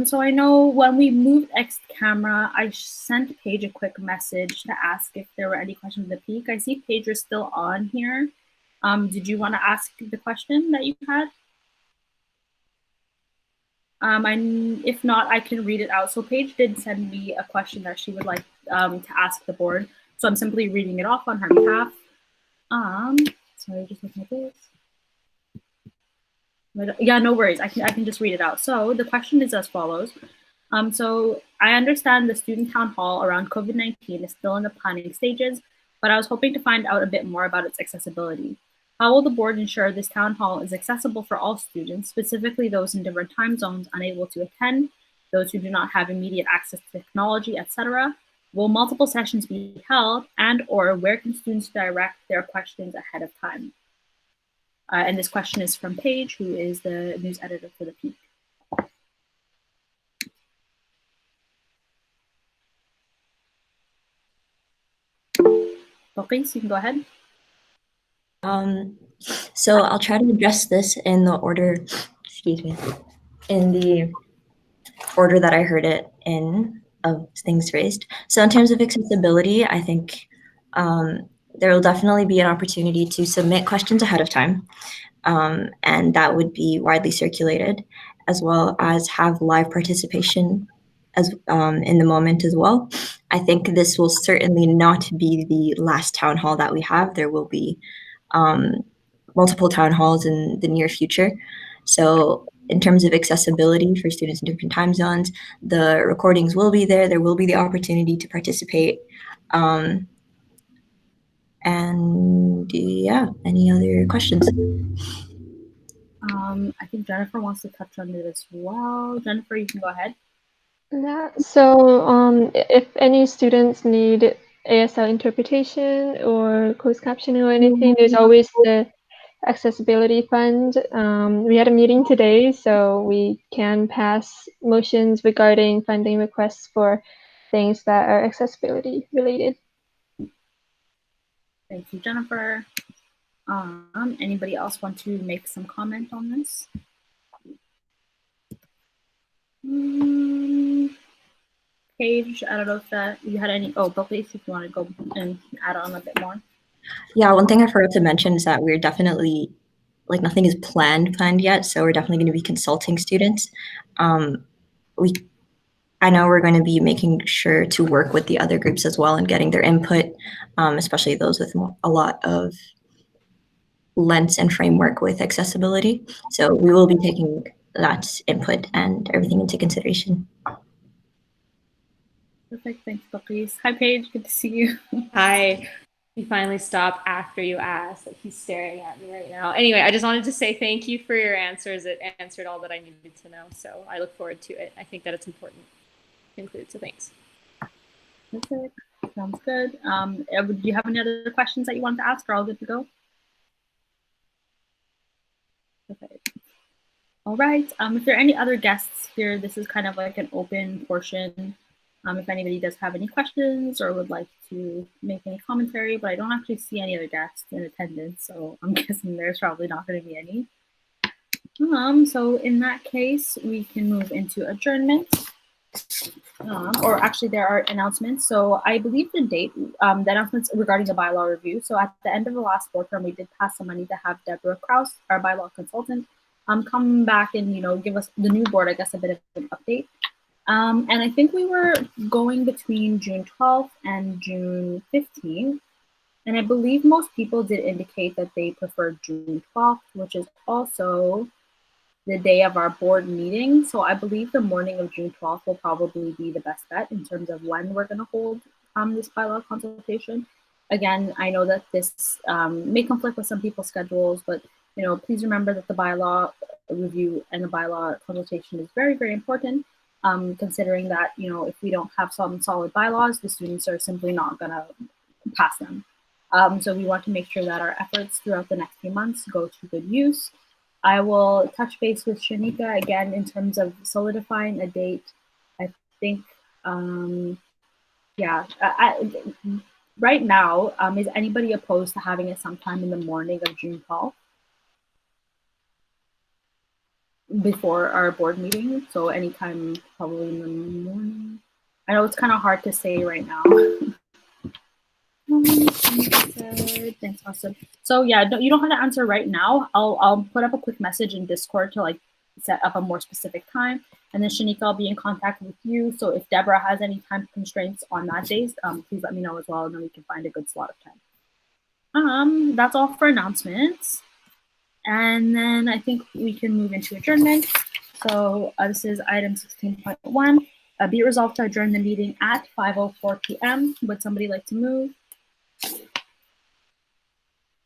So I know when we moved X camera, I sent Paige a quick message to ask if there were any questions at the peak. I see Paige is still on here. Did you want to ask the question that you had? If not, I can read it out. So Paige did send me a question that she would like to ask the board. So I'm simply reading it off on her behalf. Sorry, just looking at this. Yeah, no worries. I can just read it out. So the question is as follows. So I understand the student town hall around COVID-19 is still in the planning stages, but I was hoping to find out a bit more about its accessibility. How will the board ensure this town hall is accessible for all students, specifically those in different time zones unable to attend, those who do not have immediate access to technology, etc.? Will multiple sessions be held, and or where can students direct their questions ahead of time? And this question is from Paige, who is the news editor for the Peak. Please, you can go ahead. So I'll try to address this in the order, in the order that I heard it in of things raised. So in terms of accessibility, I think there will definitely be an opportunity to submit questions ahead of time, and that would be widely circulated, as well as have live participation as in the moment as well. I think this will certainly not be the last town hall that we have. There will be multiple town halls in the near future. So in terms of accessibility for students in different time zones, the recordings will be there. There will be the opportunity to participate. And yeah, any other questions? I think Jennifer wants to touch on it as well. Jennifer, you can go ahead. Yeah, so if any students need ASL interpretation or closed captioning or anything, there's always the accessibility fund. We had a meeting today, so we can pass motions regarding funding requests for things that are accessibility related. Thank you, Jennifer. Anybody else want to make some comment on this? Paige, I don't know if you had any. Oh, but please, if you want to go and add on a bit more. Yeah, one thing I forgot to mention is that we're definitely, like, nothing is planned yet, so we're definitely going to be consulting students. I know we're going to be making sure to work with the other groups as well and getting their input, especially those with a lot of lens and framework with accessibility. So we will be taking that input and everything into consideration. Perfect, thanks, Balkis. Hi, Paige, good to see you. Hi. He finally stopped after you asked. Like, he's staring at me right now. Anyway, I just wanted to say thank you for your answers. It answered all that I needed to know. So I look forward to it. I think that it's important to include. So thanks. Perfect. Sounds good. Do you have any other questions that you wanted to ask, or all good to go? Okay. All right. If there are any other guests here, this is kind of like an open portion. If anybody does have any questions or would like to make any commentary, but I don't actually see any other guests in attendance, so I'm guessing there's probably not going to be any. So in that case, we can move into adjournment. Or actually, there are announcements. So I believe the date, the announcements regarding the bylaw review. So at the end of the last board term, we did pass some money to have Deborah Kraus, our bylaw consultant, come back and give us, the new board, I guess, a bit of an update. And I think we were going between June 12th and June 15th. And I believe most people did indicate that they preferred June 12th, which is also the day of our board meeting. So I believe the morning of June 12th will probably be the best bet in terms of when we're going to hold this bylaw consultation. Again, I know that this may conflict with some people's schedules, but please remember that the bylaw review and the bylaw consultation is very, very important. Considering that, if we don't have some solid bylaws, the students are simply not going to pass them. So we want to make sure that our efforts throughout the next few months go to good use. I will touch base with Shanika again in terms of solidifying a date. I think, right now, is anybody opposed to having it sometime in the morning of June 12th? Before our board meeting, so anytime probably in the morning. I know it's kind of hard to say right now. Thanks, awesome. So yeah, you don't have to answer right now. I'll put up a quick message in Discord to set up a more specific time, and then Shanika will be in contact with you. So if Deborah has any time constraints on that day, please let me know as well, and then we can find a good slot of time. That's all for announcements. And then I think we can move into adjournment. So this is item 16.1. Be it resolved to adjourn the meeting at 5:04 p.m. Would somebody like to move?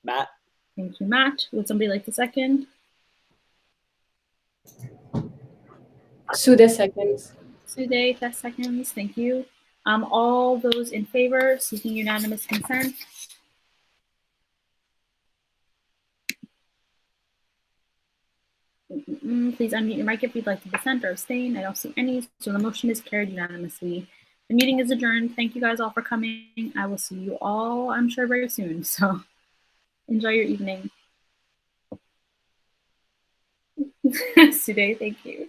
Matt. Thank you, Matt. Would somebody like to second? Sude seconds. Sude, that seconds. Thank you. All those in favor, seeking unanimous consent. Please unmute your mic if you'd like to dissent or abstain. I don't see any, so the motion is carried unanimously. The meeting is adjourned. Thank you guys all for coming. I will see you all, I'm sure, very soon. So enjoy your evening. Sude, thank you.